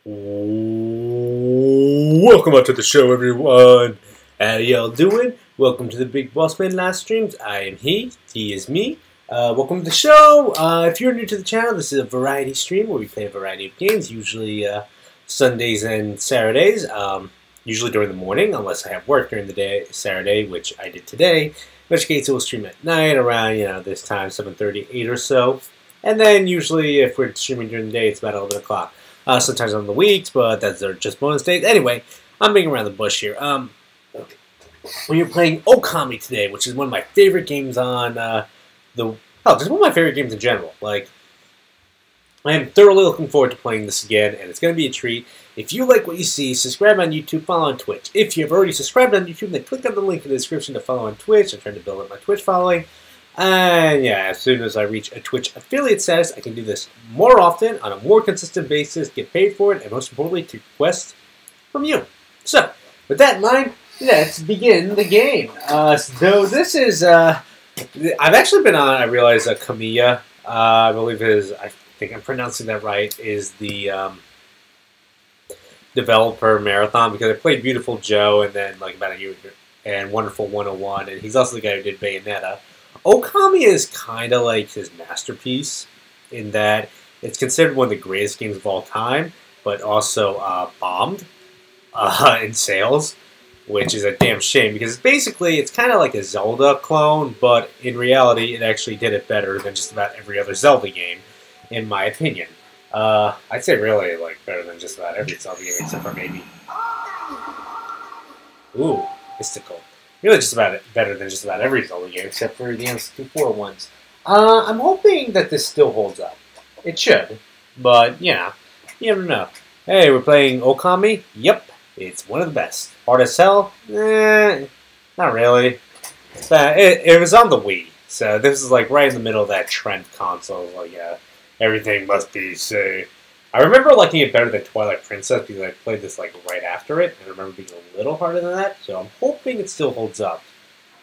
Welcome out to the show, everyone. How y'all doing? Welcome to the Big Boss Man live streams. I am he is me. Welcome to the show. If you're new to the channel, this is a variety stream where we play a variety of games, usually Sundays and Saturdays, usually during the morning, unless I have work during the day, Saturday, which I did today, in which case it will stream at night around, this time, 7:30, 8 or so. And then usually if we're streaming during the day, it's about 11 o'clock. Sometimes on the weeks, but that's just bonus days. Anyway, I'm being around the bush here. When you're playing Okami today, which is one of my favorite games on just one of my favorite games in general. Like, I am thoroughly looking forward to playing this again, and it's going to be a treat. If you like what you see, subscribe on YouTube, follow on Twitch. If you have already subscribed on YouTube, then click on the link in the description to follow on Twitch. I'm trying to build up my Twitch following. And yeah, as soon as I reach a Twitch affiliate status, I can do this more often, on a more consistent basis, get paid for it, and most importantly, to request from you. So, with that in mind, let's begin the game. So this is, I've actually been on, I realize, Kamiya, I believe I think I'm pronouncing that right, is the developer marathon, because I played Beautiful Joe, and then like about a year, and Wonderful 101, and he's also the guy who did Bayonetta. Okami is kind of like his masterpiece in that it's considered one of the greatest games of all time, but also bombed in sales, which is a damn shame because basically it's kind of like a Zelda clone, but in reality it actually did it better than just about every other Zelda game, in my opinion. I'd say really like better than just about every Zelda game except for maybe... Ooh, mystical. Really just about better than just about every Zelda game, except for the N64 ones. I'm hoping that this still holds up. It should, but, you never know. Hey, we're playing Okami? Yep, it's one of the best. Hard as hell? Not really. It was on the Wii, so this is like right in the middle of that trend console. Like, everything must be safe. I remember liking it better than Twilight Princess because I played this like right after it, and I remember being a little harder than that, so I'm hoping it still holds up.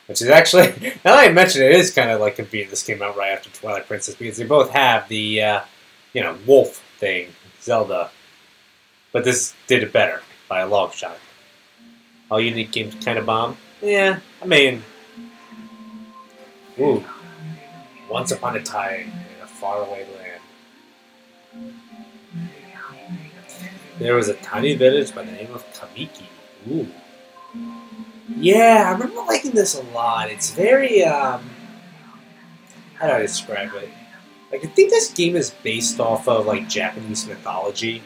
Which is actually, now that I mention it, it is kind of like convenient this came out right after Twilight Princess because they both have the, wolf thing, Zelda. But this did it better by a long shot. All unique games kind of bomb? Yeah, I mean, ooh, once upon a time in a faraway land. There was a tiny village by the name of Kamiki. Ooh. Yeah, I remember liking this a lot. It's very, how do I describe it? Like, I think this game is based off of, like, Japanese mythology.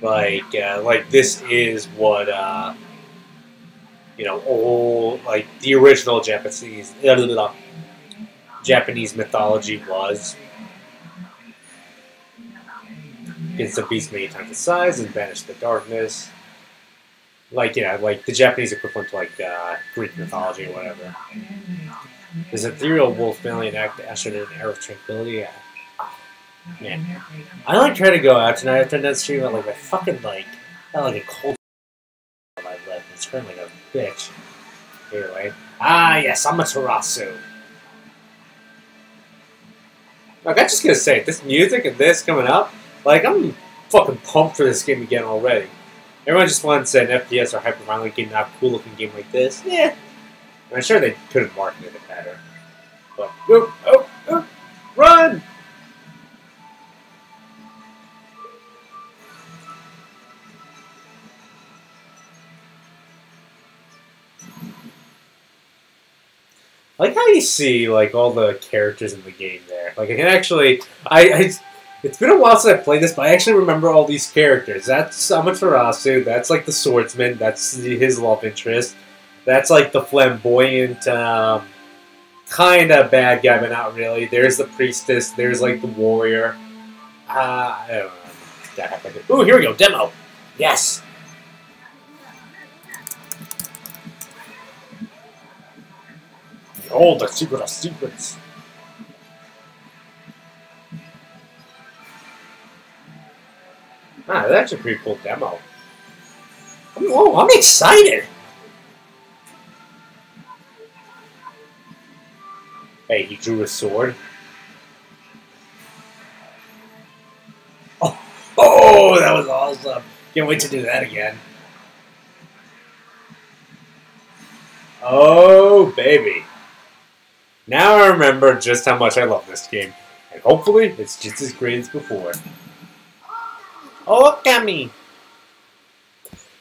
Like this is what, old, like, the original Japanese mythology was. It's a beast many times the size and banish the darkness. Like, like the Japanese equivalent to, like, Greek mythology or whatever. This ethereal wolf valiant act ushered in an era of tranquility. Oh, man. I like trying to go out tonight after that stream, like, I fucking, like, got, like, a cold on my lip. It's hurting like a bitch. Anyway. Ah, yes, Amaterasu. Like, I'm just gonna say, this music and this coming up, like, I'm fucking pumped for this game again already. Everyone just wants an FPS or hyper-violent game, not a cool-looking game like this. Yeah. I'm sure they could have marketed it better. But, run! I like how you see, like, all the characters in the game there. Like, I can actually... It's been a while since I played this, but I actually remember all these characters. That's Amaterasu, that's like the swordsman, that's his love interest. That's like the flamboyant, kind of bad guy, but not really. There's the priestess, there's like the warrior. I don't know. Ooh, here we go, demo! Yes! Behold, the secret of secrets. Ah, that's a pretty cool demo. Whoa, I'm excited! Hey, he drew a sword. Oh, that was awesome. Can't wait to do that again. Oh, baby. Now I remember just how much I love this game. And hopefully, it's just as great as before. Okami!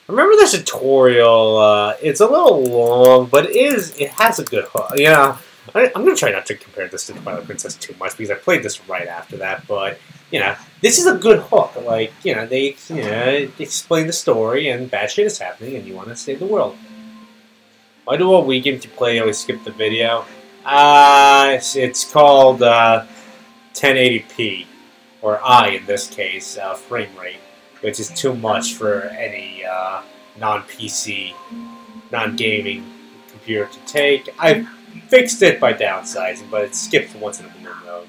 Remember the tutorial, it's a little long, but it has a good hook. Yeah, I'm going to try not to compare this to Twilight Princess too much, because I played this right after that, but, this is a good hook. Like, they explain the story, and bad shit is happening, and you want to save the world. Why do all Wii games you play always skip the video? It's called 1080p, or in this case, frame rate, which is too much for any non-PC, non-gaming computer to take. I fixed it by downsizing, but it skips once in a blue mode.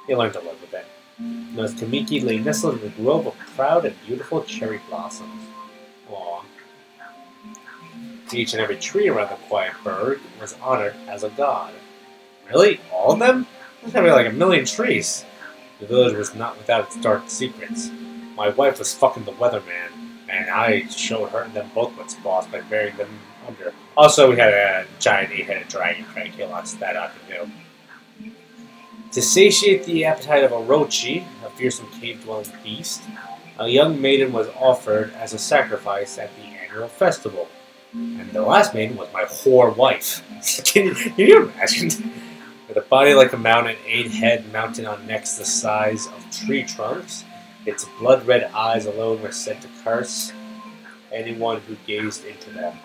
You learn to live with it. North Kamiki lay nestled in a grove of proud and beautiful cherry blossoms. Aww. Each and every tree around the quiet burg was honored as a god. Really? All of them? There's gotta be like a million trees. The village was not without its dark secrets. My wife was fucking the weatherman, and I showed her them both what's boss by burying them under. Also, we had a giant 8-headed dragon trying to kill us. That I could do. To satiate the appetite of Orochi, a fearsome cave-dwelling beast, a young maiden was offered as a sacrifice at the annual festival. And the last maiden was my whore wife. Can you imagine? With a body like a mountain, 8-head mountain on necks the size of tree trunks, its blood-red eyes alone were said to curse anyone who gazed into them.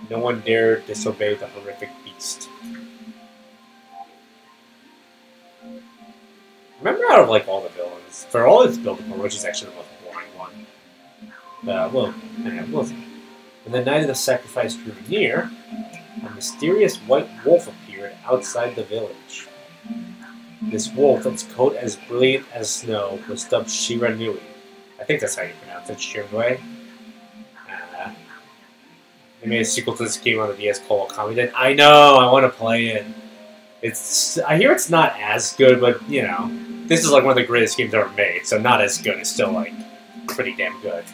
No one dared disobey the horrific beast. Remember, out of like all the villains, for all its building, Orochi's actually the most boring one. When the night of the sacrifice drew near, a mysterious white wolf appeared outside the village. This wolf, its coat as brilliant as snow, was dubbed Shiranui. I think that's how you pronounce it, Shiranui. They made a sequel to this game on the DS called Okami. I know, I want to play it. I hear it's not as good, but, this is like one of the greatest games ever made, so not as good. It's still, like, pretty damn good.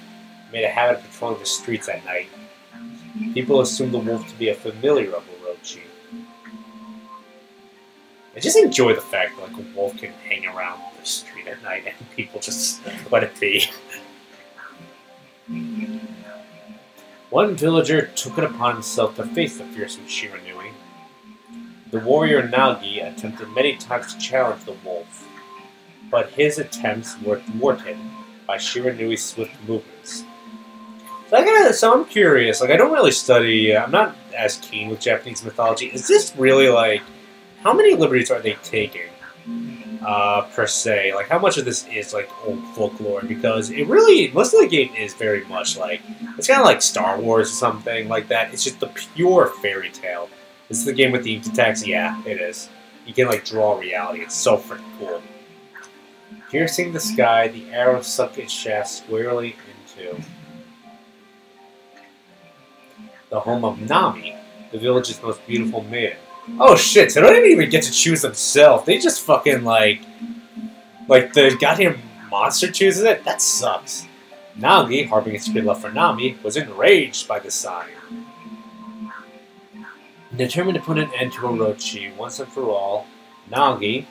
Made a habit of patrolling the streets at night. People assume the wolf to be a familiar of Orochi. I just enjoy the fact that like a wolf can hang around the street at night and people just let it be. One villager took it upon himself to face the fearsome Shiranui. The warrior Nagi attempted many times to challenge the wolf, but his attempts were thwarted by Shiranui's swift movements. So I'm curious, like I don't really study, I'm not as keen with Japanese mythology. Is this really like, how many liberties are they taking, per se? Like how much of this is like old folklore? Because it really, most of the game is very much like, it's kind of like Star Wars or something like that. It's just the pure fairy tale. This is the game with the ink attacks? Yeah, it is. You can like draw reality, it's so freaking cool. Piercing the sky, the arrow sunk its shaft squarely into the home of Nami, the village's most beautiful maiden. Oh shit, so they don't even get to choose themselves. They just fucking like the goddamn monster chooses it? That sucks. Nagi, harboring a secret love for Nami, was enraged by the sign. Determined to put an end to Orochi once and for all, Nagi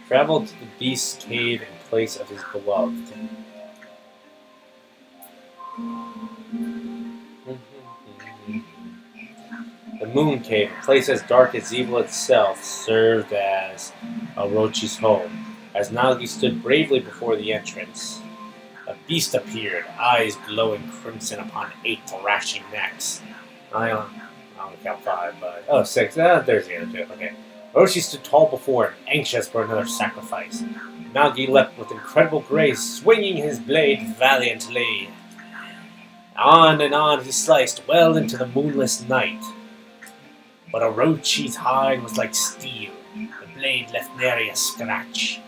traveled to the beast's cave in place of his beloved. The Moon Cave, a place as dark as evil itself, served as Orochi's home. As Nagi stood bravely before the entrance, a beast appeared, eyes glowing crimson upon 8 thrashing necks. I only count 5, but... Oh, 6. There's the other 2. Okay. Orochi stood tall before him, anxious for another sacrifice. Nagi leapt with incredible grace, swinging his blade valiantly. On and on he sliced, well into the moonless night. But Orochi's hide was like steel. The blade left nary a scratch.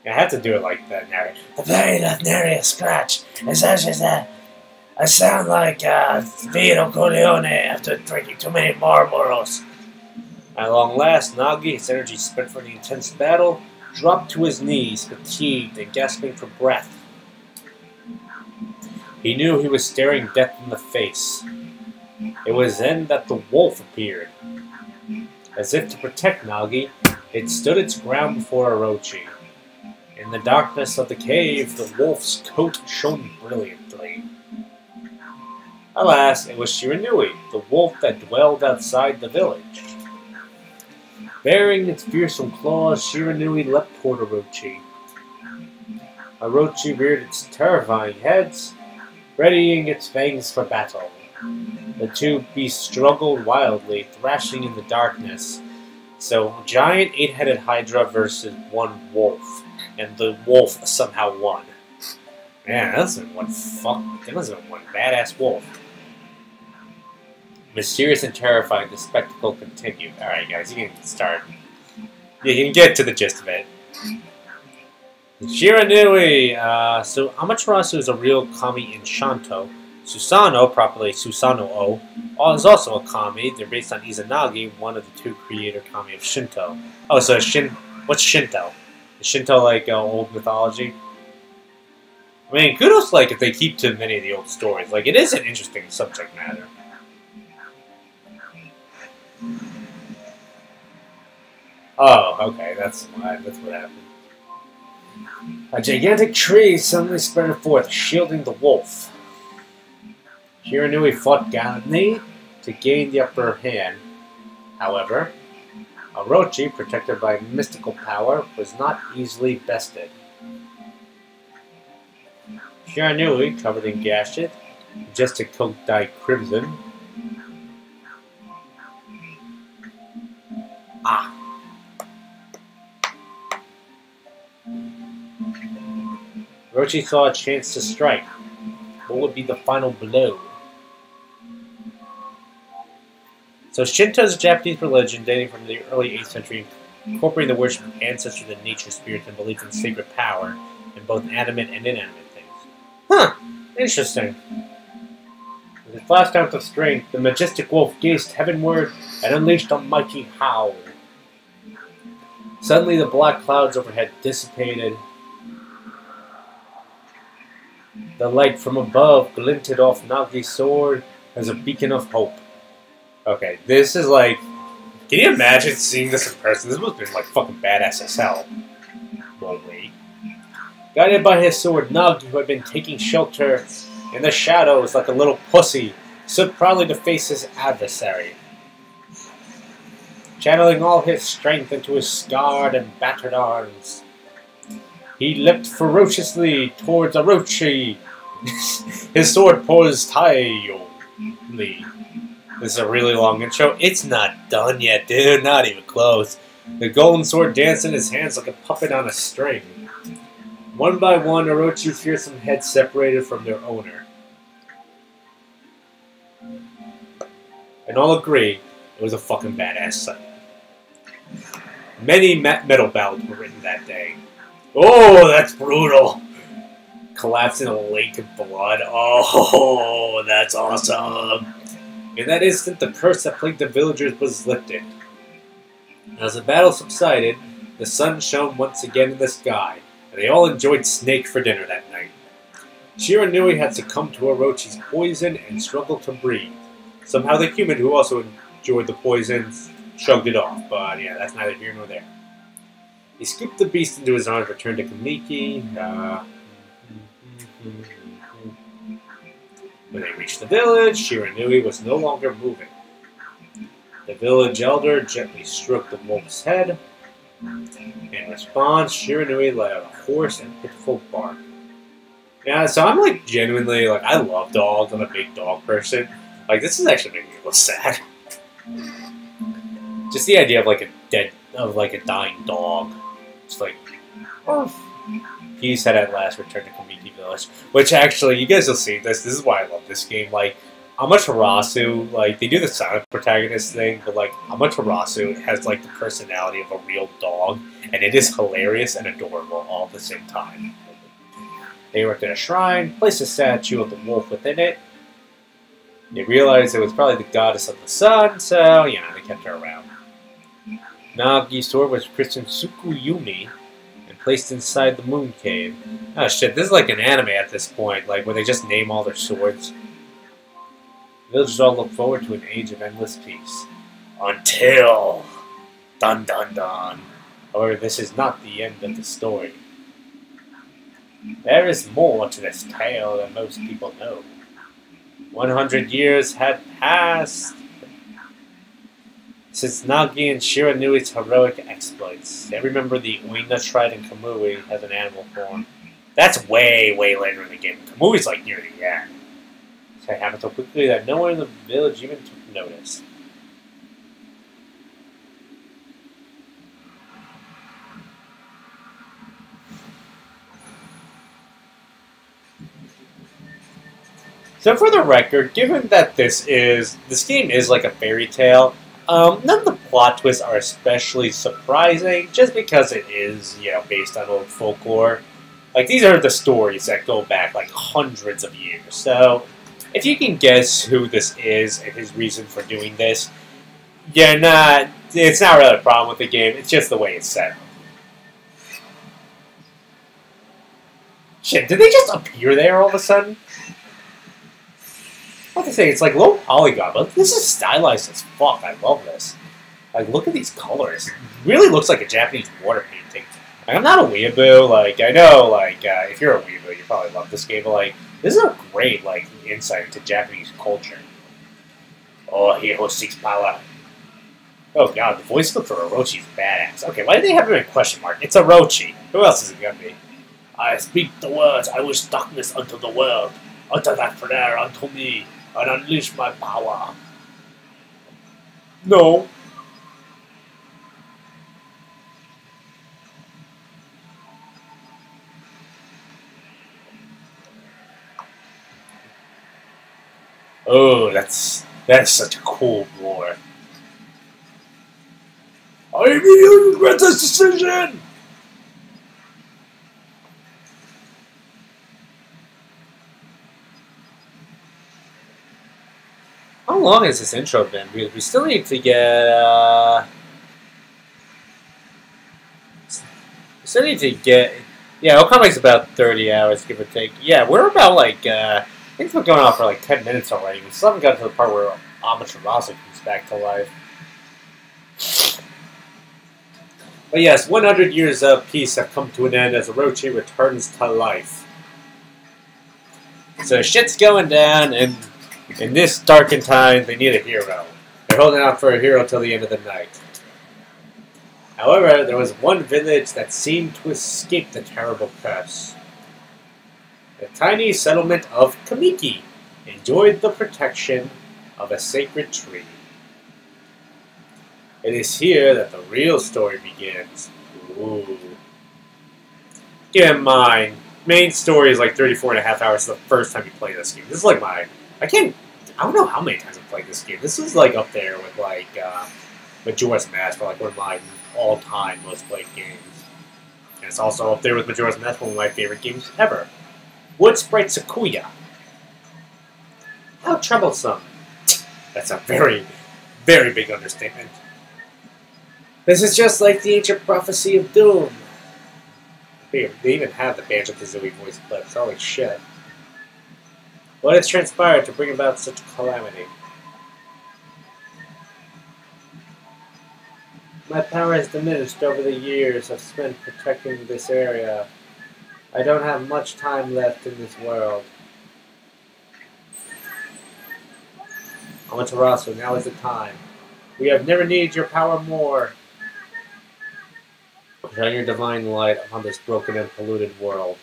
I have to do it like that, nary. The blade left nary a scratch. I sound like Vito Corleone after drinking too many Marlboros. At long last, Nagi, his energy spent for the intense battle, dropped to his knees, fatigued and gasping for breath. He knew he was staring death in the face. It was then that the wolf appeared. As if to protect Nagi, it stood its ground before Orochi. In the darkness of the cave, the wolf's coat shone brilliantly. Alas, it was Shiranui, the wolf that dwelled outside the village. Bearing its fearsome claws, Shiranui leapt toward Orochi. Orochi reared its terrifying heads, readying its fangs for battle. The two beasts struggled wildly, thrashing in the darkness. So, giant 8-headed Hydra versus one wolf, and the wolf somehow won. Man, that was one badass wolf. Mysterious and terrifying, the spectacle continued. Alright guys, you can start. You can get to the gist of it. Shiranui! So Amaterasu is a real kami in Shanto. Susanoo, properly Susanoo-o, is also a kami. They're based on Izanagi, one of the two creator kami of Shinto. Oh, so what's Shinto? Is Shinto like old mythology? I mean, kudos like if they keep to many of the old stories. Like, it is an interesting subject matter. Oh, okay, that's what happened. A gigantic tree suddenly spread forth, shielding the wolf. Shiranui fought gallantly to gain the upper hand. However, Orochi, protected by mystical power, was not easily bested. Shiranui, covered in gashes, majestic coat dyed crimson. Orochi saw a chance to strike. What would be the final blow? So Shinto is a Japanese religion dating from the early 8th century, incorporating the worship of ancestors and nature spirits and belief in sacred power in both animate and inanimate things. Huh! Interesting. With its last ounce of strength, the majestic wolf gazed heavenward and unleashed a mighty howl. Suddenly the black clouds overhead dissipated. The light from above glinted off Nagi's sword as a beacon of hope. Okay, this is like... Can you imagine seeing this in person? This must have been like fucking badass as hell. Well, wait. Guided by his sword, Nagi, who had been taking shelter in the shadows like a little pussy, stood proudly to face his adversary. Channeling all his strength into his scarred and battered arms, he leapt ferociously towards Orochi. His sword poised tightly. This is a really long intro. It's not done yet, dude. Not even close. The golden sword danced in his hands like a puppet on a string. One by one, Orochi's fearsome heads separated from their owner. And all agree, it was a fucking badass sight. Many metal ballads were written that day. Oh, that's brutal! Collapsed in a lake of blood. Oh, that's awesome! In that instant, the curse that plagued the villagers was lifted. As the battle subsided, the sun shone once again in the sky, and they all enjoyed snake for dinner that night. Shiranui had succumbed to Orochi's poison and struggled to breathe. Somehow the human who also enjoyed the poison shrugged it off, but yeah, that's neither here nor there. He scooped the beast into his arms, returned to Kamiki. When they reached the village, Shiranui was no longer moving. The village elder gently stroked the wolf's head. In response, Shiranui let out a hoarse and pitiful bark. Yeah, so I'm like genuinely, like, I love dogs. I'm a big dog person. Like, this is actually making me a little sad. Just the idea of like a dying dog. It's like, oh. Peace had at last returned to Kamiki Village. Which actually, you guys will see this. This is why I love this game. Like, Amaterasu, like, they do the silent protagonist thing, but like, Amaterasu has like the personality of a real dog, and it is hilarious and adorable all at the same time. They erected a shrine, placed a statue of the wolf within it. They realized it was probably the goddess of the sun, so, they kept her around. Nagi's sword was christened Tsukuyumi, and placed inside the moon cave. Oh shit, this is like an anime at this point, like where they just name all their swords. Villagers all look forward to an age of endless peace. Until... Dun dun dun. However, this is not the end of the story. There is more to this tale than most people know. 100 years had passed since Nagi and Shiranui's heroic exploits. They remember the Uinga tried in Kamui as an animal form. That's way, way later in the game. Kamui's like near the end. So it happened so quickly that no one in the village even took notice. So for the record, given that this game is like a fairy tale, none of the plot twists are especially surprising, just because it is, based on old folklore. Like, these are the stories that go back, like, hundreds of years. So, if you can guess who this is and his reason for doing this, it's not really a problem with the game, it's just the way it's set up. Shit, did they just appear there all of a sudden? I have to say, it's like low polygon, but this is stylized as fuck. I love this. Like, look at these colors. It really looks like a Japanese water painting. Like, I'm not a weeaboo. Like, I know, like, if you're a weeaboo, you probably love this game, but, like, this is a great, like, insight into Japanese culture. Oh, he who seeks power. Oh, God, the voice for Orochi is badass. Okay, why did they have him in question mark? It's Orochi. Who else is it gonna be? I speak the words. I wish darkness unto the world. Utter that prayer unto me. And unleash my power. No. Oh, that is such a cool roar. I immediately regret this decision! How long has this intro been? Because we still need to get, yeah, Okami's about 30 hours, give or take. Yeah, we're about, like, I think we're going on for, like, 10 minutes already. We still haven't gotten to the part where Amaterasu comes back to life. But yes, 100 years of peace have come to an end as Orochi returns to life. So shit's going down, and in this darkened time, they need a hero. They're holding out for a hero till the end of the night. However, there was one village that seemed to escape the terrible curse. The tiny settlement of Kamiki enjoyed the protection of a sacred tree. It is here that the real story begins. Ooh. Keep in mind, main story is like 34.5 hours the first time you play this game. This is like my... I don't know how many times I've played this game. This is like up there with like Majora's Mask for like one of my all-time most played games. And it's also up there with Majora's Mask, one of my favorite games ever. Wood Sprite Sakuya. How troublesome. That's a very, very big understatement. This is just like the ancient prophecy of doom. They even have the Banjo-Kazooie voice clips. Holy shit. What has transpired to bring about such calamity? My power has diminished over the years I've spent protecting this area. I don't have much time left in this world. Amaterasu, now is the time. We have never needed your power more. Shine your divine light upon this broken and polluted world.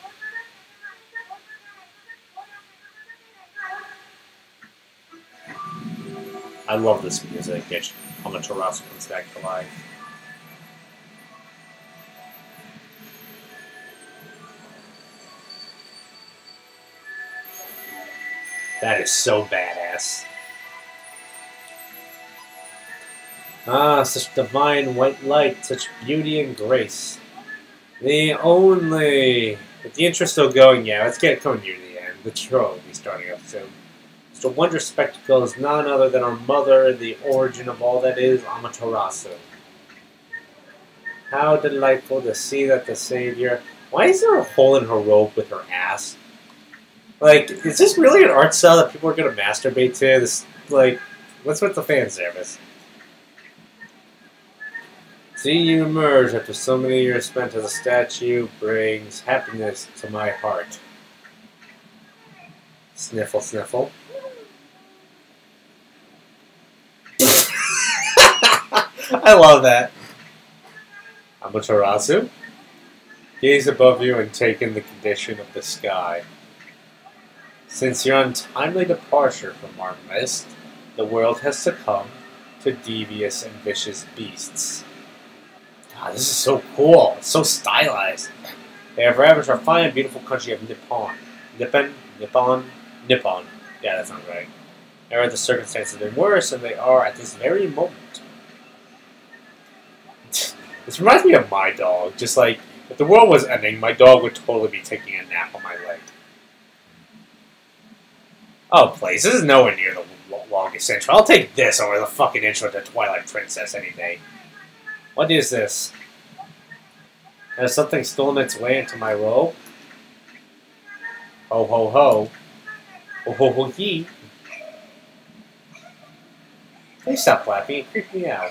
I love this music. Amaterasu comes back to life. That is so badass. Ah, such divine white light, such beauty and grace. With the intro still going, yeah, let's get coming near the end. The show will be starting up soon. The wonder spectacle is none other than our mother, the origin of all that is Amaterasu. How delightful to see that the Savior... Why is there a hole in her robe with her ass? Like, is this really an art style that people are going to masturbate to? This, like, what's with the fan service? Seeing you emerge after so many years spent as a statue brings happiness to my heart. Sniffle, sniffle. I love that. Amaterasu, gaze above you and take in the condition of the sky. Since your untimely departure from our midst, the world has succumbed to devious and vicious beasts. God, this is so cool. It's so stylized. They have ravaged our fine and beautiful country of Nippon. Nippon. Yeah, that sounds right. Ever the circumstances have been worse than they are at this very moment. This reminds me of my dog. Just like, if the world was ending, my dog would totally be taking a nap on my leg. Oh, please. This is nowhere near the longest intro. I'll take this over the fucking intro to Twilight Princess any day. What is this? Has something stolen its way into my robe? Ho ho ho. Ho ho ho hee. Please stop laughing. It creeped me out.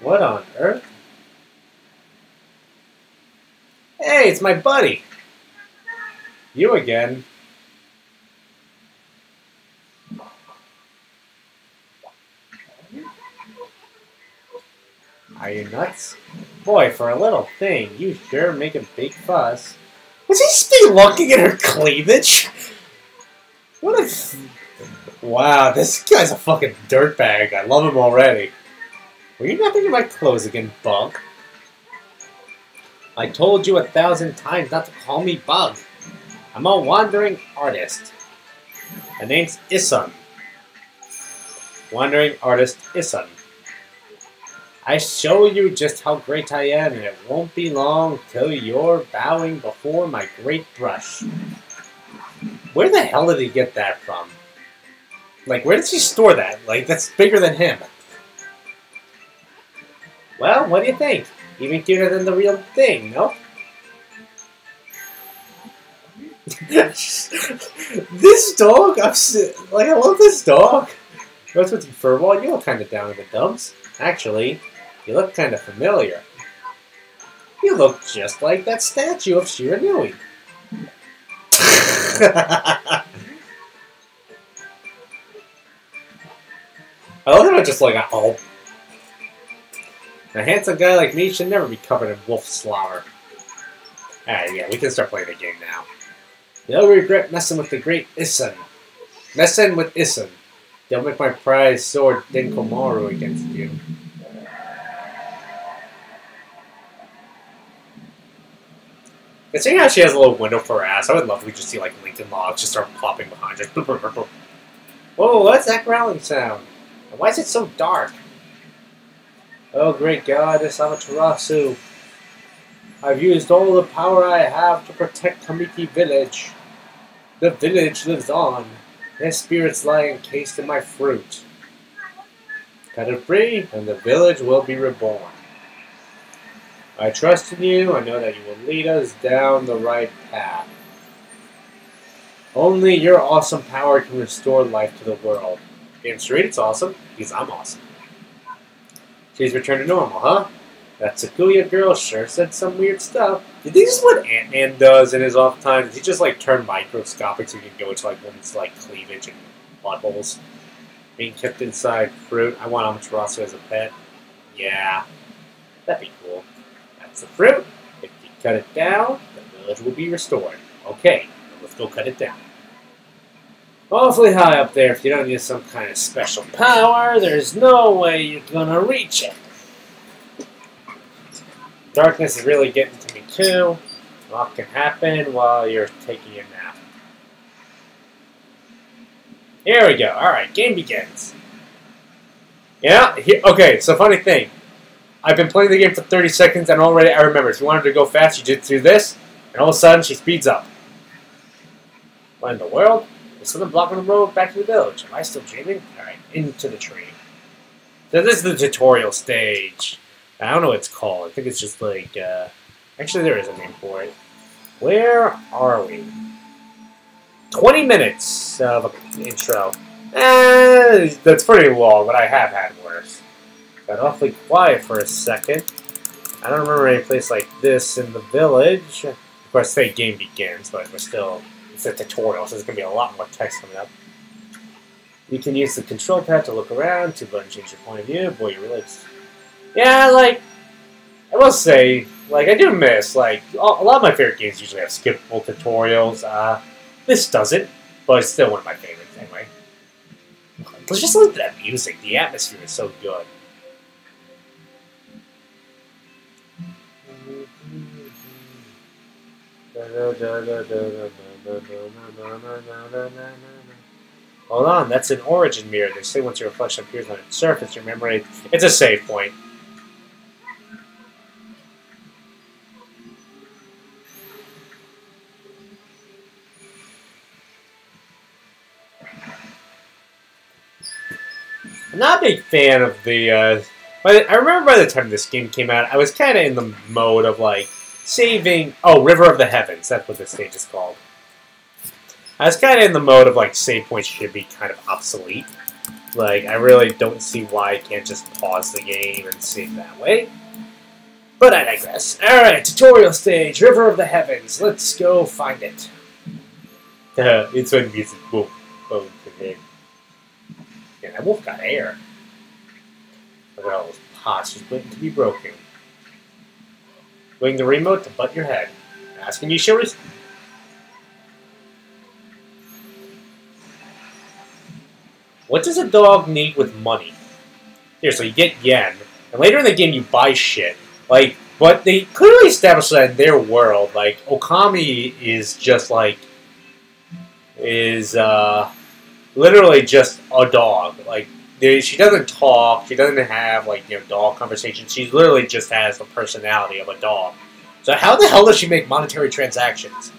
What on earth? Hey, it's my buddy. You again. Are you nuts? Boy, for a little thing, you sure make a big fuss. Was he spelunking at her cleavage? What a... Wow, this guy's a fucking dirtbag. I love him already. Were you napping in my clothes again, Bug? I told you 1,000 times not to call me Bug. I'm a wandering artist. My name's Isun. Wandering artist Isun. I show you just how great I am, and it won't be long till you're bowing before my great brush. Where the hell did he get that from? Like, where did she store that? Like, that's bigger than him. Well, what do you think? Even cuter than the real thing, no? This dog, I love this dog. What's with you, Furball? You look kind of down in the dumps. Actually, you look kind of familiar. You look just like that statue of Shiranui. I love how I just like, oh. A handsome guy like me should never be covered in wolf slobber. Alright, yeah, we can start playing the game now. You'll regret messing with the great Isun. Messing with Isun. They'll make my prize sword Denkomaru against you. Considering how she has a little window for her ass, I would love if we just see like Lincoln Logs just start plopping behind her. Whoa, what's that growling sound? And why is it so dark? Oh great goddess Amaterasu. I've used all the power I have to protect Kamiki Village. The village lives on. Their spirits lie encased in my fruit. Cut it free, and the village will be reborn. I trust in you. I know that you will lead us down the right path. Only your awesome power can restore life to the world. Damn straight, it's awesome, because I'm awesome. She's returned to normal, huh? That Sakuya girl sure said some weird stuff. Do you think this is what Ant-Man does in his off time? Does he just like turn microscopic so he can go into like women's like cleavage and buttholes? Being kept inside fruit. I want Amaterasu as a pet. Yeah. That'd be cool. That's the fruit. If you cut it down, the village will be restored. Okay, let's go cut it down. Awfully high up there. If you don't use some kind of special power, there's no way you're gonna reach it. Darkness is really getting to me too. What can happen while you're taking a nap? Here we go. Alright, game begins. Yeah, okay, so funny thing. I've been playing the game for 30 seconds and already I remember. If you wanted to go fast, you just do this, and all of a sudden she speeds up. What in the world? There's something blocking the road back to the village. Am I still dreaming? Alright, into the tree. So this is the tutorial stage. I don't know what it's called. I think it's just like, actually there is a name for it. Where are we? 20 minutes of an intro. That's pretty long, but I have had worse. Got awfully quiet for a second. I don't remember any place like this in the village. Of course, the game begins, but we're still... It's a tutorial, so there's going to be a lot more text coming up. You can use the control pad to look around, to change your point of view. Boy, you really... Yeah, like... I will say, like, I do miss, like... A lot of my favorite games usually have skippable tutorials. This doesn't, but it's still one of my favorites, anyway. Let's just listen to that music. The atmosphere is so good. Hold on, that's an origin mirror. They say once your reflection appears on its surface, your memory... It's a save point. I'm not a big fan of the... But I remember by the time this game came out, I was kind of in the mode of, like, saving... Oh, River of the Heavens. That's what this stage is called. I was kind of in the mode of, like, save points should be kind of obsolete. Like, I really don't see why I can't just pause the game and save that way. But I digress. Alright, tutorial stage, River of the Heavens. Let's go find it. It's when music... Boom. Boom. Yeah, that wolf got air. Look at all those pots just waiting to be broken. Wing the remote to butt your head. Asking you, shivers? What does a dog need with money? Here, so you get yen, and later in the game you buy shit. Like, but they clearly established that in their world, like, Okami is just like... literally just a dog. Like, she doesn't talk, she doesn't have, like, you know, dog conversations. She literally just has the personality of a dog. So how the hell does she make monetary transactions?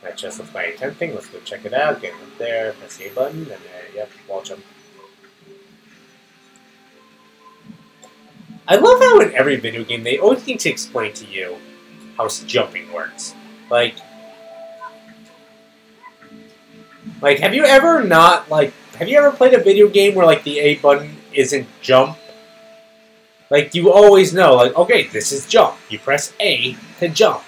That just looks like tempting. Let's go check it out. Get up there, press the A button, and yep, wall jump. I love how in every video game they always need to explain to you how jumping works. Like, have you ever have you ever played a video game where, like, the A button isn't jump? Like, you always know, like, okay, this is jump. You press A to jump.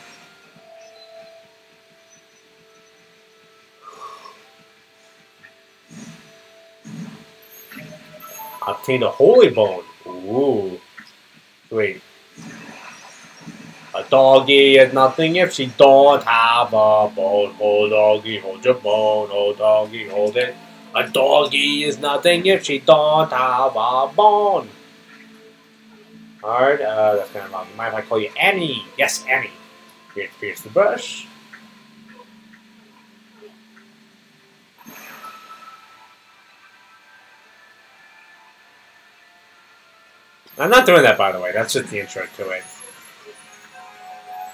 Obtained a holy bone. Ooh. Wait. A doggy is nothing if she don't have a bone. Oh, doggy, hold your bone. Oh, doggy, hold it. A doggy is nothing if she don't have a bone. Alright, that's kind of wrong. Mind if I call you Annie? Yes, Annie. Here's the brush. I'm not doing that, by the way. That's just the intro to it.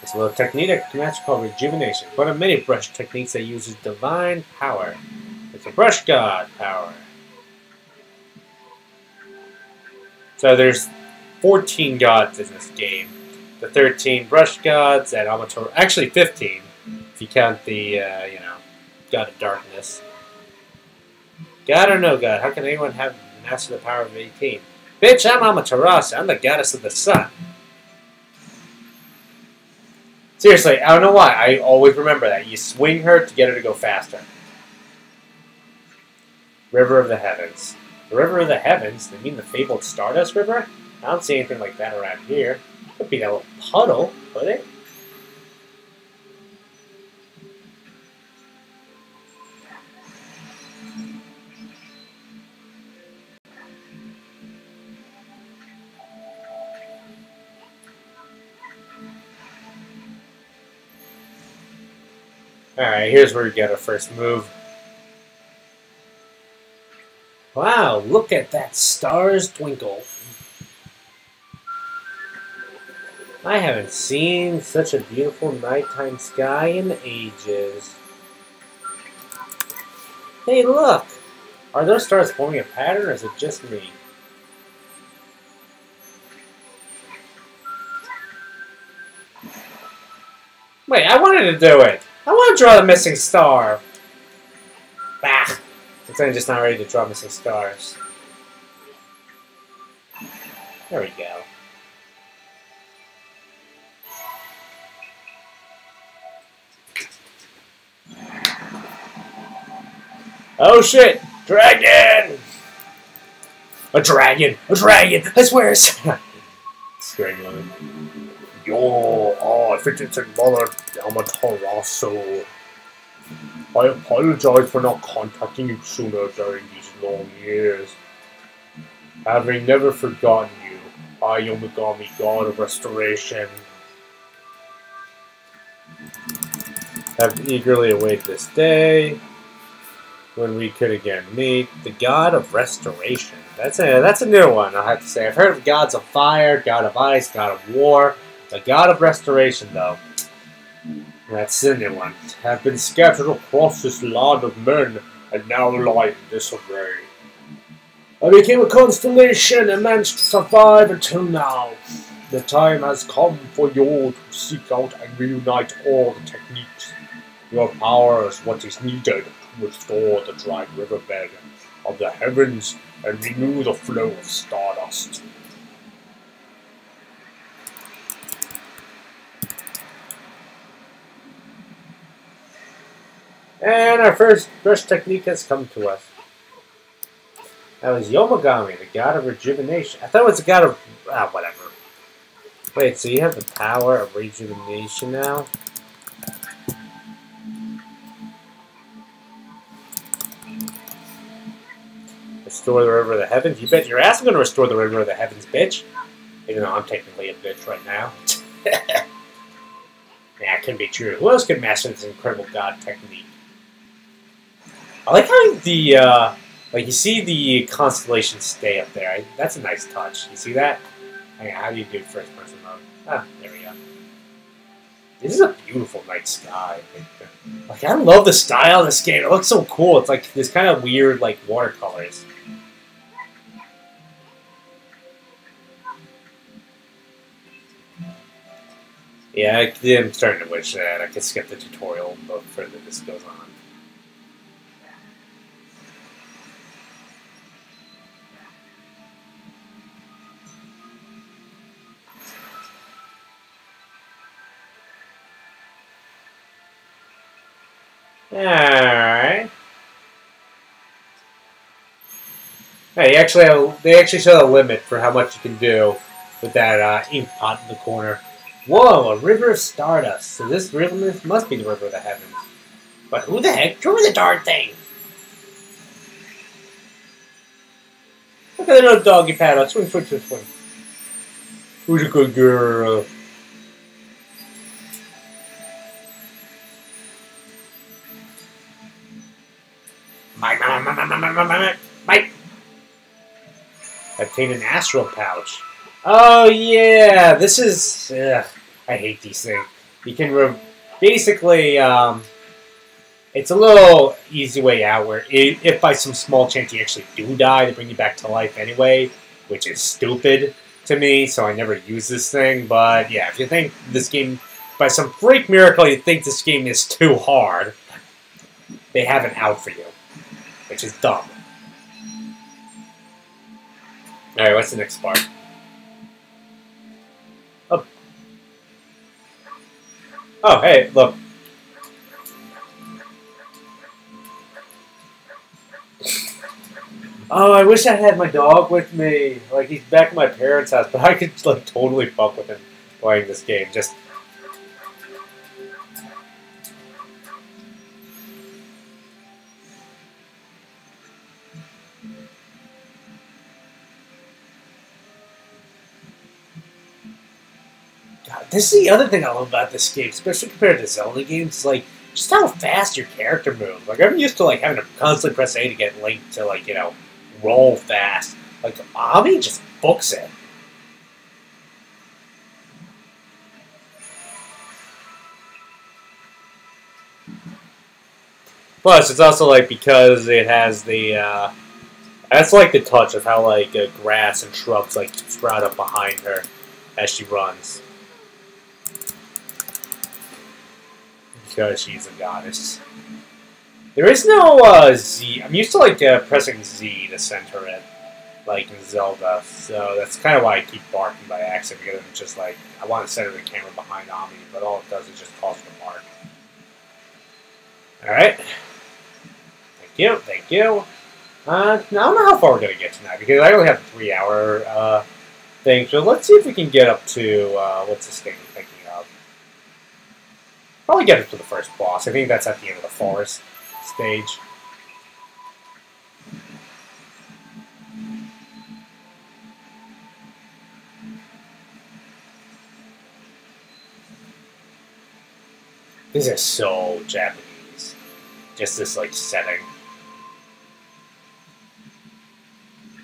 It's a little technique that match called rejuvenation. One of many brush techniques that uses divine power. It's a brush god power. So there's 14 gods in this game. The 13 brush gods and Amator. Actually 15, if you count the, you know, god of darkness. God or no god, how can anyone have mastered the power of 18? Bitch, I'm Amaterasu. I'm the goddess of the sun. Seriously, I don't know why. I always remember that. You swing her to get her to go faster. River of the Heavens. The River of the Heavens? They mean the fabled Stardust River? I don't see anything like that around here. Could be that little puddle, could it? Alright, here's where we get our first move. Wow, look at that stars twinkle. I haven't seen such a beautiful nighttime sky in ages. Hey, look! Are those stars forming a pattern, or is it just me? Wait, I wanted to do it. I want to draw the missing star. Bah. Looks like I'm just not ready to draw missing stars. There we go. Oh shit! Dragon! A dragon! A dragon! I swear it's... Scary moment. I think it's another Amaterasu. I apologize for not contacting you sooner during these long years. Having never forgotten you, I, Okami, God of Restoration, have eagerly awaited this day when we could again meet. The God of Restoration. That's a new one, I have to say. I've heard of gods of fire, god of ice, god of war. The God of Restoration, though. That's the new one. Have been scattered across this land of men, and now lie in disarray. I became a constellation and managed to survive until now. The time has come for you all to seek out and reunite all the techniques. Your power is what is needed to restore the dried riverbed of the heavens and renew the flow of stardust. And our first technique has come to us. That was Yomagami, the god of rejuvenation. I thought it was the god of... whatever. Wait, so you have the power of rejuvenation now? Restore the river of the heavens? You bet your ass I'm going to restore the river of the heavens, bitch. Even though I'm technically a bitch right now. Yeah, it couldn't be true. Who else could master this incredible god technique? I like how the, like, you see the constellations stay up there. That's a nice touch. You see that? Hang on, how do you do first person mode? Ah, there we go. This is a beautiful night sky. Like, I love the style of this game. It looks so cool. It's like this kind of weird, like, watercolors. Yeah, I'm starting to wish that I could skip the tutorial the further this goes on. Alright. Hey, they actually set a limit for how much you can do with that ink pot in the corner. Whoa, a river of stardust. So this river must be the river of the heavens. But who the heck drew the darn thing? Look at the little doggy paddle. Swing, swing, swing, swing. Who's a good girl? Bite! Obtain an astral pouch. Oh yeah, this is... I hate these things. You can basically, it's a little easy way out where if by some small chance you actually do die, they bring you back to life anyway, which is stupid to me, so I never use this thing. But yeah, if you think this game, by some freak miracle, you think this game is too hard, they have an out for you, which is dumb. Alright, what's the next part? Oh, hey, look. Oh, I wish I had my dog with me. Like, he's back at my parents' house, but I could, like, totally fuck with him playing this game. Just... God, this is the other thing I love about this game, especially compared to Zelda games, like, just how fast your character moves. Like, I'm used to, like, having to constantly press A to get Link to, like, you know, roll fast. Like, Okami just books it. Plus, it's also, like, because it has the, that's, like, the touch of how, like, grass and shrubs, like, sprout up behind her as she runs. because she's a goddess. There is no Z. I'm used to like pressing Z to center it, like in Zelda. So that's kind of why I keep barking by accident, because I'm just like, I want to center the camera behind Ami, but all it does is just cause me to bark. Alright. Thank you, thank you. Now I don't know how far we're going to get tonight, because I only have a 3-hour thing. So let's see if we can get up to, what's this thing I'm thinking of? Probably get up to the first boss. I think that's at the end of the forest stage. These are so Japanese. Just this, like, setting.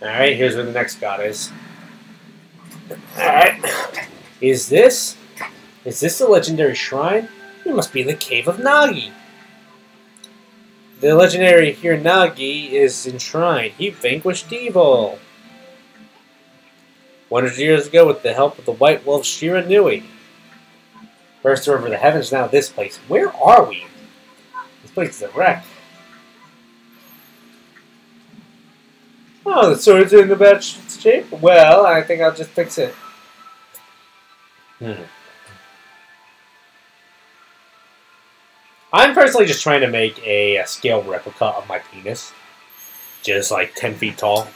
Alright, here's where the next god is. Alright. Is this the legendary shrine? It must be the Cave of Nagi. The legendary Hiranagi is enshrined. He vanquished evil 100 years ago with the help of the White Wolf Shiranui. First over the heavens, now this place. Where are we? This place is a wreck. Oh, the sword's in the bad shape? Well, I think I'll just fix it. I'm personally just trying to make a scale replica of my penis. Just like 10 feet tall.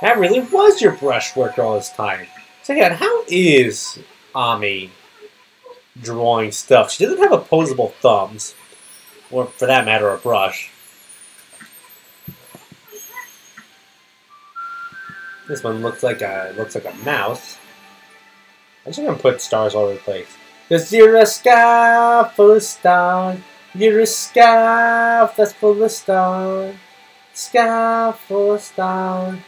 That really was your brushwork all this time. So yeah, how is Ami drawing stuff? She doesn't have opposable thumbs. Or for that matter, a brush. This one looks like a mouse. I'm just gonna put stars all over the place. Cause you're a sky full of stars. You're a sky that's full of stars. Sky full of stars.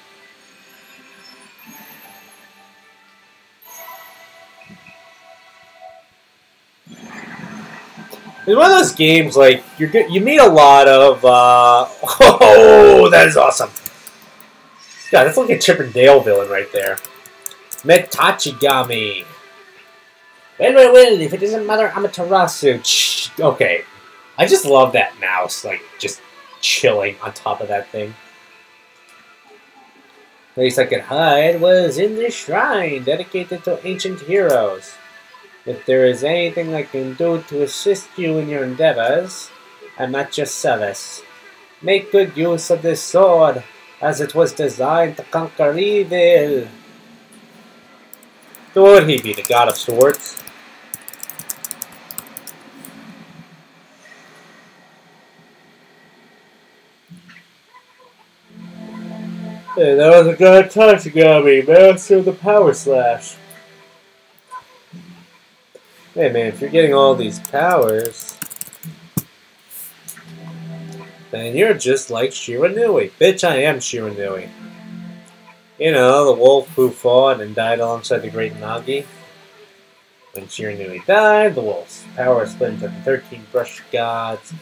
It's one of those games like you meet a lot of. Oh, that is awesome. Yeah, that's like a Chip and Dale villain right there. Metachigami. Well, if it isn't Mother Amaterasu. Okay. I just love that mouse, like, just chilling on top of that thing. The place I could hide was in this shrine dedicated to ancient heroes. If there is anything I can do to assist you in your endeavors, I'm at your service. Make good use of this sword, as it was designed to conquer evil. Who would he be, the god of swords? Hey, that was a good touch, Okami, master of the power slash. Hey man, if you're getting all these powers, then you're just like Shiranui. Bitch, I am Shiranui. You know, the wolf who fought and died alongside the great Nagi. When Shiranui died, the wolf's power split into the 13 brush gods.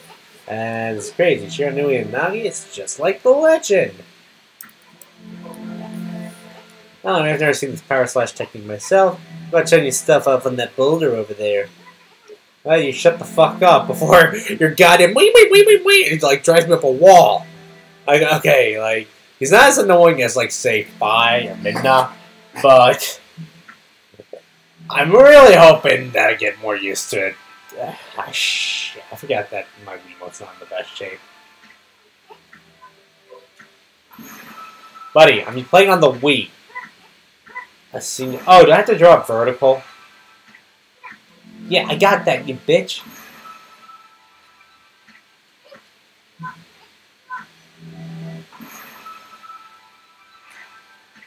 And it's crazy. Shiranui and Nagi, it's just like the legend. Oh, I've never seen this power slash technique myself. I'm about to turn your stuff up on that boulder over there. Well, you shut the fuck up before your goddamn wait. It like drives me up a wall. Like, okay, like, he's not as annoying as, like, say, Fi or Midna, but I'm really hoping that I get more used to it. I forgot that my Wiimote's not in the best shape. Buddy, I'm playing on the Wii. Oh, do I have to draw it vertical? Yeah, I got that, you bitch.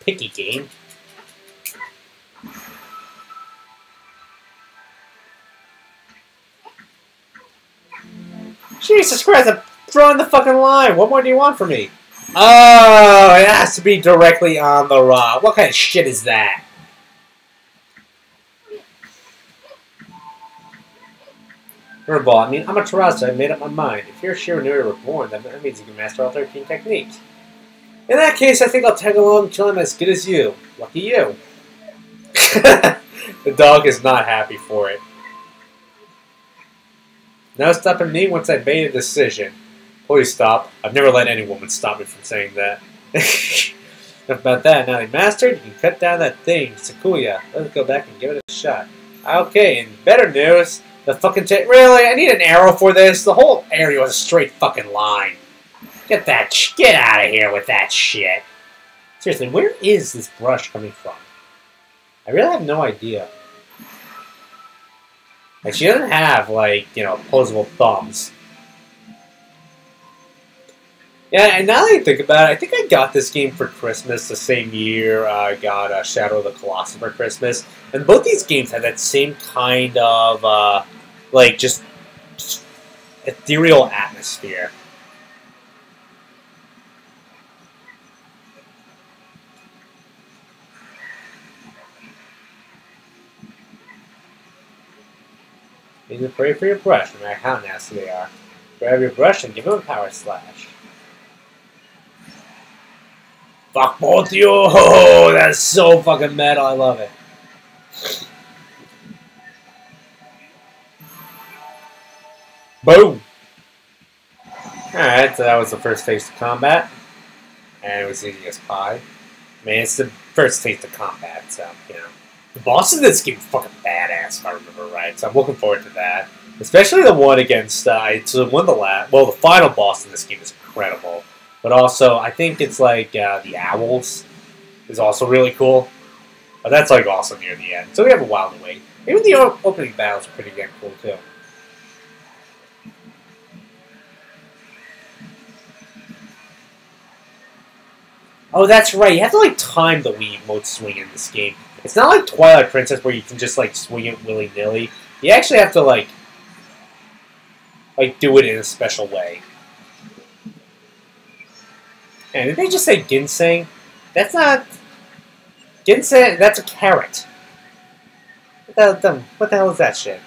Picky game. Jesus Christ, I'm drawing the fucking line. What more do you want from me? Oh, it has to be directly on the rock. What kind of shit is that? Furball, I mean, Amaterasu, I made up my mind. If you're Shiranui reborn, then that means you can master all 13 techniques. In that case, I think I'll tag along and kill him as good as you. Lucky you. The dog is not happy for it. No stopping me once I made a decision. Please stop. I've never let any woman stop me from saying that. Enough about that. Now they mastered, you can cut down that thing, Sakuya. Let's go back and give it a shot. Okay, and better news. The fucking really? I need an arrow for this. The whole area was a straight fucking line. Get out of here with that shit. Seriously, where is this brush coming from? I really have no idea. Like, she doesn't have, like, you know, opposable thumbs. Yeah, and now that I think about it, I think I got this game for Christmas the same year I got Shadow of the Colossus for Christmas. And both these games had that same kind of, like, just ethereal atmosphere. You need to pray for your brush, no matter how nasty they are. Grab your brush and give him a power slash. Fuck both you! Oh, that's so fucking metal, I love it. Boom! Alright, so that was the first taste of combat. And it was easy as pie. I mean, it's the first taste of combat, so, you know. The boss in this game is fucking badass, if I remember right, so I'm looking forward to that. Especially the one against, it's one of the the final boss in this game is incredible. But also, I think it's like, the owls is also really cool. But that's like also near the end, so we have a while to wait. Even the opening battles are pretty damn cool, too. Oh, that's right. You have to, like, time the Wii emote swing in this game. It's not like Twilight Princess where you can just, like, swing it willy-nilly. You actually have to, like, do it in a special way. And did they just say ginseng? That's not... Ginseng, that's a carrot. What the hell is that shit?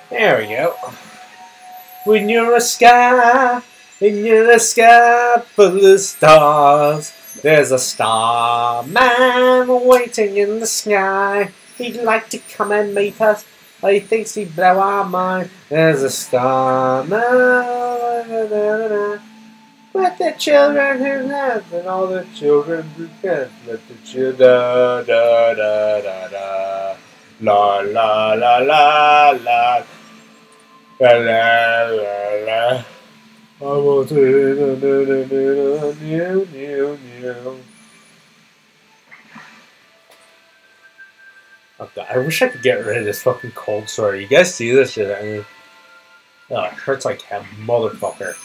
There we go. When you're a sky full of stars, there's a starman waiting in the sky. He'd like to come and meet us, but he thinks he'd blow our mind. There's a starman with the children who have, and all the children who can't. Let the children da da da da da. La la la la la. La la la la. I want to new. Oh God, I wish I could get rid of this fucking cold sore. You guys see this shit? I mean, oh, it hurts like a motherfucker.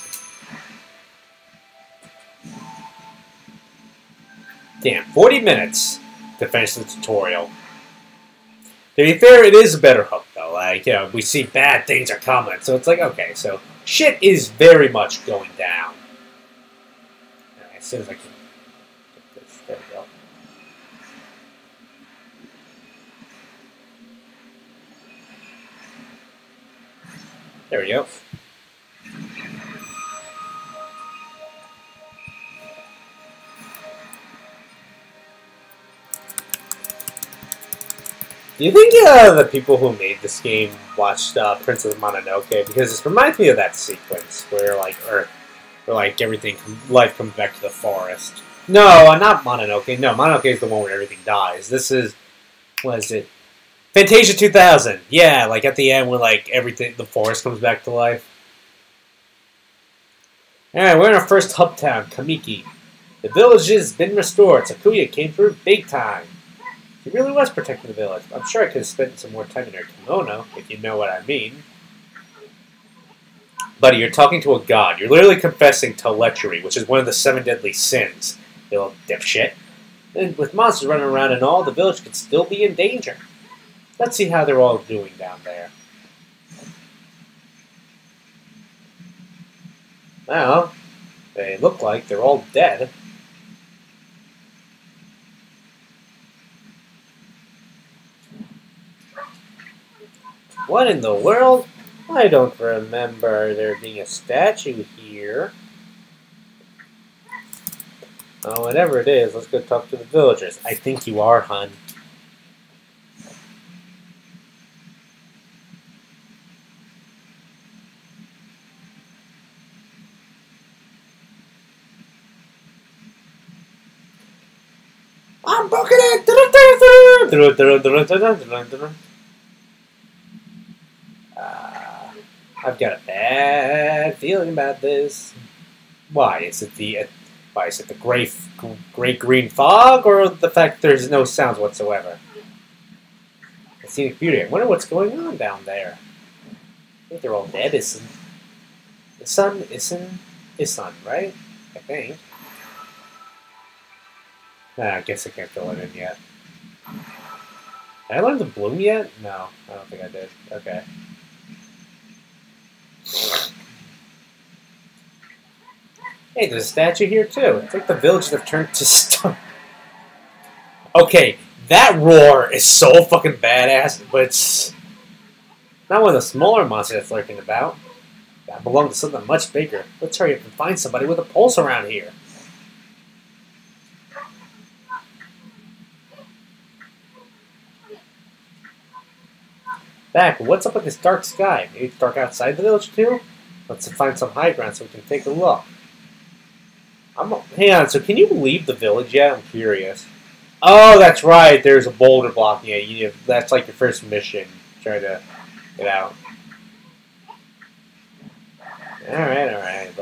Damn, 40 minutes to finish the tutorial. To be fair, it is a better hook, though. Like, you know, we see bad things are coming, so it's like, okay, so shit is very much going down. Right, as soon as I can get this, there we go. There we go. Do you think the people who made this game watched Princess Mononoke? Because this reminds me of that sequence where, like, Earth, where, like, everything, life comes back to the forest. No, not Mononoke. No, Mononoke is the one where everything dies. This is, what is it? Fantasia 2000. Yeah, like at the end when, like, everything, the forest comes back to life. Alright, we're in our first hub town, Kamiki. The village has been restored. Sakuya came through big time. He really was protecting the village. I'm sure I could have spent some more time in her kimono, if you know what I mean. Buddy, you're talking to a god. You're literally confessing to lechery, which is one of the 7 deadly sins, you little dipshit. And with monsters running around and all, the village could still be in danger. Let's see how they're all doing down there. Well, they look like they're all dead. What in the world? I don't remember there being a statue here. Oh, whatever it is, let's go talk to the villagers. I think you are, hun. I'm booking it! I've got a bad feeling about this. Why? Is it the great green fog, or the fact there's no sounds whatsoever? The scenic beauty. I wonder what's going on down there. I think they're all dead. Isn't right? I think. I guess I can't fill it in yet. Did I learn to bloom yet? No, I don't think I did. Okay. Hey, there's a statue here too. It's like the villagers have turned to stone. Okay, that roar is so fucking badass, but it's not one of the smaller monsters that's lurking about. That belongs to something much bigger. Let's hurry up and find somebody with a pulse around here. Back, what's up with this dark sky? Maybe it's dark outside the village too? Let's find some high ground so we can take a look. Hang on, so can you leave the village yet? I'm curious. Oh, that's right, there's a boulder blocking it. That's like your first mission. Try to get out. Alright,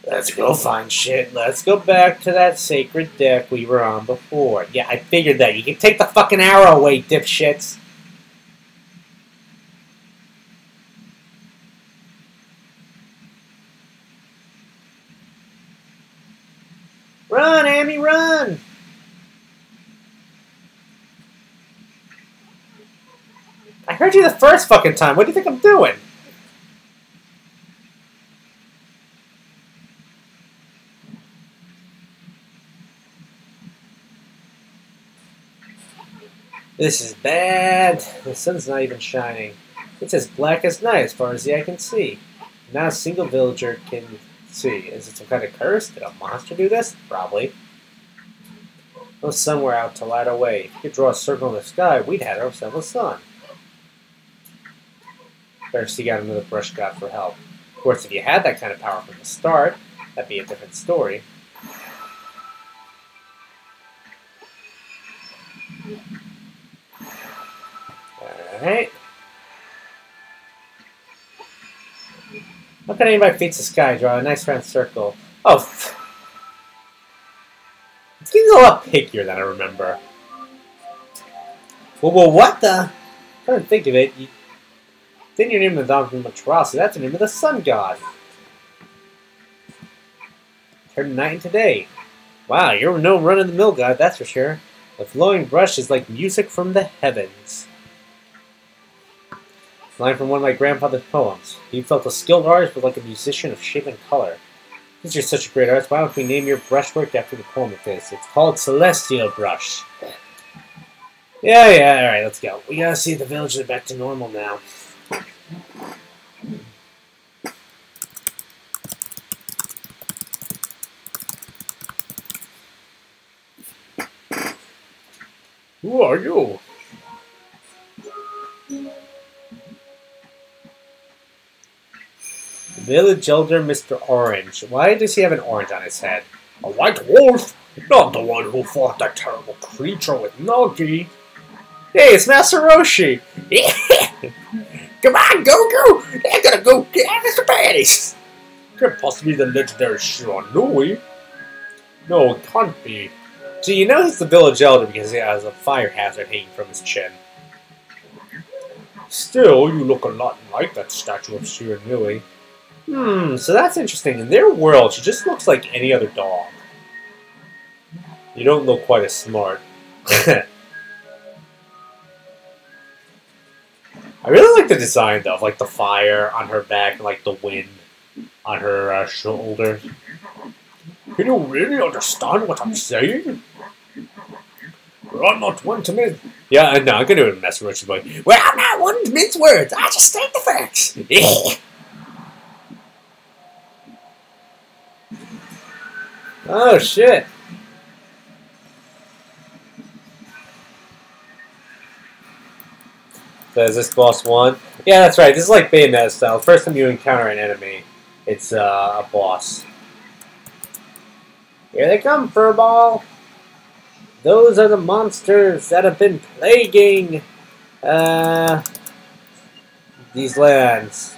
let's go find shit. Let's go back to that sacred deck we were on before. Yeah, I figured that. You can take the fucking arrow away, dipshits. Run, Amy, run! I heard you the first fucking time. What do you think I'm doing? This is bad. The sun's not even shining. It's as black as night as far as the eye can see. Not a single villager can see. Is it some kind of curse? Did a monster do this? Probably. No somewhere out to light our way. If you could draw a circle in the sky, we'd have ourselves a sun. Better seek out another brush god for help. Of course, if you had that kind of power from the start, that'd be a different story. Alright. How can anybody face the sky? Draw a nice round circle. Oh, it's getting a lot pickier than I remember. Well, what the? Come to think of it, then your name is Donkey Matrossi. That's the name of the sun god. Turned night into day. Wow, you're no run-of-the-mill god, that's for sure. The flowing brush is like music from the heavens. Line from one of my grandfather's poems. He felt a skilled artist but like a musician of shape and color. Since you're such a great artist, why don't we name your brushwork after the poem it is? It's called Celestial Brush. Yeah, alright, let's go. We gotta see the villagers are back to normal now. Who are you? Village Elder Mr. Orange. Why does he have an orange on his head? A white wolf? Not the one who fought that terrible creature with Nagi. Hey, it's Master Roshi. Come on, go! They're gonna go get Mr. Baddies. Could possibly be the legendary Shiranui. No, it can't be. So you know he's the village elder because he has a fire hazard hanging from his chin. Still, you look a lot like that statue of Shiranui. So that's interesting. In their world, she just looks like any other dog. You don't look quite as smart. I really like the design, though, of, like, the fire on her back and, like, the wind on her shoulders. Can you really understand what I'm saying? I'm not one to Yeah, no, I'm gonna mess with Richard. Like, well, I'm not one to mince words. I just state the facts. Oh shit. So is this boss one? Yeah, that's right. This is like Bayonetta style. First time you encounter an enemy, it's a boss. Here they come, Furball. Those are the monsters that have been plaguing these lands.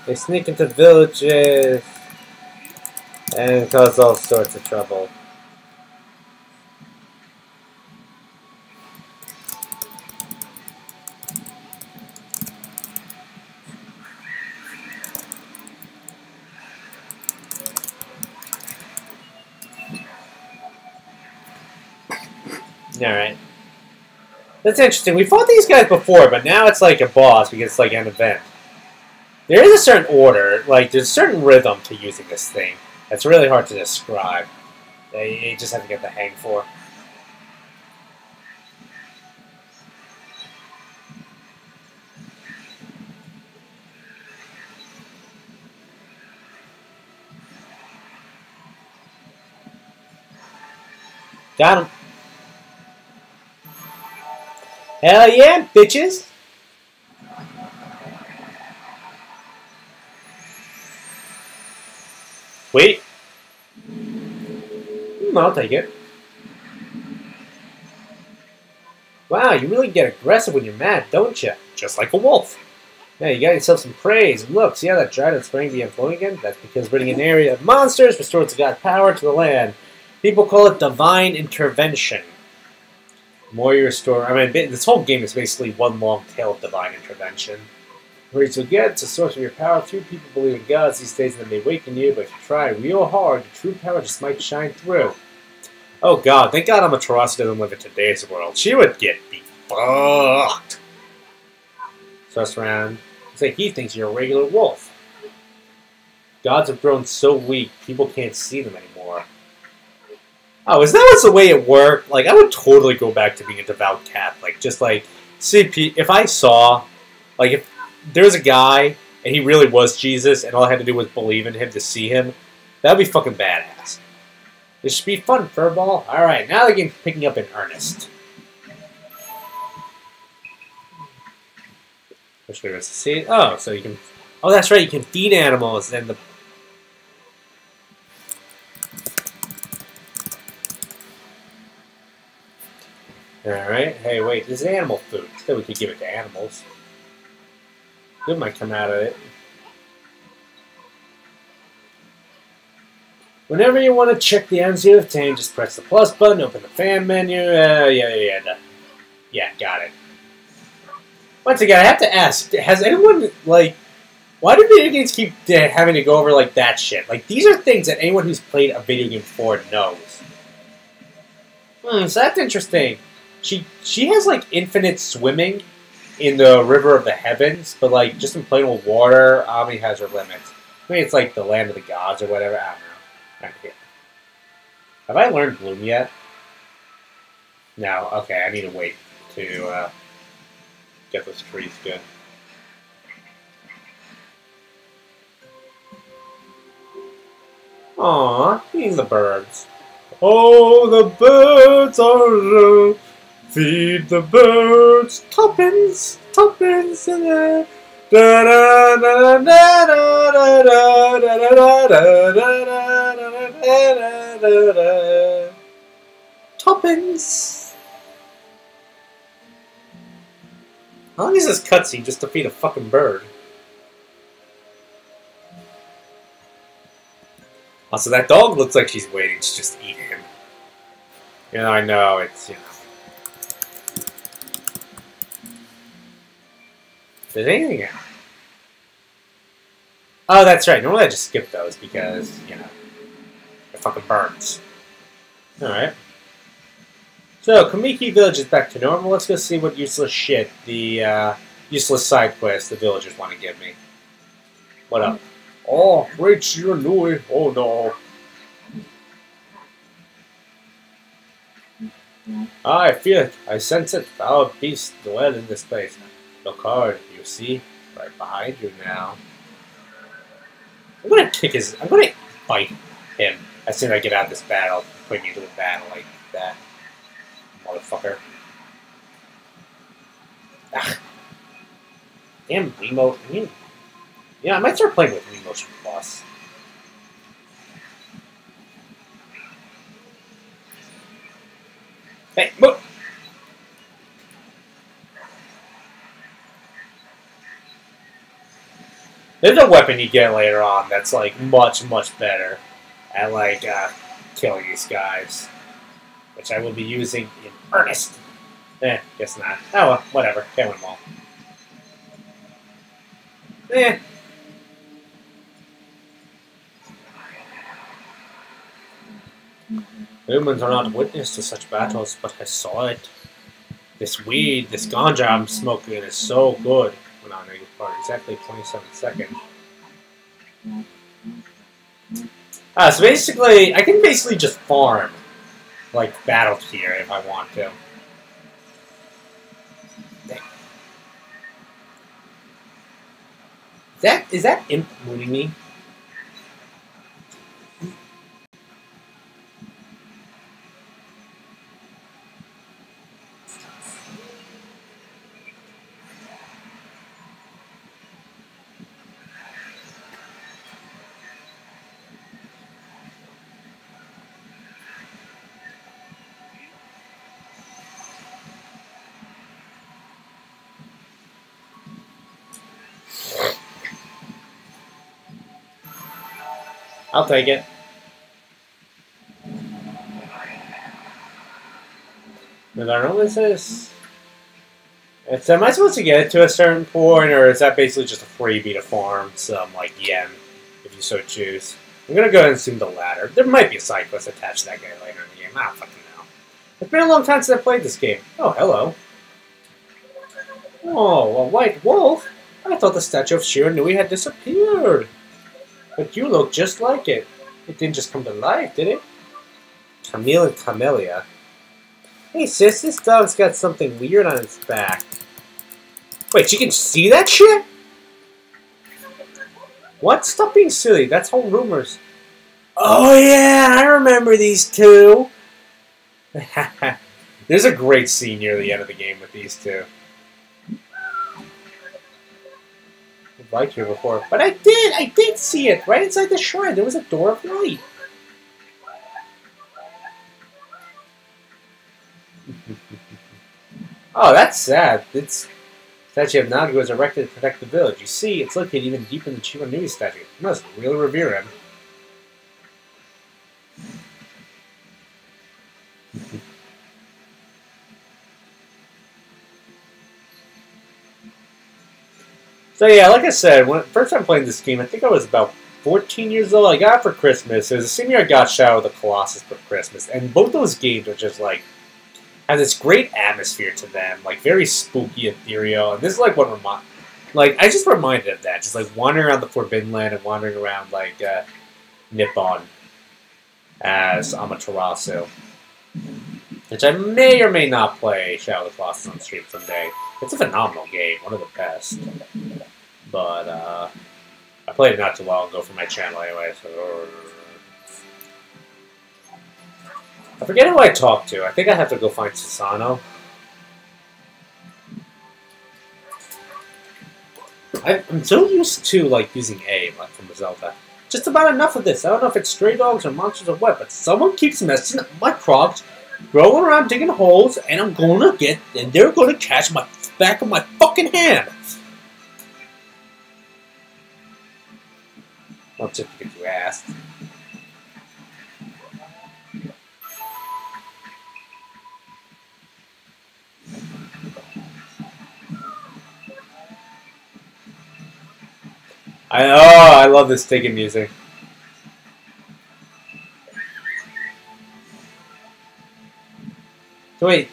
They sneak into villages and cause all sorts of trouble. Alright. That's interesting. We fought these guys before, but now it's like a boss because it's like an event. There is a certain order, like there's a certain rhythm to using this thing. That's really hard to describe. You just have to get the hang for. Got him. Hell yeah, bitches! Wait. I'll take it. Wow, you really get aggressive when you're mad, don't you? Just like a wolf. Yeah, you got yourself some praise. Look, see how that dried and spring began flowing again? That's because ridding an area of monsters restores God's power to the land. People call it divine intervention. The more you restore... I mean, this whole game is basically one long tale of divine intervention. Where you get it's a source of your power. Few people believe in gods these days and they may weaken you, but if you try real hard, the true power just might shine through. Oh god, thank god Amaterasu doesn't live in today's world. She would get beat fucked. First round. It's like he thinks you're a regular wolf. Gods have grown so weak, people can't see them anymore. Oh, is that what's the way it worked? Like, I would totally go back to being a devout Catholic. Just like, CP, if I saw, like, if there was a guy and he really was Jesus and all I had to do was believe in him to see him, that would be fucking badass. This should be fun, Furball. Alright, now the game's picking up in earnest. Which way was to see it? Oh, so you can... Oh, that's right, you can feed animals and the... Alright, hey, wait, this is animal food. Still, we could give it to animals. Good might come out of it. Whenever you want to check the items you obtained, just press the plus button, open the fan menu. Yeah, got it. Once again, I have to ask, has anyone, like, why do video games keep having to go over, like, that shit? Like, these are things that anyone who's played a video game before knows. So that's interesting. She has, like, infinite swimming in the River of the Heavens, but, like, just in plain old water, Ami has her limits. I mean, it's like the Land of the Gods or whatever. I don't know. Right here. Have I learned Bloom yet? No. Okay, I need to wait to get those trees good. Aww, feed the birds. Oh, the birds are feed the birds. Tuppence, tuppence in there. Da da da da da da da da da da da da. Tuppence. How long is this cutscene just to feed a fucking bird? Also, that dog looks like she's waiting to just eat him. You know, I know, it's, you know. There's anything else? Oh, that's right. Normally I just skip those because, you know, it fucking burns. Alright. So, Kamiki Village is back to normal. Let's go see what useless shit the useless side quests the villagers want to give me. What up? Oh, great Shiranui. Oh no. Ah, I feel it. I sense it. Our beast dwell in this place. Look hard, you see? Right behind you now. I'm gonna kick his... I'm gonna fight him as soon as I get out of this battle. Put me into a battle like that. Motherfucker. Ah. Damn remote. I mean, yeah, I might start playing with Remotion Plus. Hey, move! There's a weapon you get later on that's like much, much better at like killing these guys, which I will be using in earnest. Guess not. Oh well, whatever. Can't win them all. Humans are not witness to such battles, but I saw it. This weed, this ganja I'm smoking is so good. Went on for exactly 27 seconds. So basically, I can basically just farm, like, battle tier if I want to. Is that imp mooning me? I'll take it. I don't know what this is. Am I supposed to get it to a certain point, or is that basically just a freebie to farm some, like, yen, if you so choose? I'm gonna go ahead and assume the latter. There might be a side quest attached to that guy later in the game. I don't fucking know. It's been a long time since I played this game. Oh, hello. Oh, a white wolf? I thought the statue of Shiranui had disappeared. But you look just like it. It didn't just come to life, did it? Camille and Camellia. Hey sis, this dog's got something weird on its back. Wait, she can see that shit? What? Stop being silly. That's all rumors. Oh yeah, I remember these two. There's a great scene near the end of the game with these two. I've liked here before, but I did see it right inside the shrine. There was a door of light. Oh, that's sad. It's statue of Naga was erected to protect the village. You see, it's located even deeper in the Chibanui statue. You must really revere him. So yeah, like I said, when first time playing this game, I think I was about 14 years old. I got it for Christmas. It was the same year I got Shadow of the Colossus for Christmas, and both those games are just like have this great atmosphere to them, like very spooky, ethereal. And this is like what I just reminded of that, just like wandering around the Forbidden Land and wandering around like Nippon as Amaterasu, which I may or may not play Shadow of the Colossus on stream someday. It's a phenomenal game, one of the best. But I played it not too long ago for my channel anyway, so I forget who I talked to. I think I have to go find Susano. I'm so used to like using A like from Zelda. Just about enough of this. I don't know if it's stray dogs or monsters or what, but someone keeps messing up my crops, growing around digging holes, and they're gonna catch my back of my fucking hand. Well, just because you asked. I love this digging music. So wait,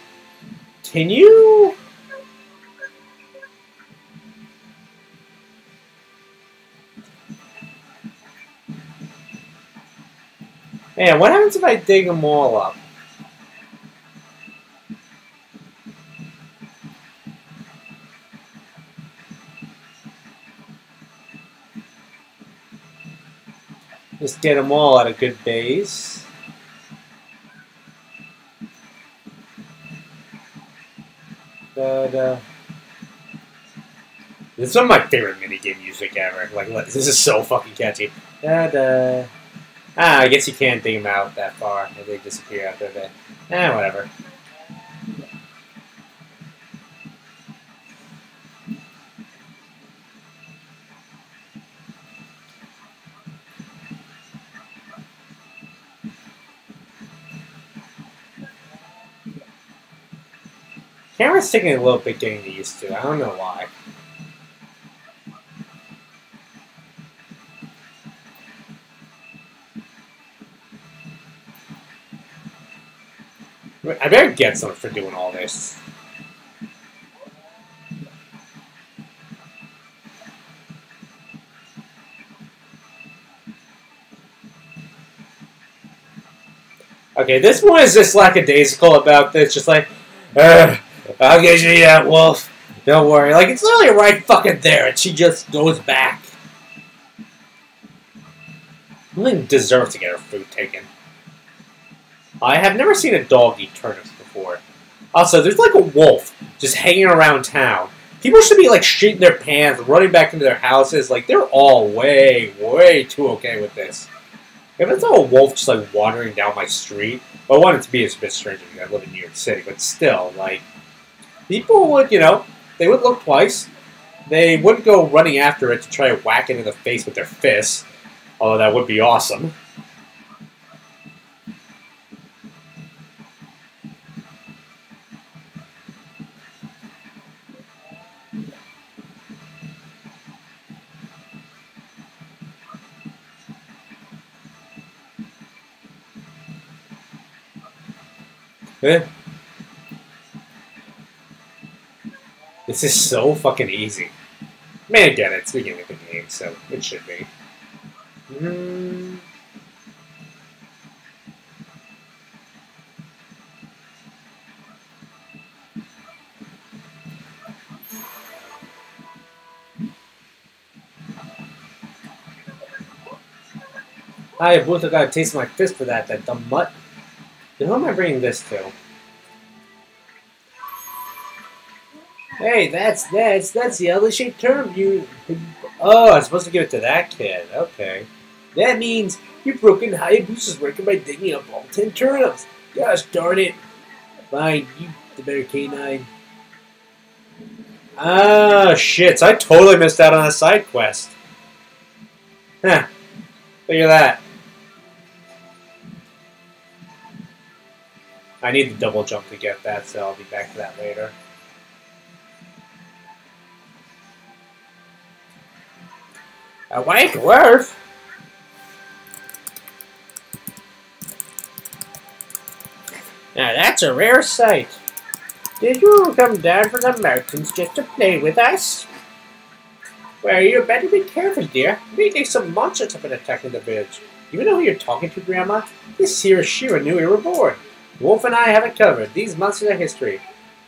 can you? Man, what happens if I dig them all up? Just get them all at a good base. But, this is one of my favorite minigame music ever. Like, this is so fucking catchy. I guess you can't dig them out that far. They disappear after a bit. Whatever. Camera's taking a little bit getting used to. I don't know why. I better get something for doing all this. Okay, this one is just lackadaisical about this. Just like, I'll get you that wolf. Don't worry. Like, it's literally right fucking there, and she just goes back. Really deserves to get her food taken. I have never seen a dog eat turnips before. Also, there's like a wolf just hanging around town. People should be like shitting their pants, running back into their houses. Like, they're all way, way too okay with this. If it's a wolf just like wandering down my street, well, I want it to be a bit strange because I live in New York City, but still, like, people would, you know, they would look twice. They wouldn't go running after it to try to whack it in the face with their fists, although that would be awesome. This is so fucking easy. I mean, again, it's the beginning of the game, so it should be. I both got a taste of my fist for that dumb mutt. Who am I bringing this to? Hey, that's the L-shaped term you... Oh, I'm supposed to give it to that kid. Okay. That means your broken Hayabusa's working by digging up all 10 turnips. Gosh darn it. Fine, you the better canine. Ah, shit. So I totally missed out on a side quest. Huh. Look at that. I need the double jump to get that, so I'll be back to that later. A white dwarf? Now that's a rare sight. Did you come down from the mountains just to play with us? Well, you better be careful, dear. Maybe some monsters have been attacking the village. You know who you're talking to, Grandma? This here is Shira knew you were born. Wolf and I have it covered. These monsters are history.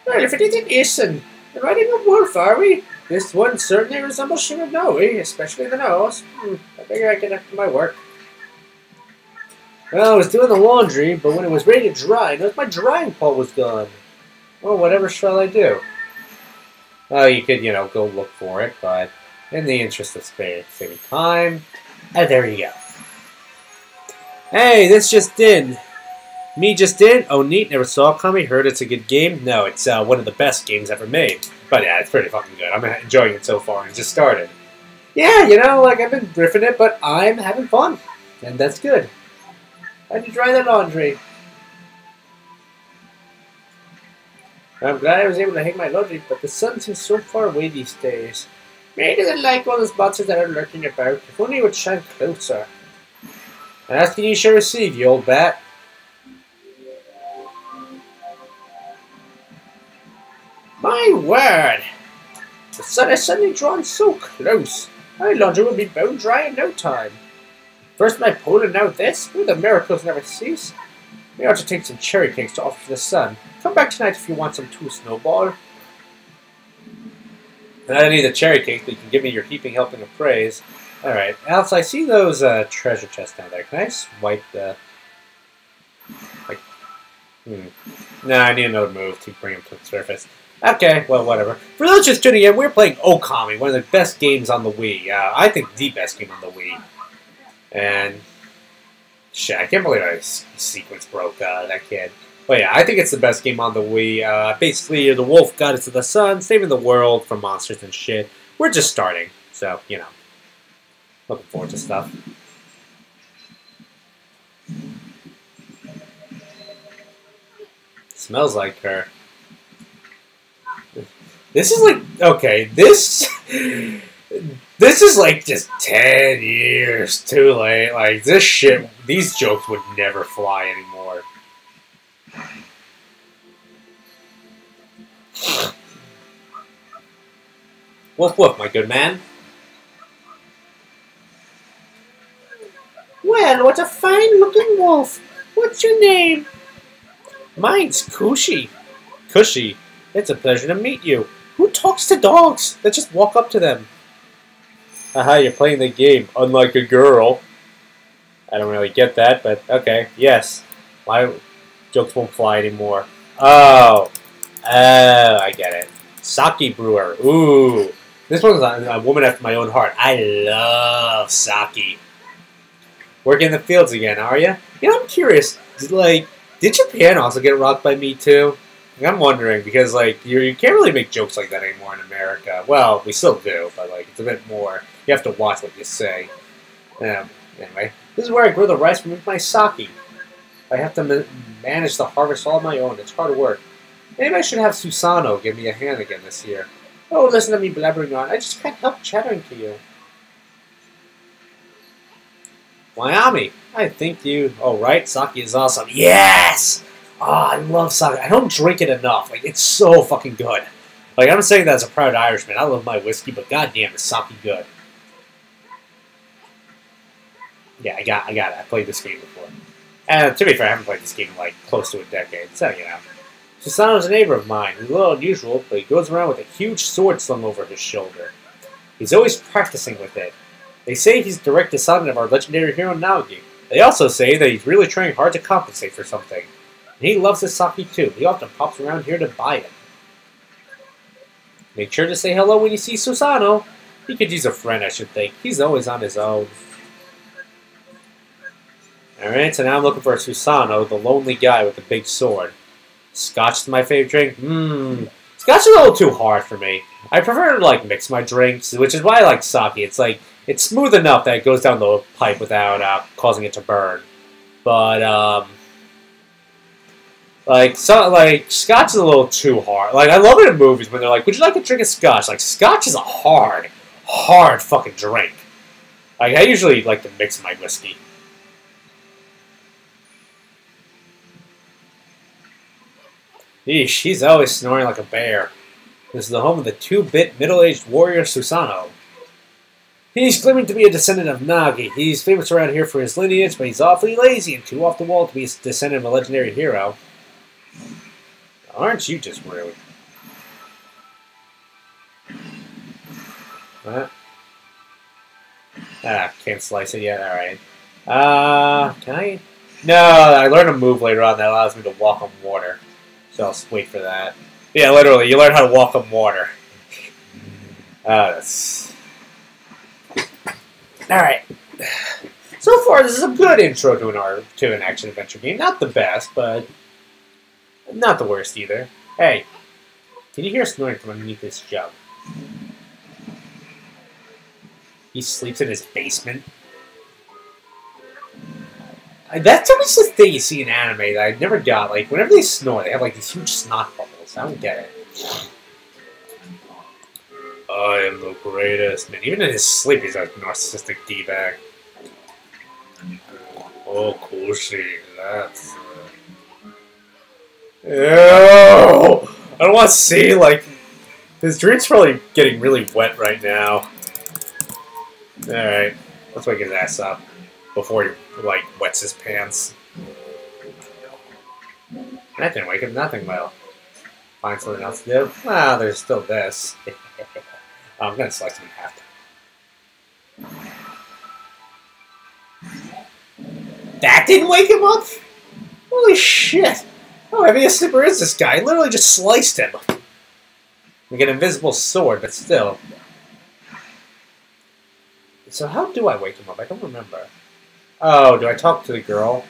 Well, if it isn't, riding a wolf, are we? This one certainly resembles Shiranui, especially the nose. I figure I can after my work. Well, I was doing the laundry, but when it was ready to dry, I noticed my drying pole was gone. Well, whatever shall I do? Well, you could, you know, go look for it, but in the interest of saving time, there you go. Hey, this just in. Me just in? Oh, neat. Never saw Okami. Heard it's a good game. No, it's one of the best games ever made. But yeah, it's pretty fucking good. I'm enjoying it so far and just started. Yeah, you know, like I've been riffing it, but I'm having fun. And that's good. How'd you dry the laundry? I'm glad I was able to hang my laundry, but the sun seems so far away these days. Maybe doesn't like all those monsters that are lurking about. If only it would shine closer. And asking you shall receive, you old bat. My word! The sun has suddenly drawn so close. My laundry will be bone dry in no time. First my pole and now this? Oh, the miracles never cease. We ought to take some cherry cakes to offer to the sun. Come back tonight if you want some too, Snowball. And I don't need the cherry cake, but you can give me your heaping helping of praise. Alright, Alex, I see those treasure chests down there. Can I swipe the... Like... Nah, I need another move to bring them to the surface. Okay, well, whatever. For those just tuning in, we're playing Okami, one of the best games on the Wii. I think the best game on the Wii. And... Shit, I can't believe my sequence broke that kid. But yeah, I think it's the best game on the Wii. Basically, you're the wolf goddess of the sun, saving the world from monsters and shit. We're just starting, so, you know. Looking forward to stuff. Smells like her. This is like, okay, this is like just 10 years too late. Like, this shit, these jokes would never fly anymore. Woof woof, my good man. Well, what a fine-looking wolf. What's your name? Mine's Cushy. Cushy, it's a pleasure to meet you. Who talks to dogs? Let's just walk up to them. Haha, you're playing the game, unlike a girl. I don't really get that, but okay, yes. My jokes won't fly anymore. Oh, I get it. Sake brewer. Ooh. This one's a woman after my own heart. I love sake. Working in the fields again, are you? You know, I'm curious. Like, did Japan also get rocked by Me Too? Like, I'm wondering, because, like, you can't really make jokes like that anymore in America. Well, we still do, but, like, it's a bit more. You have to watch what you say. Anyway, this is where I grow the rice and make my sake. I have to manage the harvest all on my own. It's hard work. Maybe I should have Susano give me a hand again this year. Oh, listen to me blabbering on. I just can't help chattering to you. Wyoming, I think you... Oh, right? Sake is awesome. Yes! Oh, I love sake. I don't drink it enough. Like, it's so fucking good. Like, I'm saying that as a proud Irishman. I love my whiskey, but goddamn, is sake good. Yeah, I got it. I played this game before. And to be fair, I haven't played this game in, like, close to a decade. So, you know. Susano's a neighbor of mine. He's a little unusual, but he goes around with a huge sword slung over his shoulder. He's always practicing with it. They say he's direct descendant of our legendary hero Naogi. They also say that he's really trying hard to compensate for something. And he loves his sake too. He often pops around here to buy it. Make sure to say hello when you see Susano. He could use a friend, I should think. He's always on his own. Alright, so now I'm looking for Susano, the lonely guy with the big sword. Scotch is my favorite drink. Scotch is a little too hard for me. I prefer to, like, mix my drinks, which is why I like sake. It's like, it's smooth enough that it goes down the pipe without causing it to burn. But, like, Scotch is a little too hard. Like, I love it in movies when they're like, would you like a drink of Scotch? Like, Scotch is a hard fucking drink. Like, I usually like to mix my whiskey. Eesh, he's always snoring like a bear. This is the home of the 2-bit middle-aged warrior Susano. He's claiming to be a descendant of Nagi. He's famous around here for his lineage, but he's awfully lazy and too off the wall to be a descendant of a legendary hero. Aren't you just rude? What? Ah, can't slice it yet. Alright. Can I? No, I learned a move later on that allows me to walk on water. So I'll wait for that. Yeah, literally, you learn how to walk on water. That's... Alright. So far, this is a good intro to an action-adventure game. Not the best, but not the worst either. Hey, can you hear snoring from underneath this jug? He sleeps in his basement. That's always the thing you see in anime that I never got. Like, whenever they snore, they have, like, these huge snot bubbles. I don't get it. I am the greatest. Man, even in his sleep, he's a narcissistic D-bag. Oh, Kushi, that's... Ew! I don't want to see, like... His drink's probably getting really wet right now. Alright, let's wake his ass up before he, like, wets his pants. That didn't wake him nothing well. Find something else to do? Well, there's still this. I'm gonna slice him in half. didn't wake him up? Holy shit. How heavy a sleeper is this guy? I literally just sliced him. Like an invisible sword, but still. So how do I wake him up? I don't remember. Oh, do I talk to the girl?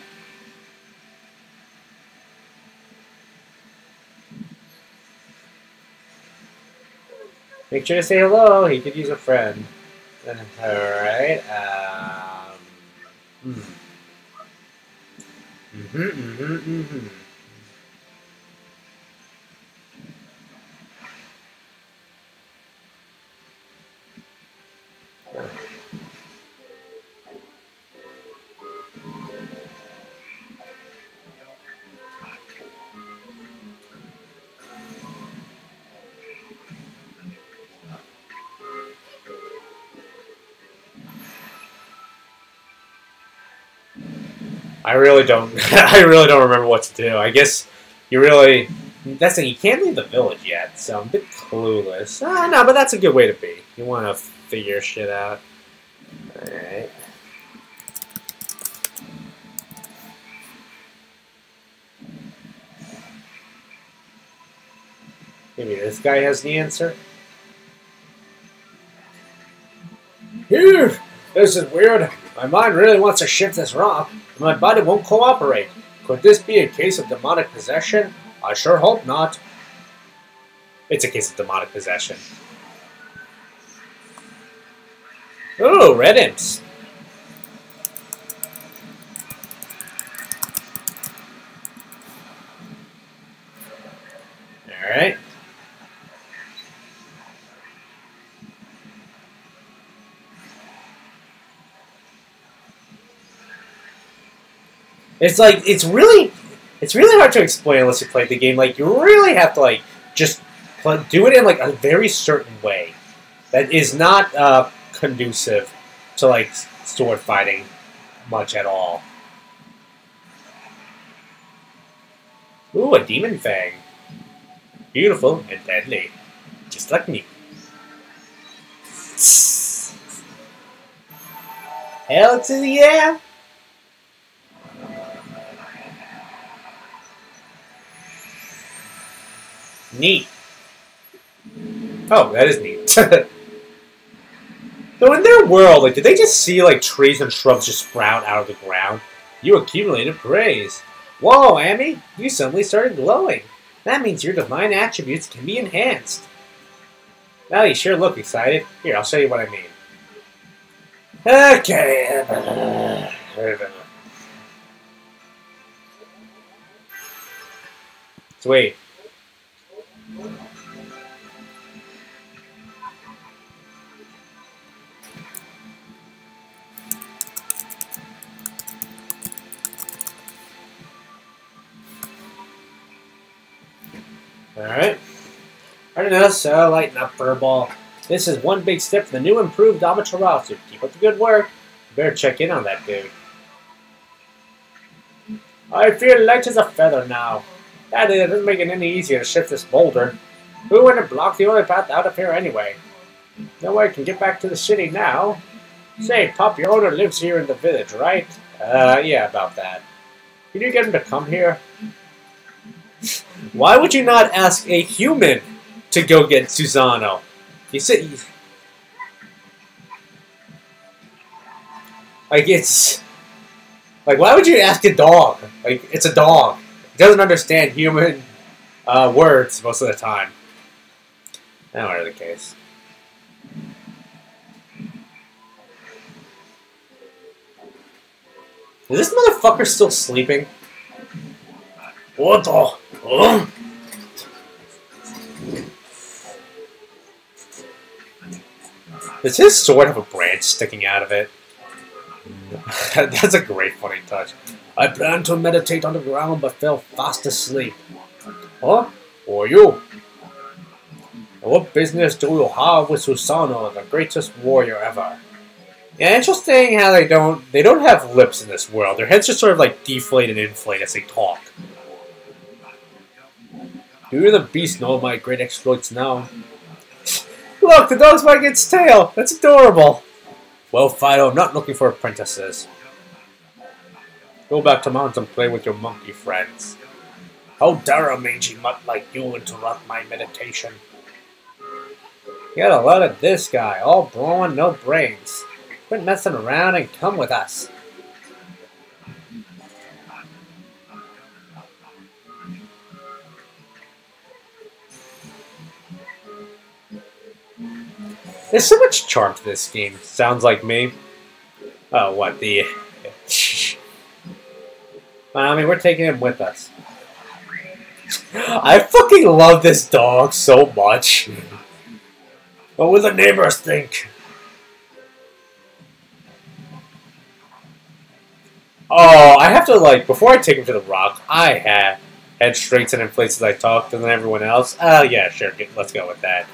Make sure to say hello. He could use a friend. Alright. I really don't. I really don't remember what to do. I guess you really. That's the thing. You can't leave the village yet, so I'm a bit clueless. No, but that's a good way to be. You want to figure shit out. All right. Maybe this guy has the answer. Here, this is weird. My mind really wants to shift this rock, but my body won't cooperate. Could this be a case of demonic possession? I sure hope not. It's a case of demonic possession. Oh, red imps. Alright. It's like, it's really hard to explain unless you play the game. Like, you really have to, like, just do it in, like, a very certain way that is not conducive to, like, sword fighting much at all. Ooh, a demon fang. Beautiful and deadly. Just like me. Hell to the air! Neat. Oh, that is neat. So in their world, like, did they just see, like, trees and shrubs just sprout out of the ground? You accumulated praise. Whoa, Amy, you suddenly started glowing. That means your divine attributes can be enhanced. Well, you sure look excited. Here, I'll show you what I mean. Okay. Sweet. Alright. I don't know, so lighten up, Furball. This is one big step for the new improved Amaterasu. Keep up the good work. You better check in on that dude. I feel light as a feather now. That doesn't make it any easier to shift this boulder. Who wouldn't block the only path out of here anyway? No way I can get back to the city now. Say, Pop, your owner lives here in the village, right? Yeah, about that. Can you get him to come here? Why would you not ask a human to go get Susano? You said... Like, it's... Like, why would you ask a dog? Like, it's a dog. It doesn't understand human words most of the time. Not really the case. Is this motherfucker still sleeping? What the? Huh? Does his sword have a branch sticking out of it? That's a great funny touch. I planned to meditate on the ground but fell fast asleep. Huh? Who are you? And what business do you have with Susano, the greatest warrior ever? Yeah, interesting how they don't have lips in this world. Their heads just sort of like deflate and inflate as they talk. Do you the beast know my great exploits now? Look, the dog's wagging its tail. That's adorable. Well, Fido, I'm not looking for apprentices. Go back to mountains and play with your monkey friends. How dare a mangy mutt like you interrupt my meditation? Get a load of this guy, all brawn, no brains. Quit messing around and come with us. There's so much charm to this game. Sounds like me. Oh, what the... I mean, we're taking him with us. I fucking love this dog so much. What will the neighbors think? Oh, I have to, like, before I take him to the rock, I head straight to the places I talked to than everyone else. Oh, yeah, sure, let's go with that.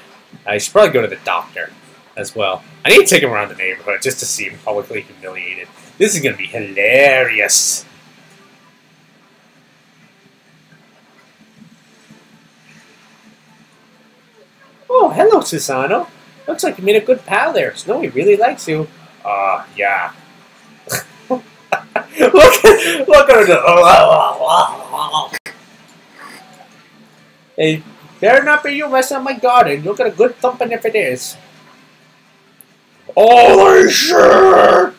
I should probably go to the doctor as well. I need to take him around the neighborhood just to see him publicly humiliated. This is going to be hilarious. Oh, hello, Susano. Looks like you made a good pal there. Snowy really likes you. Yeah. look at her. Hey, better not be you messing up my garden. You'll get a good thumping if it is. Holy shit!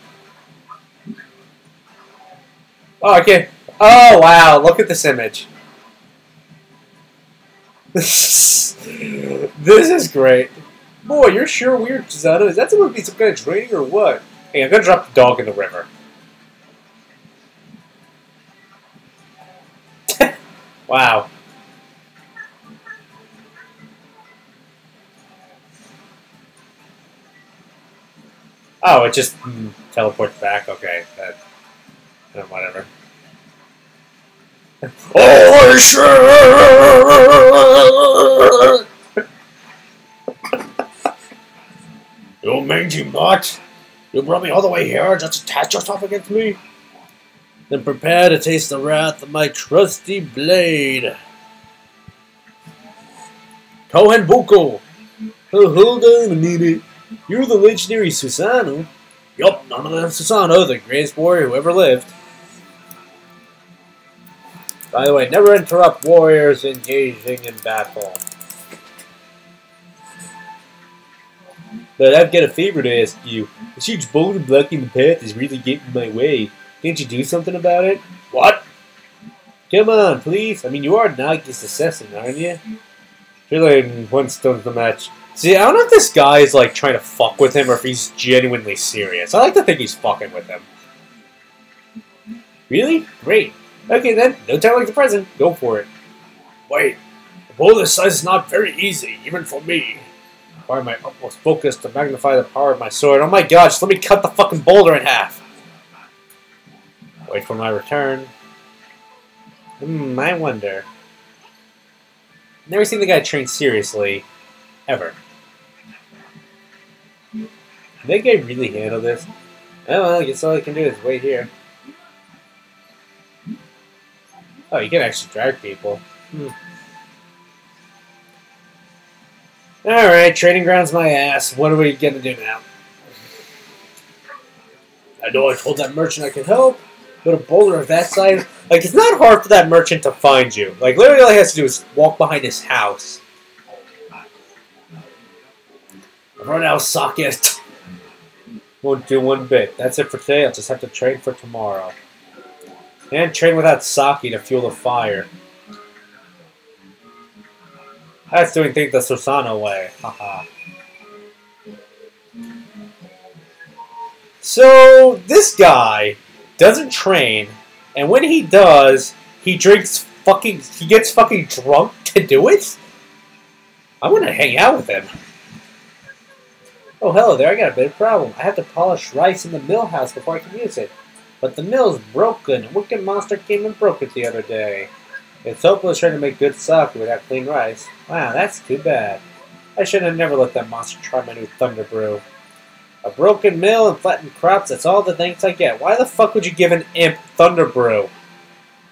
Oh, okay. Oh, wow. Look at this image. This is great. Boy, you're sure weird, Susano. Is that supposed to be some kind of training or what? Hey, I'm gonna drop the dog in the river. Wow. Oh, it just teleports back? Okay. Whatever. Holy shit! You mangy mutt! You brought me all the way here just to attach yourself against me? Then prepare to taste the wrath of my trusty blade. Kohenbuko! Oh, hold on a minute. You're the legendary Susano? Yup, none of them Susano, the greatest warrior who ever lived. By the way, never interrupt warriors engaging in battle. But I've got a favor to ask you. This huge boulder blocking the path is really getting in my way. Can't you do something about it? What? Come on, please. I mean, you are Nagi's assassin, aren't you? Surely one stone's the match. See, I don't know if this guy is like trying to fuck with him or if he's genuinely serious. I like to think he's fucking with him. Really? Great. Okay then, no time like the present. Go for it. Wait, the boulder size is not very easy, even for me. Require my utmost focus to magnify the power of my sword. Oh my god, just let me cut the fucking boulder in half. Wait for my return. I wonder. Never seen the guy train seriously. Ever. Can that guy really handle this? Oh well, I guess all I can do is wait here. Oh, you can actually drag people. Alright, trading ground's my ass. What are we gonna do now? I know I told that merchant I could help, but a boulder of that size... Like, it's not hard for that merchant to find you. Like, literally all he has to do is walk behind his house. I've run out of sockets. Won't do one bit. That's it for today. I'll just have to trade for tomorrow. And train without sake to fuel the fire. That's doing things the Susano way. Haha. So, this guy doesn't train, and when he does, he gets fucking drunk to do it? I want to hang out with him. Oh, hello there, I got a bit of problem. I have to polish rice in the mill house before I can use it. But the mill's broken. A wicked monster came and broke it the other day. It's hopeless trying to make good sake without clean rice. Wow, that's too bad. I should have never let that monster try my new Thunder Brew. A broken mill and flattened crops, that's all the thanks I get. Why the fuck would you give an imp Thunder Brew?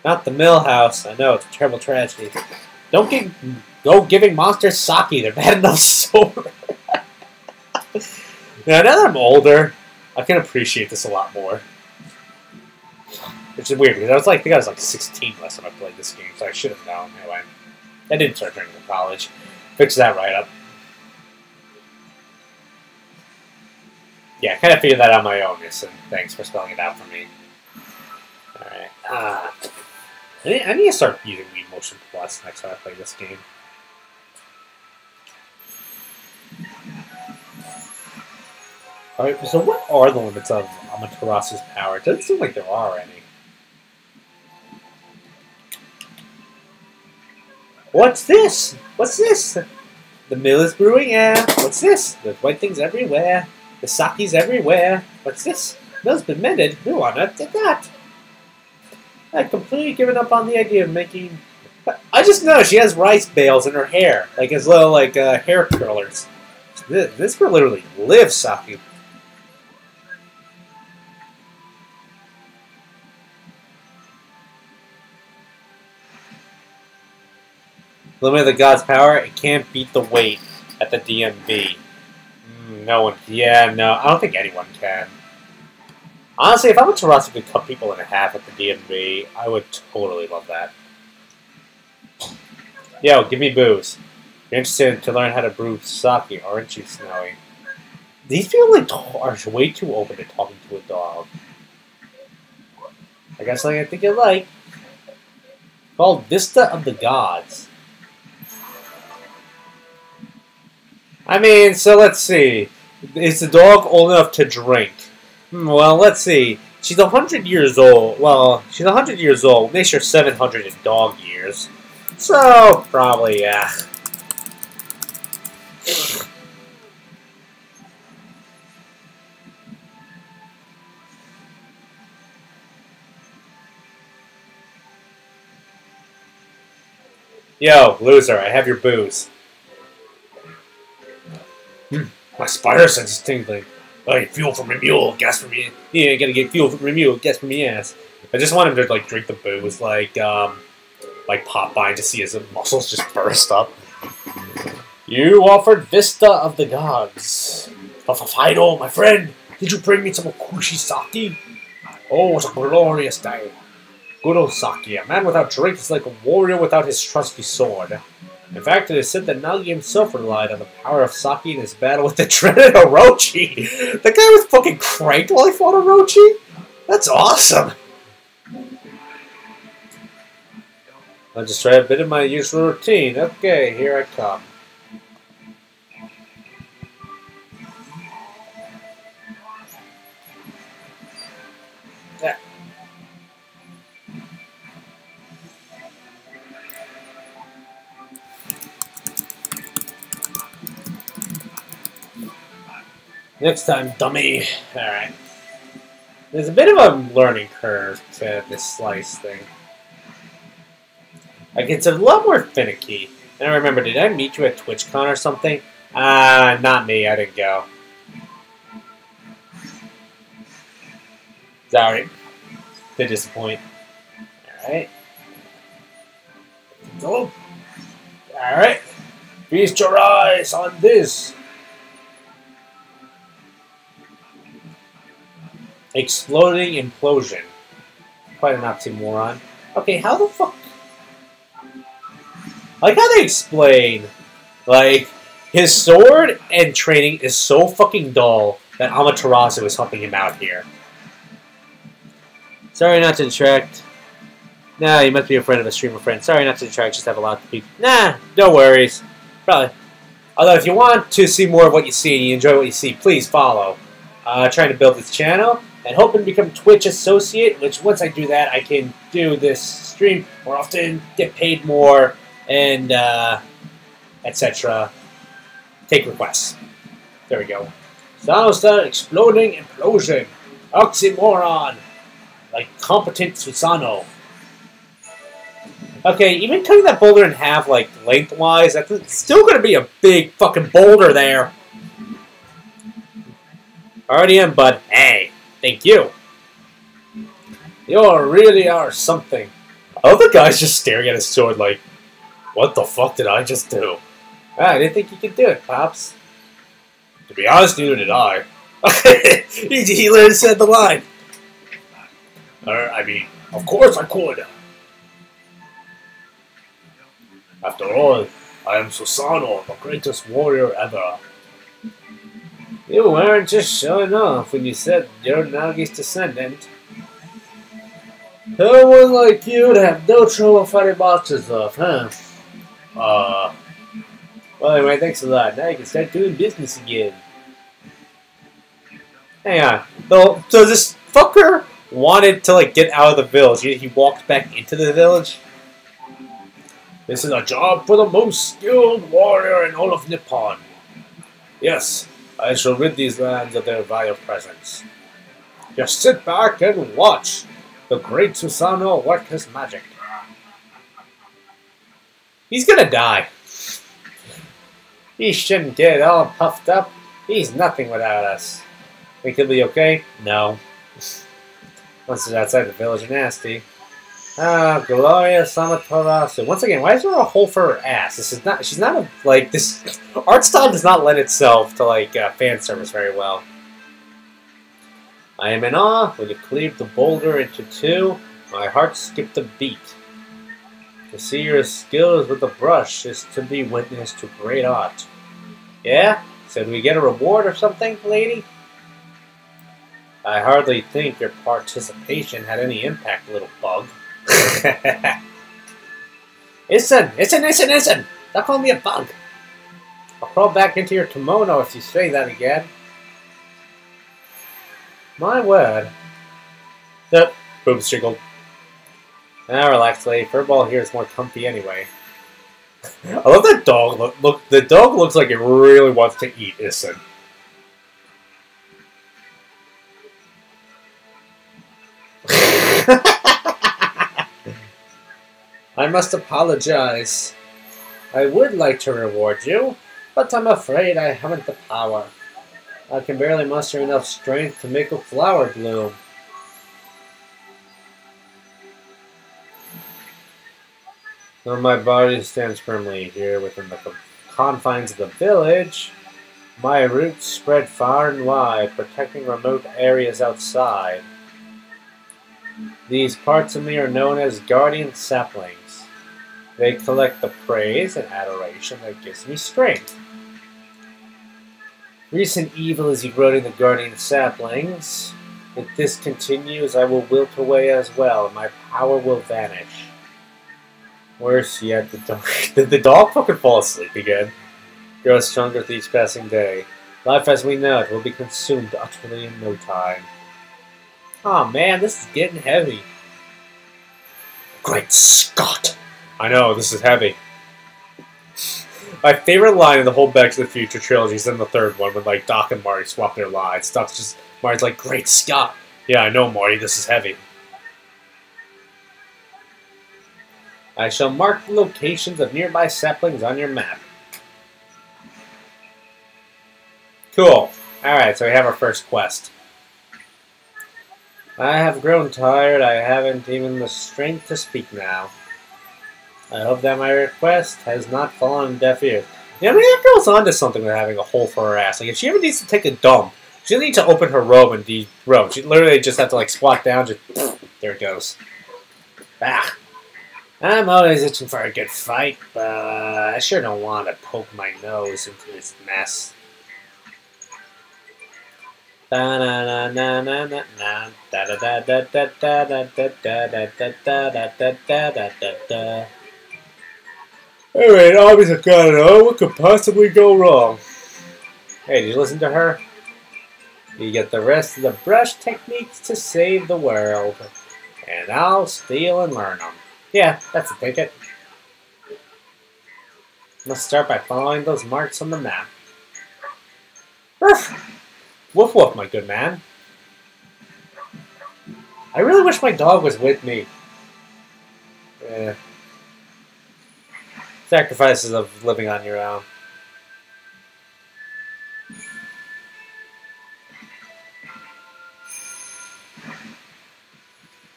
Not the mill house. I know, it's a terrible tragedy. Don't go giving monsters sake. They're bad enough sober. Now that I'm older, I can appreciate this a lot more. Which is weird, because I think I was like 16 last time I played this game, so I should have known. Anyway, I didn't start drinking in college. Fix that right up. Yeah, I kind of figured that out on my own, and thanks for spelling it out for me. Alright, I need to start using Wii Motion Plus next time I play this game. Alright, so what are the limits of Amaterasu's power? It doesn't seem like there are any. What's this? What's this? The mill is brewing air. What's this? There's white things everywhere. The sake's everywhere. What's this? Mill's been mended. Who on earth did that? I've completely given up on the idea of making... I just know she has rice bales in her hair. Like as little, like, hair curlers. This girl literally lives sake. Limit of the god's power, it can't beat the weight at the DMV. No one, yeah, no, I don't think anyone can. Honestly, if Amaterasu could cut people in half at the DMV, I would totally love that. Yo, give me booze. You're interested to learn how to brew sake, aren't you, Snowy? These people like, are way too open to talking to a dog. I got something I think you like. Called Vista of the Gods. I mean, so let's see. Is the dog old enough to drink? Well, let's see. She's 100 years old. Well, she's 100 years old. Makes her 700 in dog years. So, probably, yeah. Yo, loser, I have your booze. My spider sense is tingling. Hey, fuel from a mule, gas from me. Yeah, gotta get fuel from a mule, gas from me ass. I just want him to like drink the booze, like Popeye, to see his muscles just burst up. You offered Vista of the Gods. Fido, my friend, did you bring me some Okushi sake? Oh, it's a glorious day. Good old sake. A man without drink is like a warrior without his trusty sword. In fact, it is said that Nagi himself relied on the power of sake in his battle with the dreaded Orochi. The guy was fucking cranked while he fought Orochi? That's awesome! I'll just try a bit of my usual routine. Okay, here I come. Yeah. Next time, dummy. Alright. There's a bit of a learning curve to this slice thing. Like, it's a lot more finicky. And I remember, did I meet you at TwitchCon or something? Not me, I didn't go. Sorry. To disappoint. Alright. Go. Alright. Feast your eyes on this. Exploding implosion. Quite an oxymoron. Okay, how the fuck... I like how they explain, like, his sword and training is so fucking dull that Amaterasu is helping him out here. Sorry not to detract. Nah, you must be a friend of a streamer friend. Sorry not to detract, just have a lot to be... Nah, no worries. Probably. Although, if you want to see more of what you see and you enjoy what you see, please follow. Trying to build this channel. And hoping to become Twitch associate, which once I do that, I can do this stream more often, get paid more, and etc. Take requests. There we go. Sanosta exploding implosion. Oxymoron. Like competent Susano. Okay, even cutting that boulder in half, like lengthwise, that's still going to be a big fucking boulder there. Already am, bud. Hey. Thank you. You really are something. Oh, the guy's just staring at his sword like, what the fuck did I just do? I didn't think you could do it, Pops. To be honest, neither did I. He literally said the line. I mean, Of course I could. After all, I am Susano, the greatest warrior ever. You weren't just showing off when you said you're Nagi's descendant. Someone like you would have no trouble fighting monsters off, huh? Well anyway, thanks a lot. Now you can start doing business again. Hang on. So this fucker wanted to like get out of the village. He walked back into the village. This is a job for the most skilled warrior in all of Nippon. Yes, I shall rid these lands of their vile presence. Just sit back and watch the great Susano work his magic. He's gonna die. He shouldn't get all puffed up. He's nothing without us. Think he'll be okay? No. Once he's outside the village are nasty. Ah, Gloria Samatora. Once again, why is there a hole for her ass? This is not. She's not a like this. Art style does not lend itself to like fan service very well. I am in awe. When you cleaved the boulder into two, my heart skipped a beat. To see your skills with the brush is to be witness to great art. Yeah? So do we get a reward or something, lady? I hardly think your participation had any impact, little bug. Listen! Don't call me a bug! I'll crawl back into your kimono if you say that again. My word. Yep, boobs jiggled. Now relax, lady. Furball here is more comfy anyway. I love that dog. Look, the dog looks like it really wants to eat Issen. I must apologize. I would like to reward you, but I'm afraid I haven't the power. I can barely muster enough strength to make a flower bloom. Though my body stands firmly here within the confines of the village, my roots spread far and wide, protecting remote areas outside. These parts of me are known as guardian saplings. They collect the praise and adoration that gives me strength. Recent evil is eroding the guardian saplings. If this continues, I will wilt away as well, and my power will vanish. Worse yet, the dog did the dog fucking fall asleep again? Grows stronger with each passing day. Life as we know it will be consumed utterly in no time. Oh man, this is getting heavy. Great Scott! I know, this is heavy. My favorite line in the whole Back to the Future trilogy is in the third one when like Doc and Marty swap their lines. Doc's just Marty's like, Great Scott! Yeah, I know, Marty, this is heavy. I shall mark the locations of nearby saplings on your map. Cool. Alright, so we have our first quest. I have grown tired. I haven't even the strength to speak now. I hope that my request has not fallen on deaf ears. Yeah, maybe that girl's onto something with having a hole for her ass. Like, if she ever needs to take a dump, she doesn't need to open her robe and de-robe. She literally just has to, like, squat down, just... There it goes. Ah. I'm always itching for a good fight, but I sure don't want to poke my nose into this mess. Alright, armies of God, what could possibly go wrong? Hey, did you listen to her? You get the rest of the brush techniques to save the world, and I'll steal and learn them. Yeah, that's a ticket. Let's start by following those marks on the map. Woof woof, my good man. I really wish my dog was with me. Sacrifices of living on your own.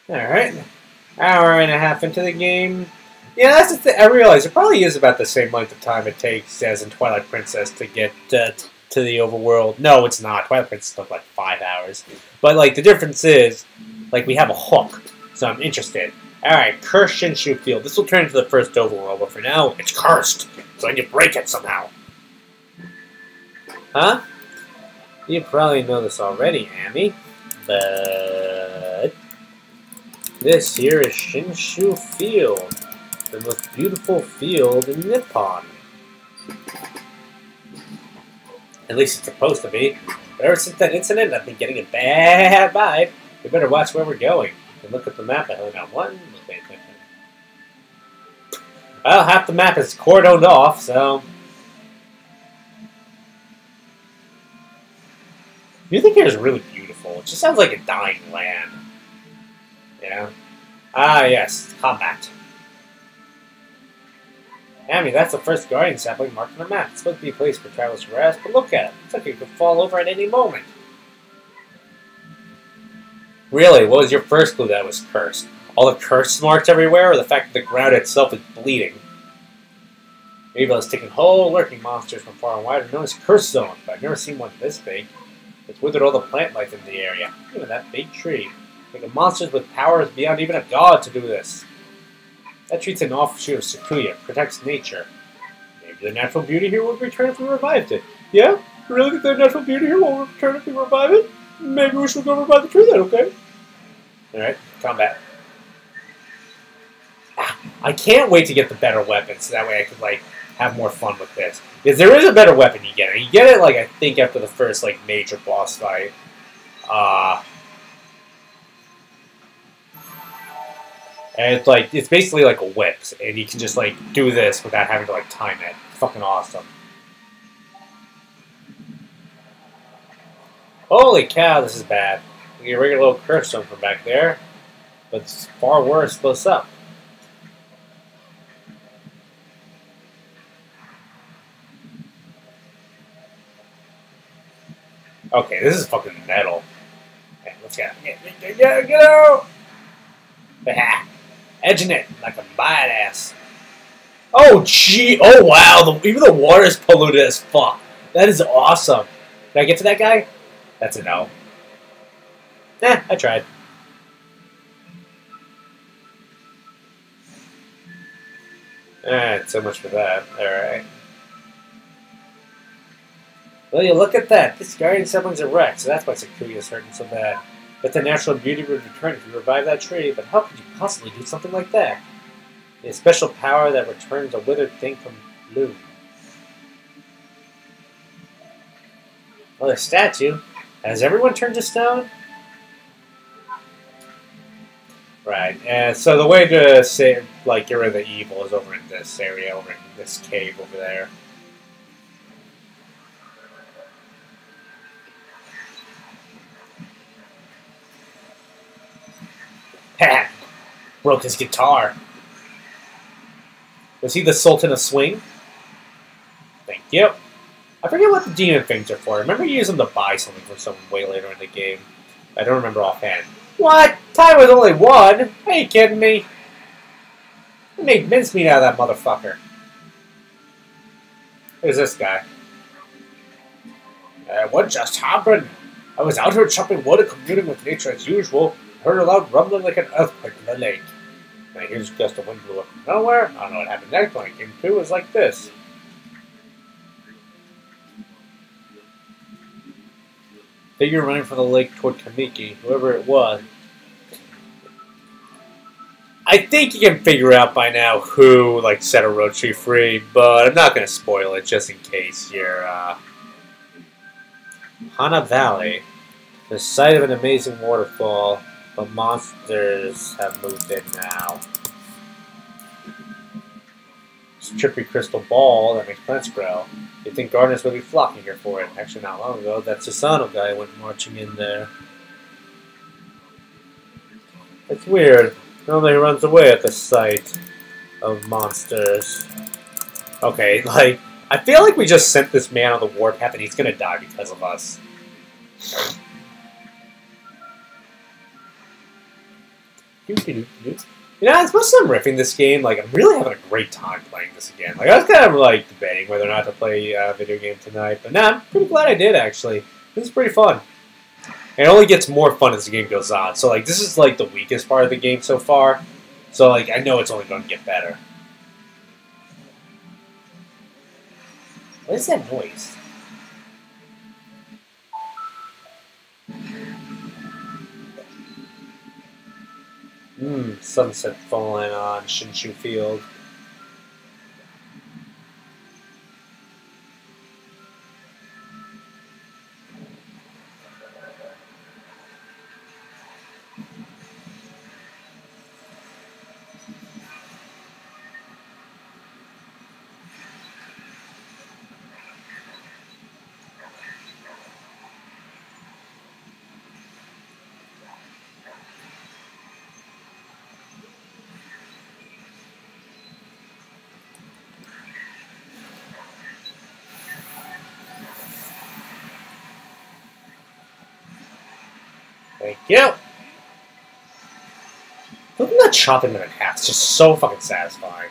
Alright. Hour and a half into the game. Yeah, that's the thing. I realize it probably is about the same length of time it takes as in Twilight Princess to get to the overworld. No, it's not. Twilight Princess took like 5 hours. But, like, the difference is, like, we have a hook. so I'm interested. Alright, cursed Shinshu Field. This will turn into the first overworld, but for now, it's cursed. So I need to break it somehow. Huh? You probably know this already, Amy. But this here is Shinshu Field. The most beautiful field in Nippon. At least it's supposed to be. But ever since that incident, I've been getting a bad vibe. We better watch where we're going. And look at the map. I only got one. Well, half the map is cordoned off, so... Music here is really beautiful. It just sounds like a dying land. Yeah. Ah, yes. Combat. Amy, that's the first guardian sapling marked on the map. It's supposed to be a place for travelers to rest, but look at it. It's like it could fall over at any moment. Really? What was your first clue that it was cursed? All the curse marks everywhere, or the fact that the ground itself is bleeding? Maybe it's taking whole lurking monsters from far and wide and known as curse zones, but I've never seen one this big. It's withered all the plant life in the area. Even that big tree. Making monsters with powers beyond even a god to do this. That tree's an offshoot of Sakuya, protects nature. Maybe the natural beauty here will return if we revived it. Yeah? You really think the natural beauty here will return if we revive it? Maybe we should go revive the tree then, okay? Alright, combat. I can't wait to get the better weapons, so that way I could, like, have more fun with this. Because there is a better weapon you get. And you get it, like, I think after the first, like, major boss fight. And it's, like, it's basically like a whip. And you can just, like, do this without having to, like, time it. It's fucking awesome. Holy cow, this is bad. You get a regular little curse stone from back there. But it's far worse close up. Okay, this is fucking metal. Okay, let's get out! Edging it like a badass. Oh, gee! Oh, wow! Even the water is polluted as fuck. That is awesome. Did I get to that guy? That's a no. I tried. So much for that. Alright. Well, you look at that. This guardian sibling's a wreck, so that's why Sakuya's hurting so bad. But the natural beauty would return if you revive that tree, but how could you possibly do something like that? A special power that returns a withered thing from bloom. Well, the statue. Has everyone turned to stone? Right, and so the way to say, like, get rid of the evil is over in this area, over in this cave over there. Ha! Broke his guitar. Was he the Sultan of Swing? Thank you. I forget what the demon things are for. I remember using them to buy something from someone way later in the game. I don't remember offhand. What? Time was only one? Are you kidding me? I made mincemeat out of that motherfucker. Who's this guy? What just happened? I was out here chopping wood and communing with nature as usual. Heard a loud rumbling like an earthquake in the lake. And here's just a wind blew up from nowhere. I don't know what happened next. When I came to, it was like this. Figure running from the lake toward Kamiki, whoever it was. I think you can figure out by now who, like, set Orochi free, but I'm not going to spoil it just in case you're, Hana Valley, the site of an amazing waterfall, but monsters have moved in now. It's a trippy crystal ball that makes plants grow. You'd think gardeners would be flocking here for it. Actually, not long ago, that Susano guy went marching in there. It's weird. Normally he runs away at the sight of monsters. Okay, like, I feel like we just sent this man on the warpath and he's gonna die because of us. You know, as much as I'm riffing this game, like, I'm really having a great time playing this again. Like, I was kind of, like, debating whether or not to play a video game tonight, but nah, I'm pretty glad I did, actually. This is pretty fun. And it only gets more fun as the game goes on. So, like, this is, like, the weakest part of the game so far. So, like, I know it's only going to get better. What is that noise? Sunset falling on Shinshu Field. Thank you. Look at that chopping them in half. It's just so fucking satisfying.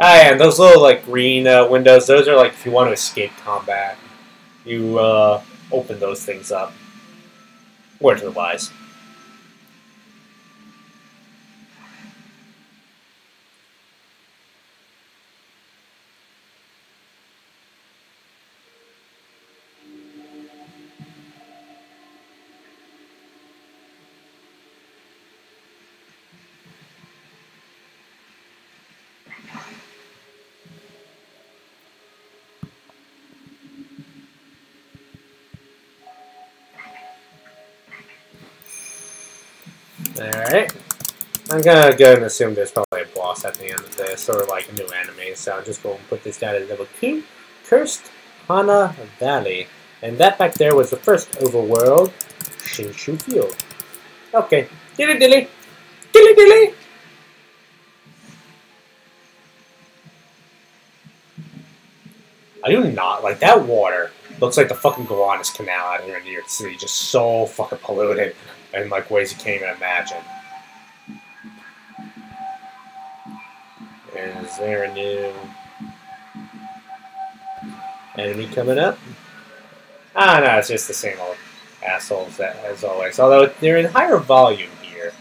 Ah, yeah, and those little, like, green windows, those are, like, if you want to escape combat. You, open those things up. Word to the wise. Alright. I'm gonna go and assume there's probably a boss at the end of this, or like a new anime, so I'm just going to put this down as level 2. Cursed Hana Valley. And that back there was the first overworld, Shinshu Field. Okay. Dilly dilly! Dilly dilly! I do not like that water. Looks like the fucking Gowanus Canal out here in New York City, just so fucking polluted in like ways you can't even imagine. Is there a new enemy coming up? Ah, no, it's just the same old assholes as always. Although they're in higher volume here.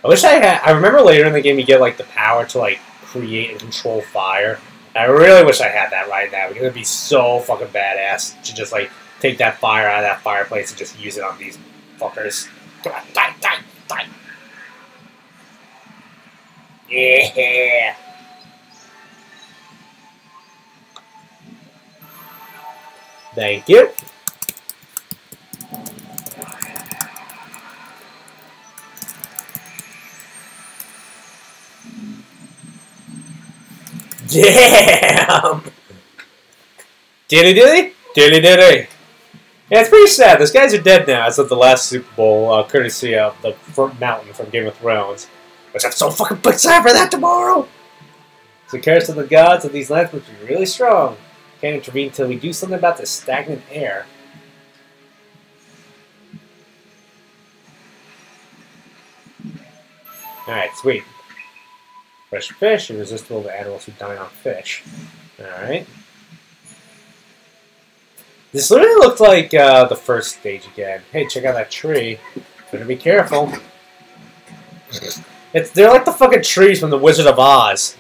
I wish I had. I remember later in the game you get like the power to like create and control fire. I really wish I had that right now because it'd be so fucking badass to just like take that fire out of that fireplace and just use it on these fuckers. Come on, die, die, die. Yeah. Thank you. Damn! Dilly dilly? Dilly dilly. Yeah, it's pretty sad. Those guys are dead now as of the last Super Bowl, courtesy of the mountain from Game of Thrones. Which I'm so fucking excited for that tomorrow! The curse of the gods of these lands must be really strong. Can't intervene until we do something about this stagnant air. Alright, sweet. Fresh fish, irresistible to animals who dine on fish. Alright. This literally looked like the first stage again. Hey, check out that tree. Better be careful. They're like the fucking trees from the Wizard of Oz.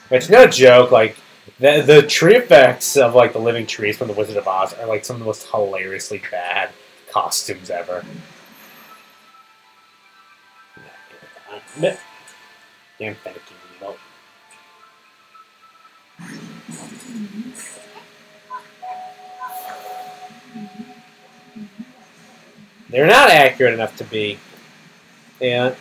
It's no joke, like, the tree effects of, like, the living trees from the Wizard of Oz are, like, some of the most hilariously bad costumes ever. Damn finicky remote. They're not accurate enough to be. Yeah.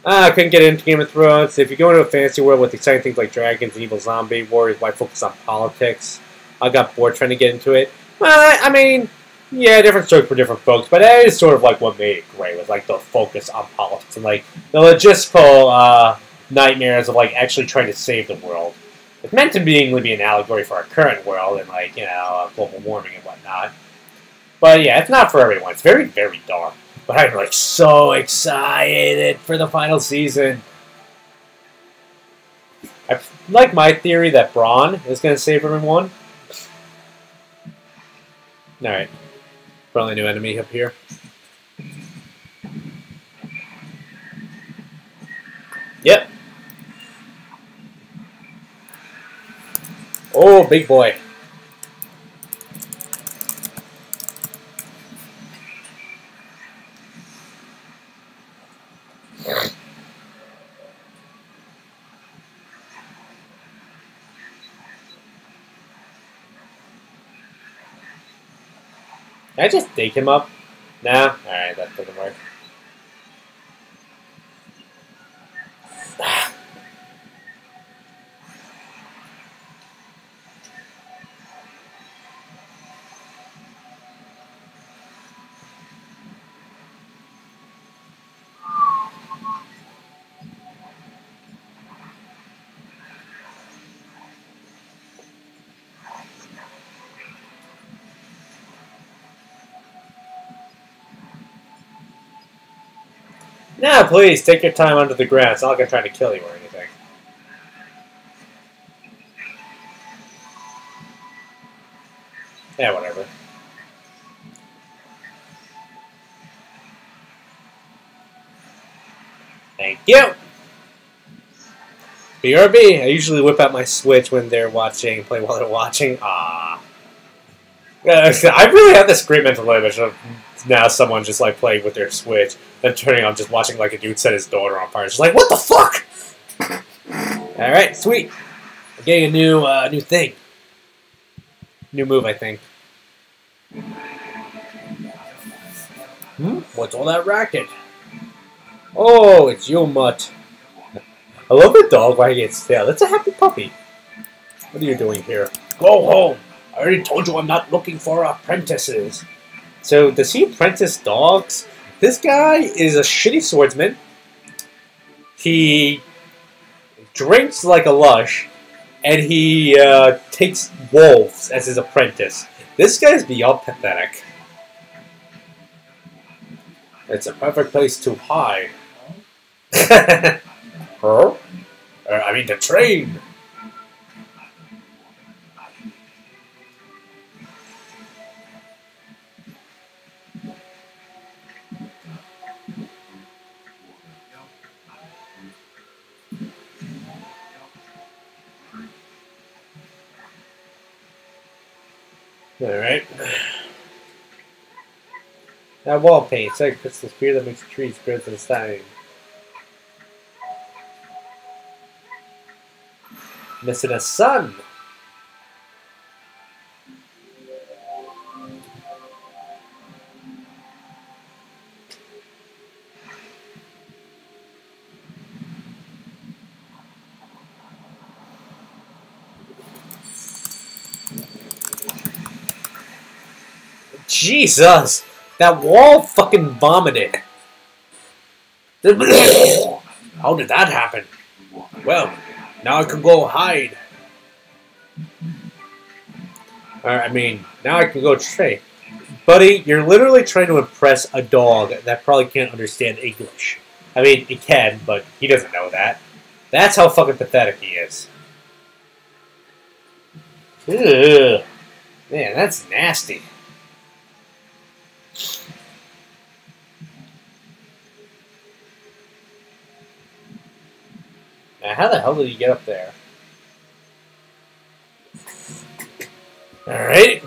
I couldn't get into Game of Thrones. If you go into a fantasy world with exciting things like dragons and evil zombie warriors, why focus on politics? I got bored trying to get into it. I mean, yeah, different strokes for different folks, but that is sort of like what made it great, was like the focus on politics and like the logistical nightmares of like actually trying to save the world. It's meant to be an allegory for our current world and like, global warming and whatnot. But yeah, it's not for everyone. It's very, very dark. But I'm like so excited for the final season. I like my theory that Braun is going to save everyone. Alright. Probably a new enemy up here. Yep. Oh, big boy. Can I just dig him up? Nah? Alright, that doesn't work. Nah, please, take your time under the ground. It's not like I'm trying to kill you or anything. Yeah, whatever. Thank you! BRB! I usually whip out my Switch when they're watching, play while they're watching. Ah. I really have this great mental image of now someone just like playing with their Switch, then turning on just watching like a dude set his daughter on fire. It's just like, what the fuck? Alright, sweet. I'm getting a new thing. New move, I think. What's all that racket? Oh, it's you, Mutt. I love the dog wagging its tail. That's a happy puppy. What are you doing here? Go home. I already told you I'm not looking for apprentices. So, does he apprentice dogs? This guy is a shitty swordsman. He drinks like a lush, and he takes wolves as his apprentice. This guy's beyond pathetic. It's a perfect place to hide. Huh? I mean, the train. Alright. That wall paint. It's like crystal spear that makes the trees grow to the side. Missing a sun. Jesus! That wall fucking vomited. How did that happen? Well, now I can go hide. I mean, now I can go trade. Buddy, you're literally trying to impress a dog that probably can't understand English. I mean, he can, but he doesn't know that. That's how fucking pathetic he is. Ugh. Man, that's nasty. Now, how the hell did you get up there? Alright.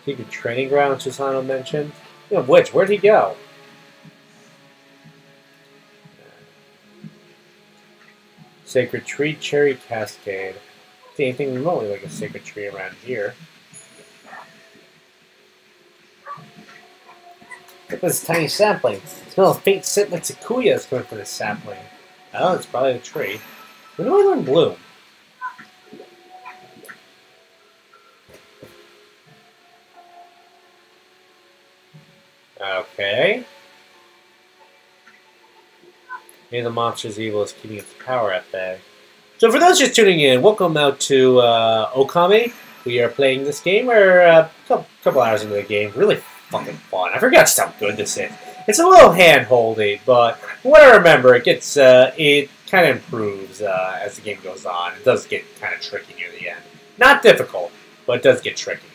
Secret training ground, Susano mentioned. Yeah, which? Where'd he go? Sacred tree, cherry cascade. See anything remotely like a sacred tree around here? Look at this tiny sapling. Smell of faint scent like sequoia is coming from this sapling. Oh, it's probably a tree. When do I learn bloom? Okay. Maybe the monster's evil is keeping its power at bay. So for those just tuning in, welcome out to Okami. We are playing this game. We're a couple hours into the game. Really fucking fun. I forgot just how good this is. It's a little hand-holdy, but from what I remember, it gets it kind of improves as the game goes on. It does get kind of tricky near the end. Not difficult, but it does get tricky.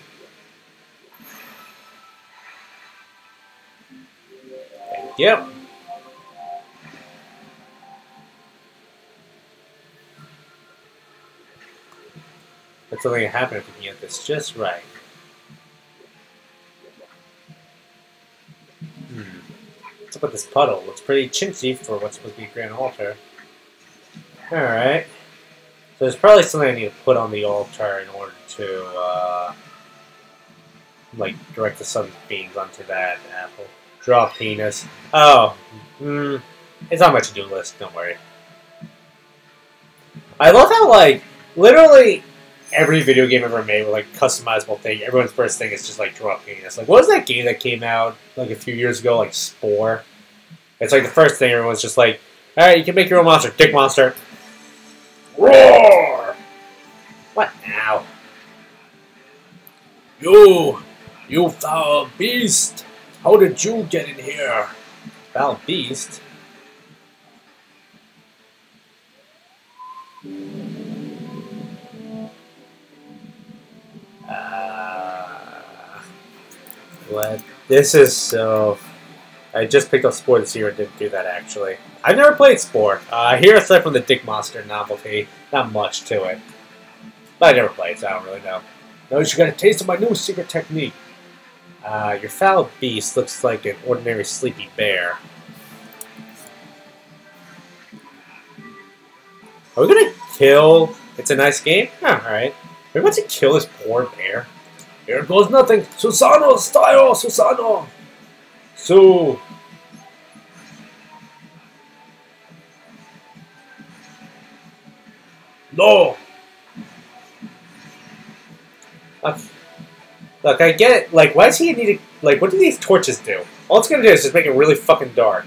Yep. That's something that happened if we can get this just right. What's up with this puddle? Looks pretty chintzy for what's supposed to be a grand altar. Alright. So there's probably something I need to put on the altar in order to, like, direct the sun's beams onto that apple. Draw a penis. Oh. It's on my to-do list, don't worry. I love how, like, literally every video game ever made with, like, customizable thing, everyone's first thing is just, like, draw a penis. Like, what was that game that came out, like, a few years ago, like, Spore? It's, like, the first thing everyone's just like, alright, you can make your own monster. Dick monster. Roar! What now? You foul beast! How did you get in here? Foul beast? What? This is so... I just picked up Spore this year and didn't do that, actually. I've never played Spore. Here, aside from the Dick Monster novelty, not much to it. But I never played, so I don't really know. Now you got a taste of my new secret technique. Your foul beast looks like an ordinary sleepy bear. Are we gonna kill... It's a nice game? Huh, alright. We're about to kill this poor bear. Here goes nothing. Susano style, Susano. So. No. Look, I get it. Like, why does he need to... Like, what do these torches do? All it's gonna do is just make it really fucking dark.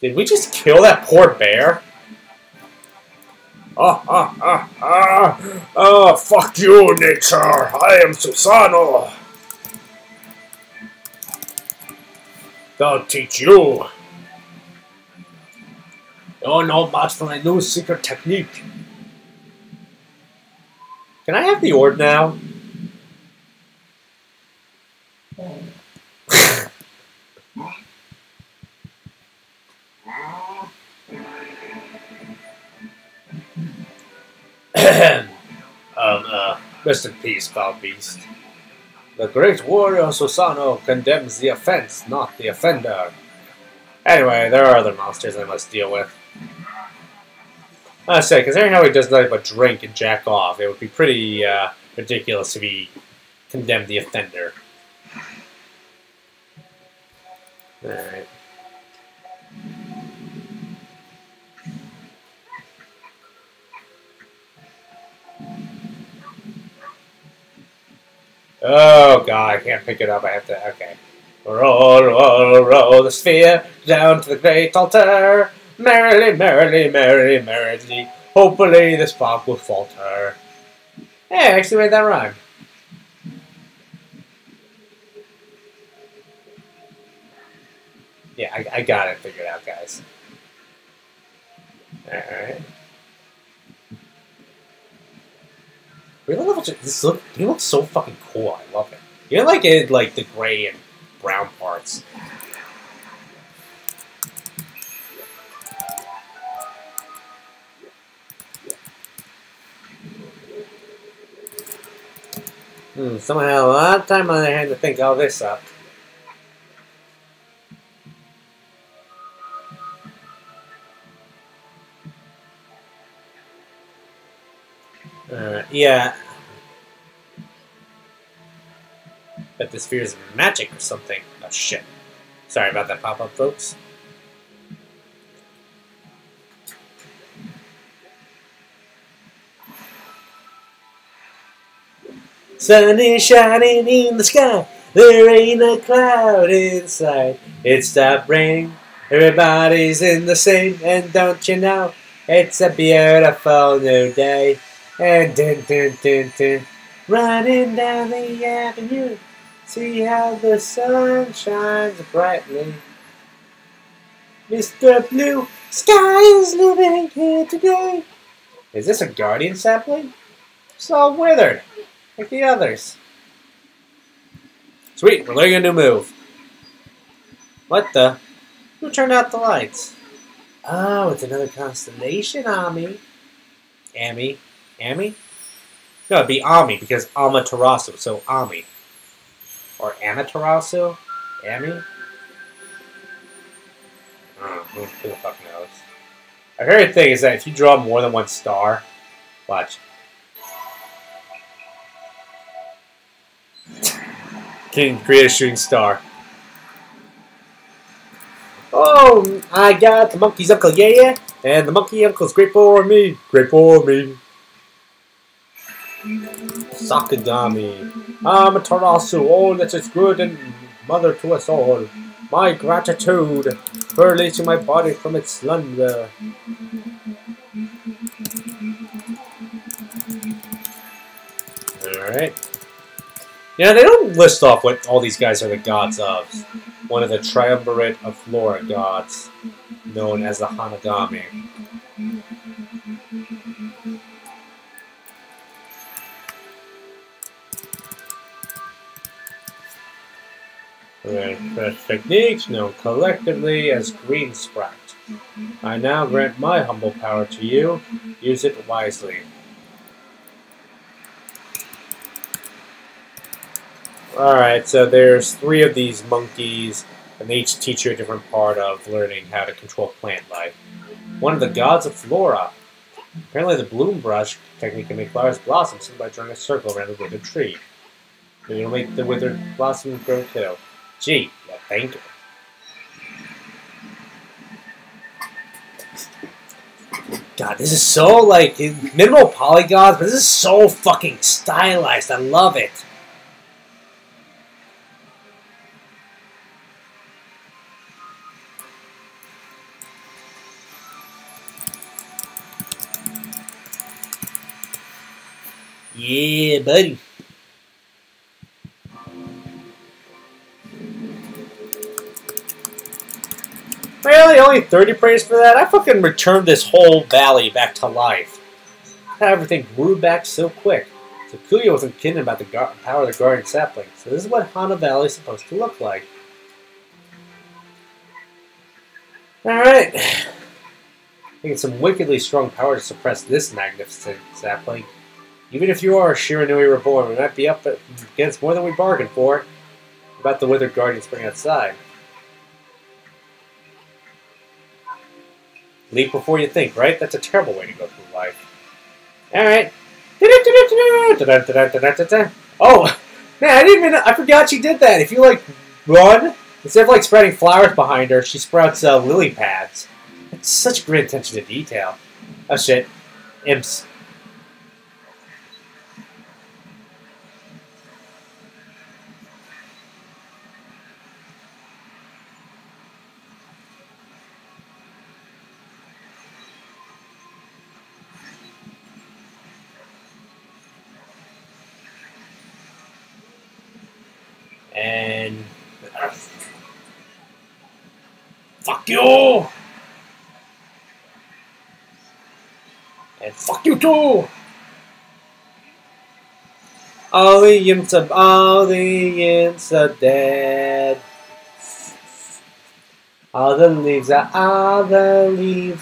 Did we just kill that poor bear? Oh, fuck you, nature! I am Susano! I'll teach you! You know much from my new secret technique. Can I have the orb now? Rest in peace, foul beast. The great warrior Susano condemns the offense, not the offender. Anyway, there are other monsters I must deal with. I say, considering how he does nothing but drink and jack off, it would be pretty ridiculous if he condemned the offender. Alright. Oh god, I can't pick it up. I have to. Okay. Roll, roll, roll the sphere down to the great altar. Merrily, merrily, merrily, merrily. Hopefully the spark will falter. Hey, I actually made that rhyme. Yeah, I got it figured out, guys. Alright. This he looks so fucking cool. I love it. You know, like it, like the gray and brown parts. Someone had a lot of time on their hand to think all this up. Yeah. Bet this sphere is magic or something. Oh shit. Sorry about that pop-up, folks. Sun is shining in the sky. There ain't a cloud inside. It stopped raining. Everybody's in the same. And don't you know, it's a beautiful new day. And dun dun dun dun. Running down the avenue. See how the sun shines brightly. Mr. Blue Sky is living here today. Is this a guardian sapling? So withered, like the others. Sweet, we're learning a new move. What the? Who turned out the lights? Oh, it's another constellation, Ami. Ami? Ami? No, it'd be Ami because Amaterasu, so Ami. Or Amaterasu? Ami? Oh, who the fuck knows? I heard a thing is that if you draw more than one star, watch. Can create a shooting star. Oh, I got the monkey's uncle, yeah, and the monkey uncle's great for me. Great for me. Sakagami. Amaterasu, oh, that is good and mother to us all. My gratitude for releasing my body from its slumber. Alright. Yeah, they don't list off what all these guys are the gods of. One of the triumvirate of flora gods, known as the Hanagami. Techniques known collectively as Green Sprout. I now grant my humble power to you. Use it wisely. Alright, so there's 3 of these monkeys, and they each teach you a different part of learning how to control plant life. One of the gods of flora. Apparently the bloom brush technique can make flowers blossom simply by drawing a circle around a withered tree. And you'll make the withered blossom grow too. Gee, yeah, thank you. God, this is so, like, minimal polygons, but this is so fucking stylized. I love it. Yeah, buddy. Really? Only 30 praise for that? I fucking returned this whole valley back to life. How everything grew back so quick. So Kuya wasn't kidding about the power of the guardian sapling. So this is what Hana Valley is supposed to look like. Alright. I think it's some wickedly strong power to suppress this magnificent sapling. Even if you are Shiranui Reborn, we might be up against more than we bargained for. About the withered guardian spring outside. Leap before you think, right? That's a terrible way to go through life. Alright. Oh, man, I forgot she did that. If you, like, run, instead of, like, spreading flowers behind her, she sprouts lily pads. That's such great attention to detail. Oh, shit. Imps. And fuck you! And fuck you too! All the imps are dead. All the leaves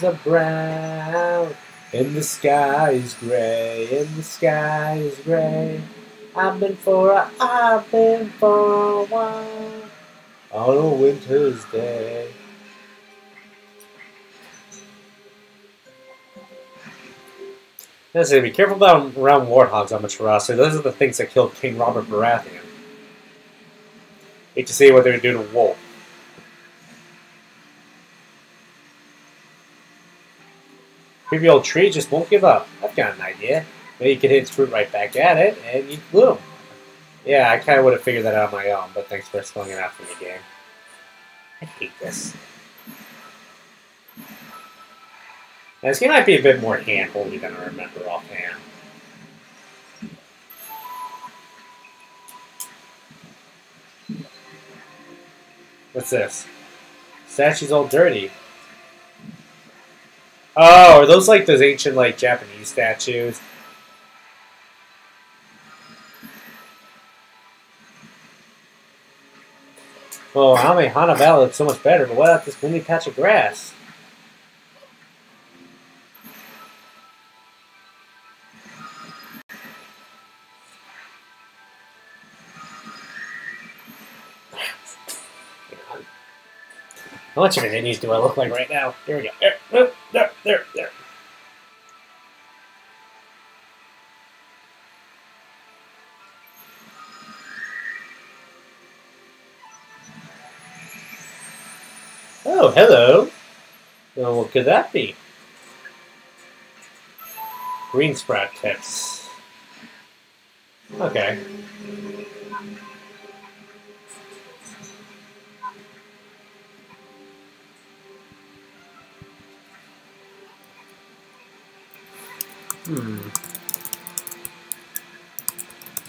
are brown. And the sky is gray, and the sky is gray. I've been for a while on a winter's day. Let's say, be careful about around warthogs on Matrasa. Those are the things that killed King Robert Baratheon. Hate to see what they're doing to Wolf. Creepy old tree just won't give up. I've got an idea. Maybe you could hit its fruit right back at it, and you'd bloom. Yeah, I kind of would have figured that out on my own, but thanks for spelling it out for me, game. I hate this. Now, this game might be a bit more hand-holdy than I remember offhand. What's this? Statue's all dirty. Oh, are those like those ancient like Japanese statues? Well, Ame Hanabella looks so much better, but what about this gloomy patch of grass? How much of an idiot do I look like right now? Here we go. There. Oh, hello. Well, what could that be? Green sprout tips. Okay.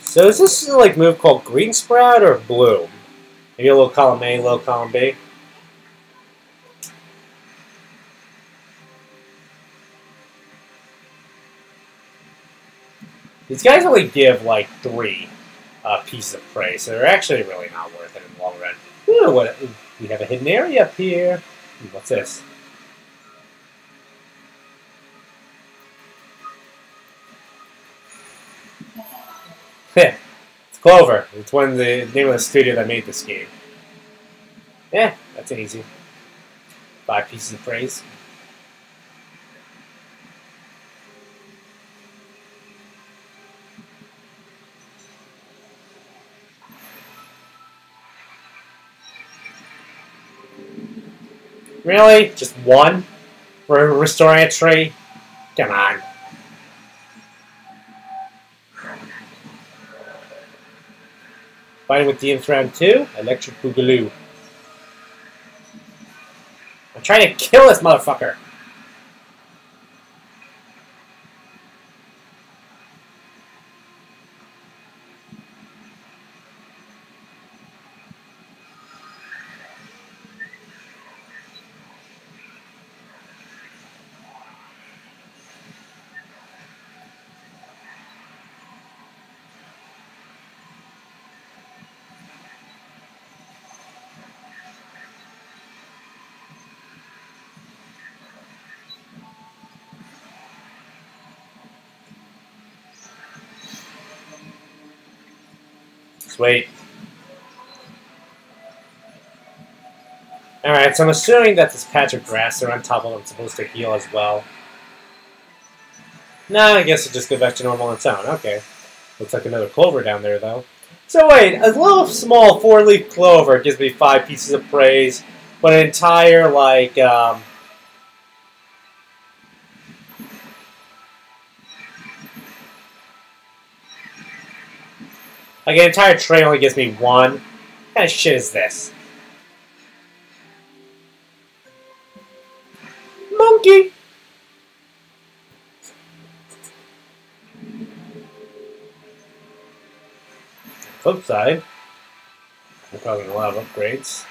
So is this like move called Green Sprout or Bloom? Maybe a little column A, little column B. These guys only give like 3 pieces of prey, so they're actually really not worth it in the long run. Ooh, what? We have a hidden area up here. Ooh, what's this? It's Clover. It's one of the name of the studio that made this game. Yeah, that's easy. 5 pieces of praise. Really? Just 1? For restoring a tree? Come on. Fighting with DMs round 2, Electric Boogaloo. I'm trying to kill this motherfucker! Sweet. Alright, so I'm assuming that this patch of grass they're on top of is supposed to heal as well. Nah, I guess it just goes back to normal on its own. Okay. Looks like another clover down there, though. So wait, a little small 4-leaf clover gives me 5 pieces of praise, but an entire, like, like an entire tray only gives me 1. What kind of shit is this? Monkey! Flip side, we're probably a lot of upgrades.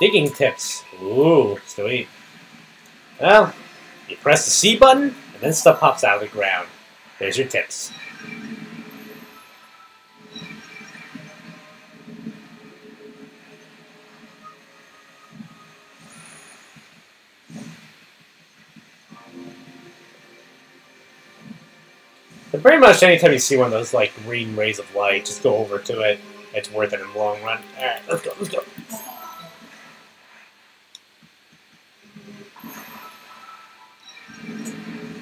Digging tips. Ooh, sweet. Well, you press the C button, and then stuff pops out of the ground. There's your tips. But pretty much anytime you see one of those like green rays of light, just go over to it. It's worth it in the long run. Alright, let's go, let's go.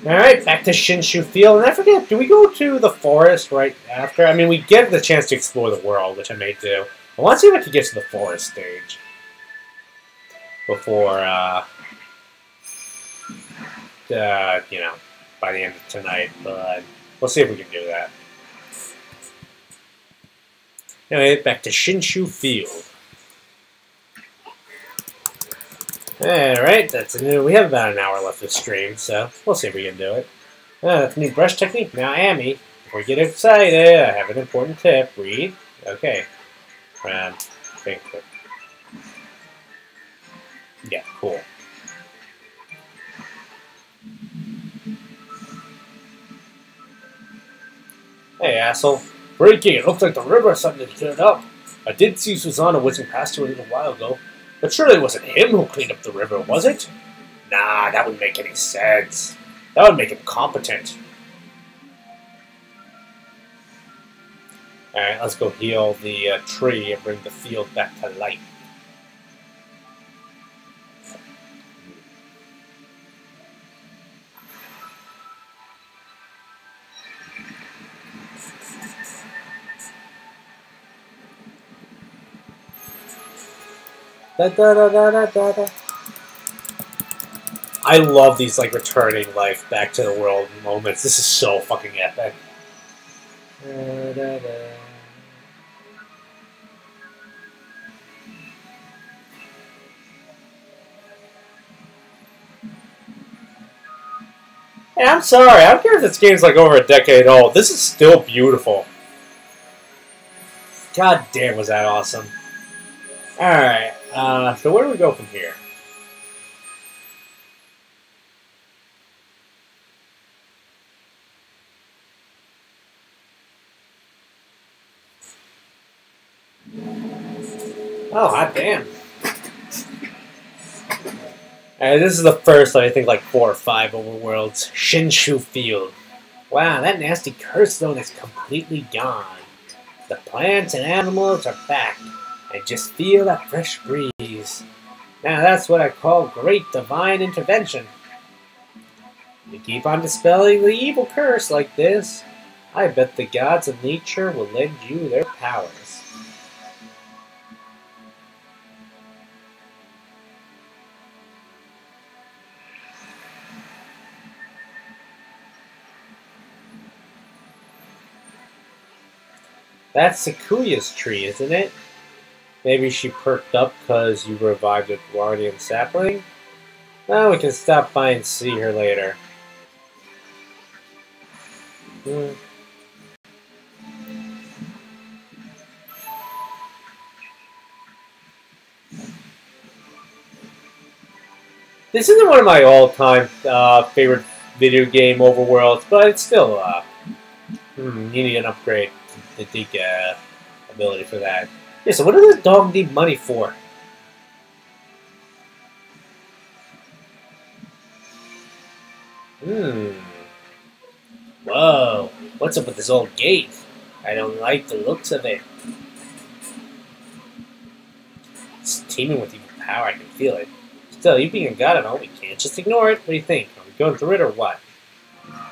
Alright, back to Shinshu Field. And I forget, do we go to the forest right after? I mean, we get the chance to explore the world, which I may do. I want to see if I can get to the forest stage before, you know, by the end of tonight. But we'll see if we can do that. Anyway, back to Shinshu Field. Alright, that's a new. We have about an hour left of stream, so we'll see if we can do it. That's a new brush technique. Now, Amy, before you get excited, I have an important tip. Read. Okay. Think. Yeah, cool. Hey, asshole. Breaking. It looks like the river suddenly cleared up. I did see Susanna whizzing past you a little while ago. But surely it wasn't him who cleaned up the river, was it? Nah, that wouldn't make any sense. That would make him competent. Alright, let's go heal the tree and bring the field back to life. Da, da, da, da, da, da. I love these like returning life back to the world moments. This is so fucking epic. Da, da, da. Hey, I'm sorry. I don't care if this game's like over a decade old. This is still beautiful. God damn, was that awesome. Alright, so where do we go from here? Oh, hot damn. This is the first, I think, like 4 or 5 overworlds. Shinshu Field. Wow, that nasty curse zone is completely gone. The plants and animals are back. I just feel that fresh breeze. Now that's what I call great divine intervention. You keep on dispelling the evil curse like this, I bet the gods of nature will lend you their powers. That's Sakuya's tree, isn't it? Maybe she perked up because you revived a guardian sapling? Well, we can stop by and see her later. This isn't one of my all-time favorite video game overworlds, but it's still, you need an upgrade to dig ability for that. Yeah, so what does this dog need money for? Whoa, what's up with this old gate? I don't like the looks of it. It's teeming with evil power, I can feel it. Still, you being a god and all, we can't just ignore it. What do you think? Are we going through it or what? I'm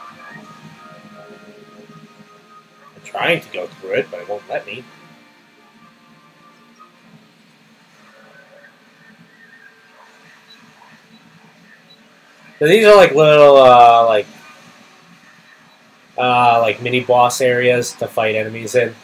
trying to go through it, but it won't let me. So these are like little, like mini boss areas to fight enemies in.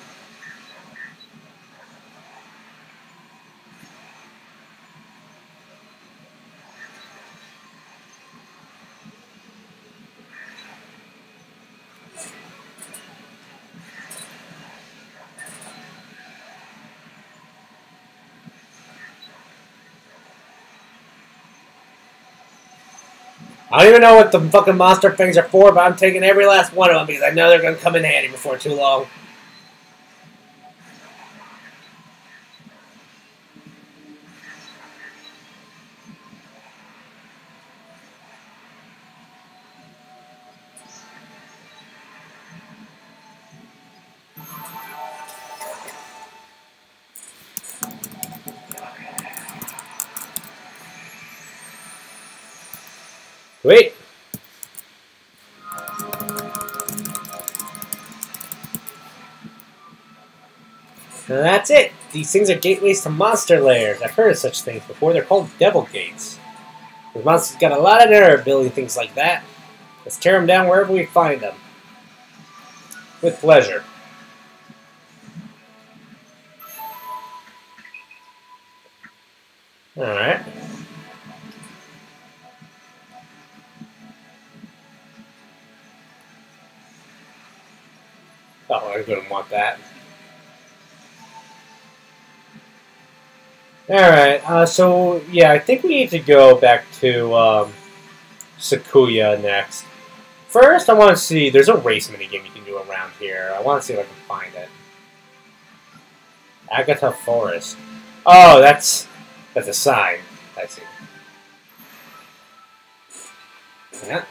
I don't even know what the fucking monster things are for, but I'm taking every last one of them because I know they're going to come in handy before too long. Wait. Now that's it. These things are gateways to monster lairs. I've heard of such things before. They're called devil gates. The monsters got a lot of nerve building things like that. Let's tear them down wherever we find them. With pleasure. Alright. Oh, I didn't want that. Alright, so, yeah, I think we need to go back to, Sakuya next. First, I want to see, there's a race minigame you can do around here. I want to see if I can find it. Agatha Forest. Oh, that's a sign. I see. Yeah.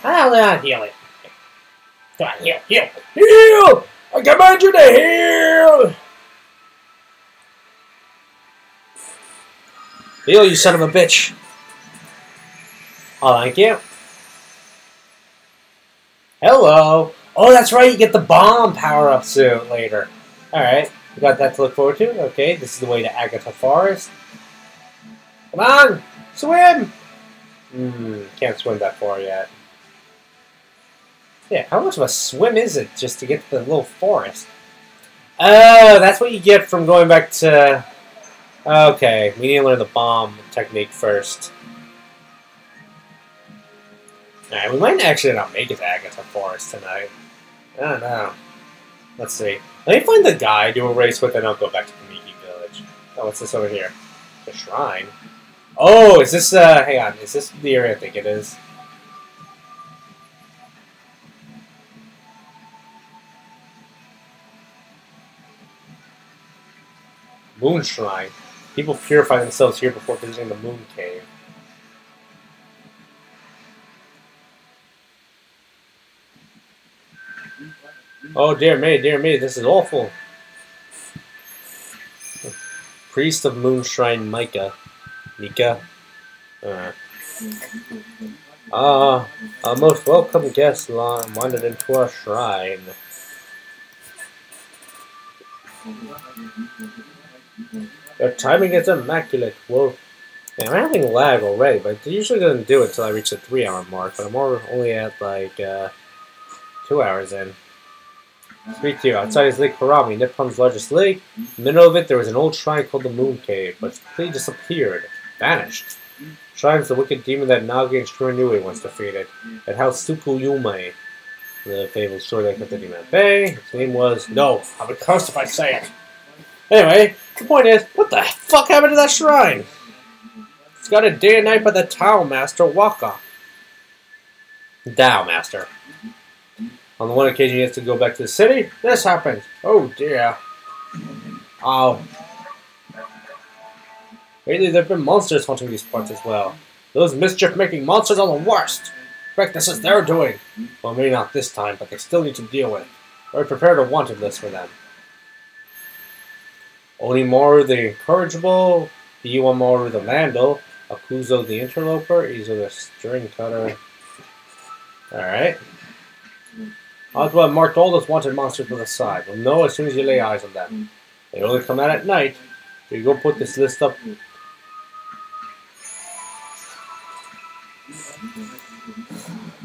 I'll not heal it. Come on, heal, heal, heal! I command you to heal! Heal, you son of a bitch. Oh, thank you. Hello. Oh, that's right, you get the bomb power-up soon, later. Alright, we got that to look forward to. Okay, this is the way to Agatha Forest. Come on, swim! Can't swim that far yet. Yeah, how much of a swim is it just to get to the little forest? Oh, that's what you get from going back to... Okay, we need to learn the bomb technique first. Alright, we might actually not make it to Agatha Forest tonight. I don't know. Let's see. Let me find the guy I do a race with, and I'll go back to Kamiki Village. Oh, what's this over here? The shrine. Oh, is this, hang on. Is this the area I think it is? Moon Shrine. People purify themselves here before visiting the Moon Cave. Oh, dear me, this is awful. Priest of Moon Shrine Mika. A most welcome guest wandered into our shrine. Your timing is immaculate. Whoa. Yeah, I'm having lag already, but it usually doesn't do it until I reach the 3-hour mark, but I'm only at like 2 hours in. Speak to you. Outside is Lake Harami, Nippon's largest lake. In the middle of it, there was an old shrine called the Moon Cave, but it's completely disappeared. Vanished. Shrine is the wicked demon that Nagi and Shiranui once defeated. It housed Tsukuyume, the fabled sword that kept the demon at bay. Its name was... No, I would curse if I say it. Anyway, the point is, what the fuck happened to that shrine? It's guarded day and night by the Tao Master Waka. Tao Master. On the one occasion he has to go back to the city, this happens. Oh dear. Oh. Lately there have been monsters haunting these parts as well. Those mischief-making monsters are the worst. In fact, this is their doing. Well, maybe not this time, but they still need to deal with it. Or prepared a wanted list for them. Onimaru the Incorrigible, Iwamaru the Vandal, Akuzo the Interloper, Izo the String Cutter. Alright. Oswald marked all those wanted monsters to the side. We'll know as soon as you lay eyes on them. They only come out at night. So you go put this list up.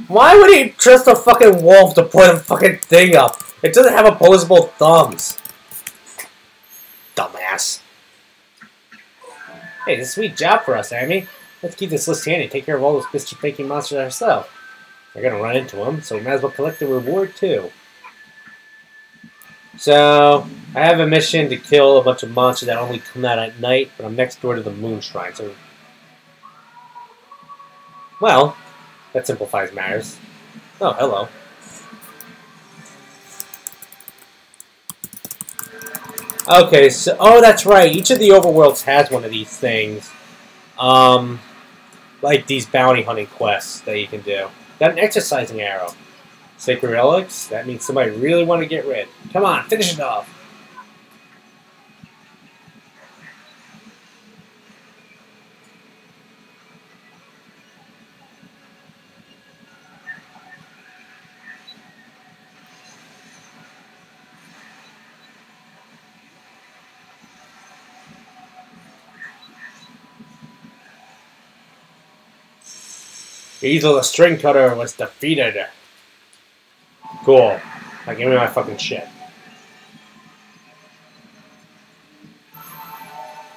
Why would he trust a fucking wolf to put a fucking thing up? It doesn't have opposable thumbs. Dumbass. Hey, this is a sweet job for us, Amy. Let's keep this list handy and take care of all those mischief-making monsters ourselves. We're gonna run into them, so we might as well collect the reward too. So, I have a mission to kill a bunch of monsters that only come out at night, but I'm next door to the Moon Shrine, so... Well, that simplifies matters. Oh, hello. Okay, so... Oh, that's right. Each of the overworlds has one of these things. Like these bounty hunting quests that you can do. Got an exercising arrow. Sacred relics? That means somebody really want to get rid. Come on, finish it off. Easel the String Cutter was defeated. Cool. Now give me my fucking shit.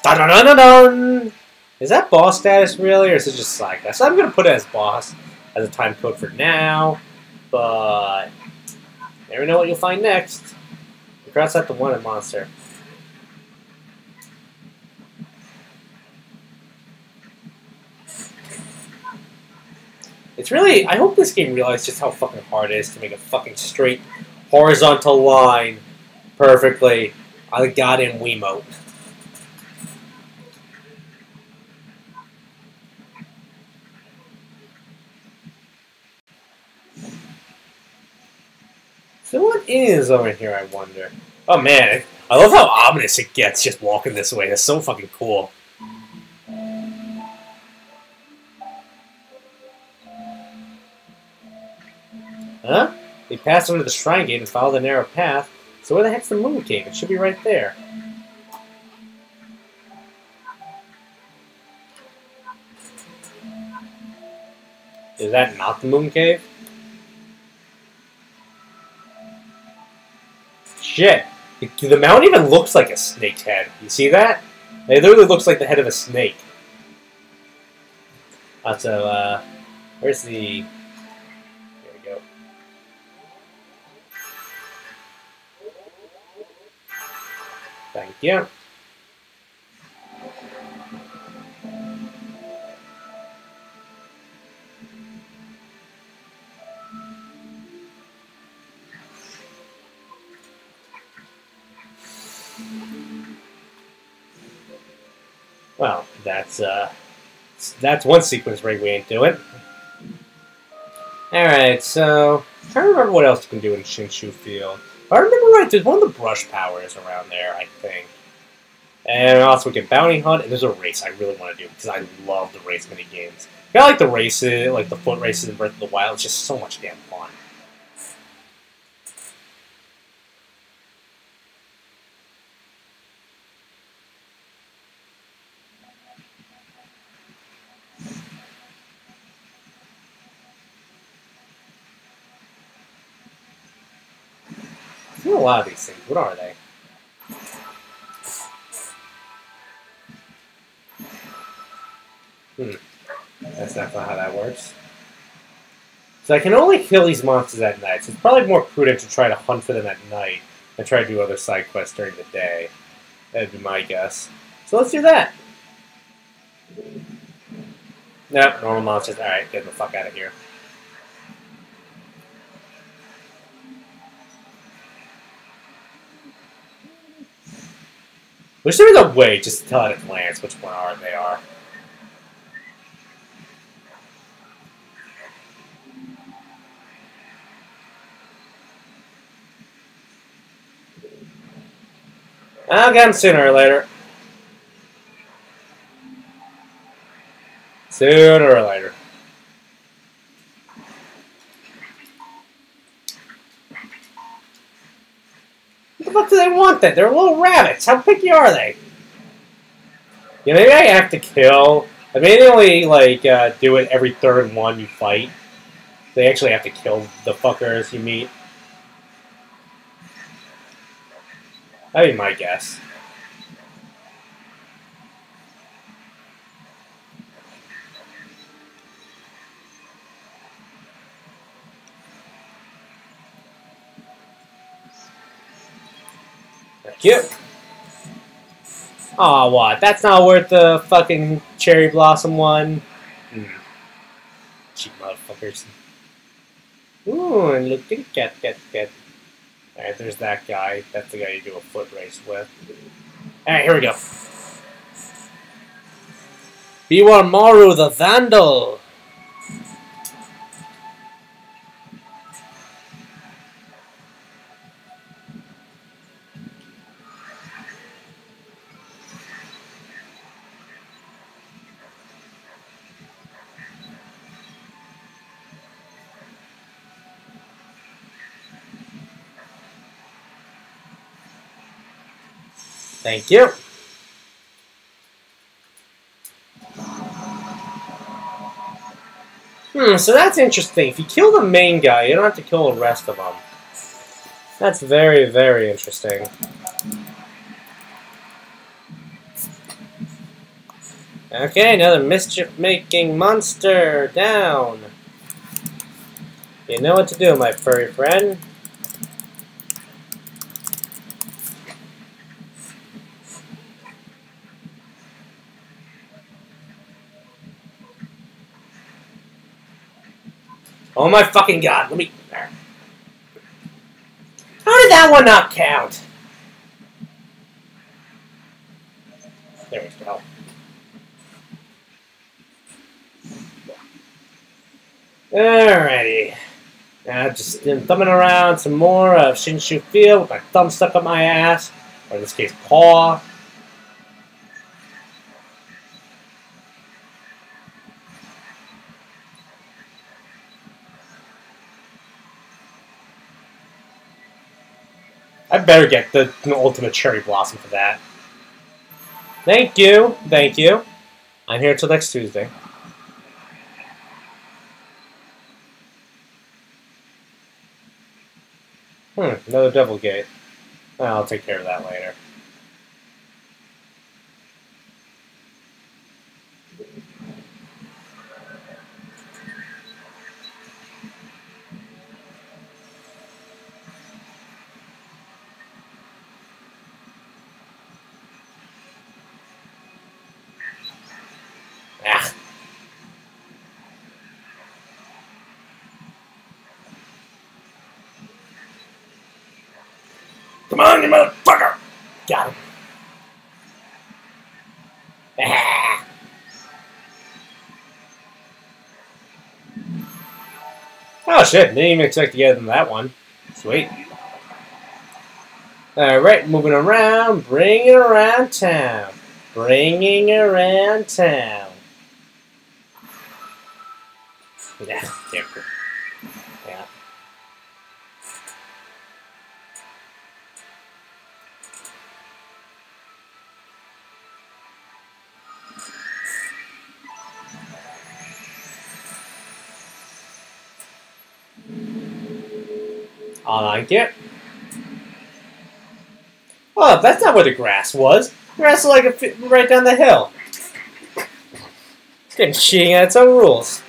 Dun dun dun dun dun! Is that boss status really, or is it just side quest? So I'm gonna put it as boss as a time code for now, but you never know what you'll find next. Cross out the wanted monster. It's really, I hope this game realizes just how fucking hard it is to make a fucking straight horizontal line perfectly on the goddamn Wiimote. So what is over here, I wonder? Oh man, I love how ominous it gets just walking this way. That's so fucking cool. Huh? They passed under the shrine gate and followed the narrow path. So where the heck's the moon cave? It should be right there. Is that not the moon cave? Shit. The mountain even looks like a snake's head. You see that? It literally looks like the head of a snake. So, where's the... There we go. Thank you. Well, that's one sequence rig we ain't doing. Alright, so I'm trying to remember what else you can do in Shinshu Field. If I remember right, there's one of the brush powers around there, I think. And also we can bounty hunt, and there's a race I really want to do, because I love the race mini games. I like the races, like the foot races in Breath of the Wild, it's just so much damn fun. I feel a lot of these things. What are they? That's not how that works. So I can only kill these monsters at night, so it's probably more prudent to try to hunt for them at night than try to do other side quests during the day. That'd be my guess. So let's do that. Nope, normal monsters. Alright, get the fuck out of here. Wish there was a way just to tell at a glance which one they are. I'll get them sooner or later. Sooner or later. What the fuck do they want then? They're little rabbits. How picky are they? Yeah, maybe I have to kill. I mean, they only, like, do it every third one you fight. They actually have to kill the fuckers you meet. That'd be my guess. Thank you. Aw, what? That's not worth the fucking cherry blossom one. Cheap motherfuckers. Ooh, and look at cat. Alright, there's that guy. That's the guy you do a foot race with. Alright, here we go. Beware Maru the Vandal! Thank you. So that's interesting. If you kill the main guy, you don't have to kill the rest of them. That's very, very interesting. Okay, another mischief-making monster down. You know what to do, my furry friend. Oh my fucking god, let me... How did that one not count? There we go. Alrighty. Now just thumbing around some more of Shinshu Field with my thumb stuck up my ass. Or in this case, paw. I better get the ultimate cherry blossom for that. Thank you. Thank you. I'm here till next Tuesday. Another devil gate. I'll take care of that later. Ah. Come on, you motherfucker! Got him. Ah. Oh shit, didn't even expect to get in that one. Sweet. Alright, moving around, bringing around town. Bringing around town. Yeah, damn good. Yeah. I like it. Oh, that's not where the grass was. The grass was like right down the hill. It's getting cheating at its own rules.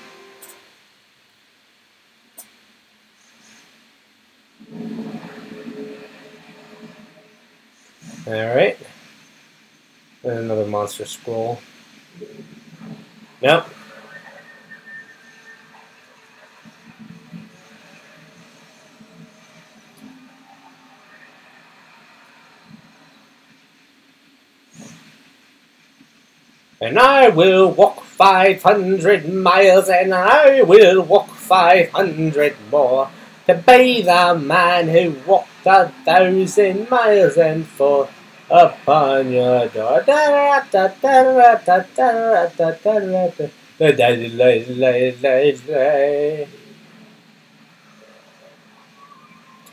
Alright. And another monster scroll. Nope. And I will walk 500 miles, and I will walk 500 more to be the man who walked 1,000 miles and fall upon your door.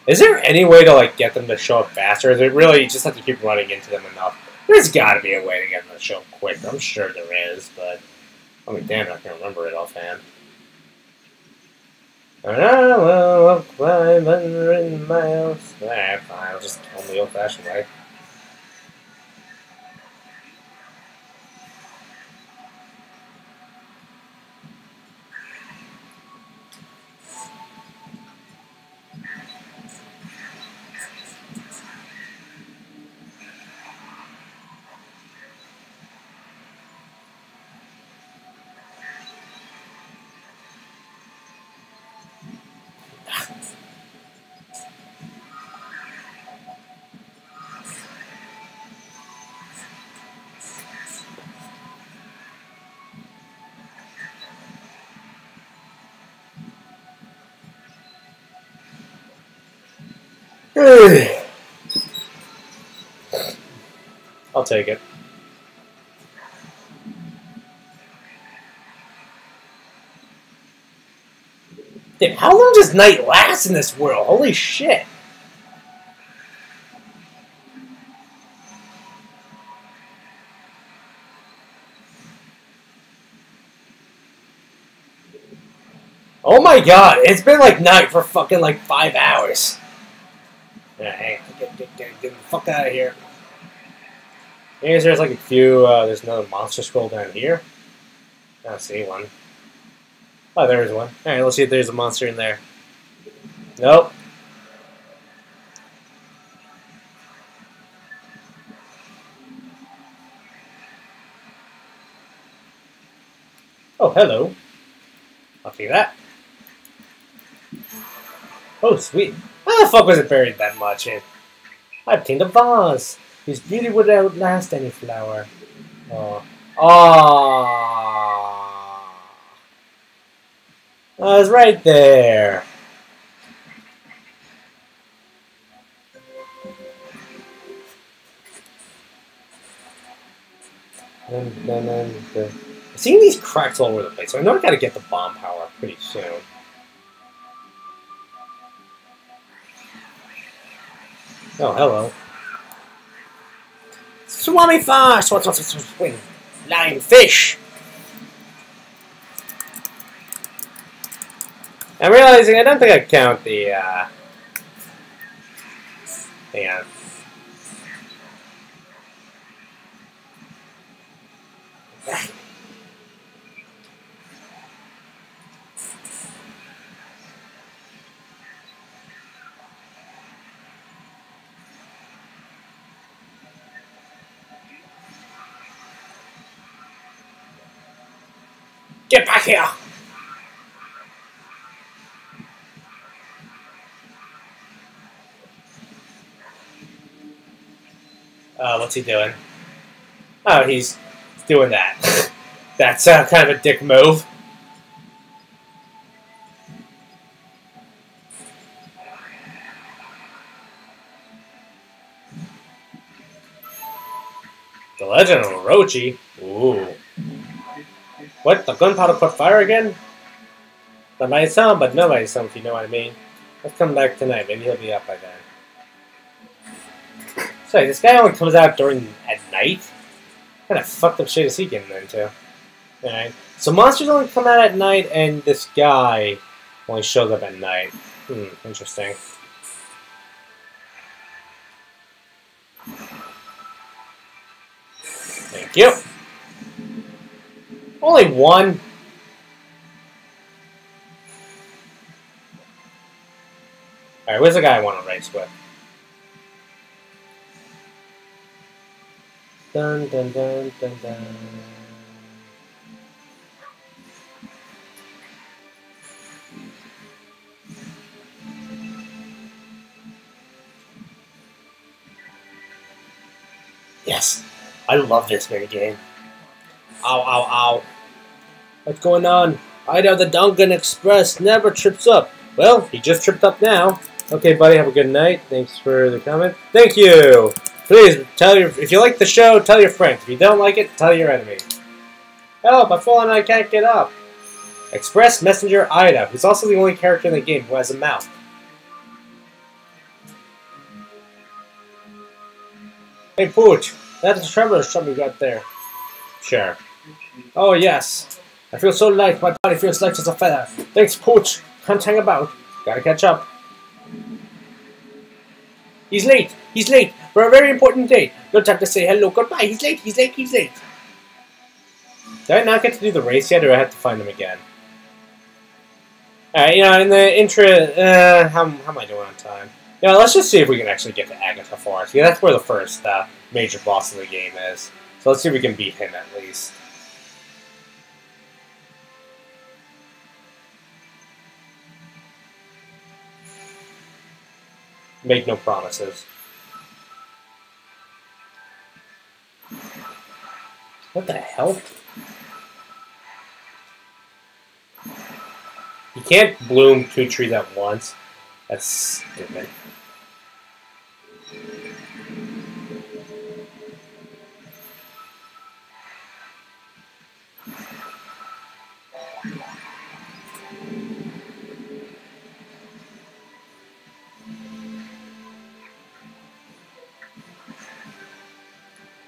Is there any way to like get them to show up faster? Or is it really you just have to keep running into them enough? There's got to be a way to get them to show up quick. I'm sure there is, but I mean, damn, I can't remember it offhand. And I will walk 500 miles. Alright, fine. I'll just kill them the old-fashioned way. I'll take it. Damn, how long does night last in this world? Holy shit. Oh my god, it's been like night for fucking like 5 hours. Yeah, hang on. Get the fuck out of here. Maybe there's like a few, there's another monster scroll down here. I don't see one. Oh, there is one. Alright, let's see if there's a monster in there. Nope. Oh, hello. I'll take that. Oh, sweet. How the fuck was it buried that much in? I obtained a vase. Whose beauty would outlast any flower. Oh. Oh. I was right there. I'm seeing these cracks all over the place, so I know I gotta get the bomb power pretty soon. Oh, hello. Swami fish! Wait, flying fish! I'm realizing I don't think I count the, hang on. Get back here! What's he doing? Oh, he's doing that. That's kind of a dick move. The Legend of Orochi? Ooh. What? The gunpowder caught fire again? That might sound, but nobody some, if you know what I mean. Let's come back tonight. Maybe he'll be up by then. Sorry, this guy only comes out at night? What kind of fucked up shit is he getting into? Alright. So monsters only come out at night, and this guy only shows up at night. Interesting. Thank you. Only one? Alright, where's the guy I want to race with? Dun dun dun dun dun. Yes, I love this minigame. Ow, ow, ow. What's going on? I know the Duncan Express never trips up. Well, he just tripped up now. Okay, buddy, have a good night. Thanks for the comment. Thank you! Please, if you like the show, tell your friends. If you don't like it, tell your enemy. Help, I've fallen and I can't get up. Express Messenger Ida, who's also the only character in the game who has a mouth. Hey, Pooch, that's the traveler's shop we got there. Sure. Oh, yes. I feel so light, my body feels light as a feather. Thanks, Pooch. Can't hang about. Gotta catch up. He's late. He's late for a very important date. No time to say hello, goodbye. He's late. He's late. He's late. Did I not get to do the race yet, or do I have to find him again? Alright, you know, in the intro, how am I doing on time? Yeah, let's just see if we can actually get to Agatha Forest. Yeah, that's where the first major boss of the game is. So let's see if we can beat him at least. Make no promises. What the hell? You can't bloom 2 trees at once. That's stupid.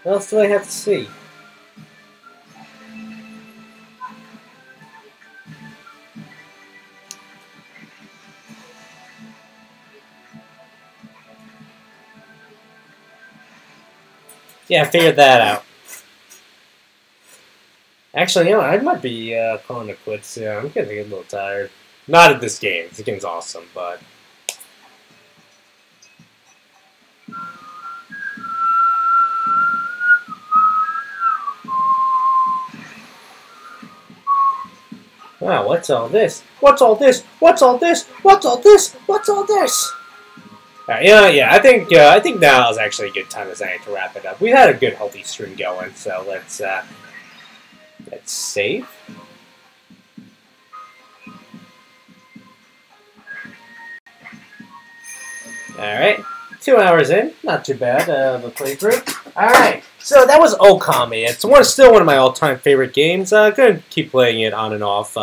What else do I have to see? Yeah, I figured that out. Actually, you know, I might be calling it quits. Yeah, I'm getting a little tired. Not at this game. This game's awesome, but... Wow, what's all this? What's all this? What's all this? What's all this? What's all this? Yeah, I think now is actually a good time as I to wrap it up. We had a good healthy stream going, so let's save. Alright, 2 hours in, not too bad of a playthrough. Alright, so that was Okami. It's still one of my all-time favorite games. I'm going to keep playing it on and off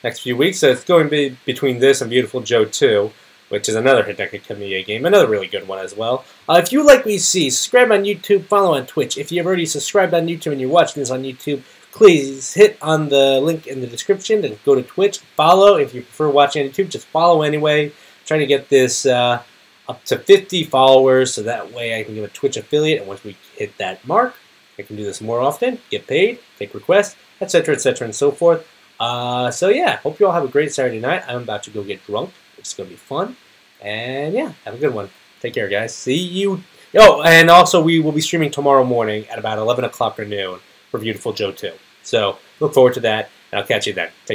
next few weeks. So it's going to be between this and Beautiful Joe 2, which is another Hideki Kamiya game, another really good one as well. If you like what you see, subscribe on YouTube, follow on Twitch. If you've already subscribed on YouTube and you're watching this on YouTube, please hit on the link in the description and go to Twitch. Follow. If you prefer watching on YouTube, just follow anyway. Trying to get this up to 50 followers, so that way I can give a Twitch affiliate, and once we hit that mark, I can do this more often, get paid, take requests, etc., and so forth. So yeah, hope you all have a great Saturday night. I'm about to go get drunk. It's going to be fun. And yeah, have a good one. Take care, guys. See you. Oh, and also we will be streaming tomorrow morning at about 11 o'clock or noon for Beautiful Joe 2. So look forward to that, and I'll catch you then. Take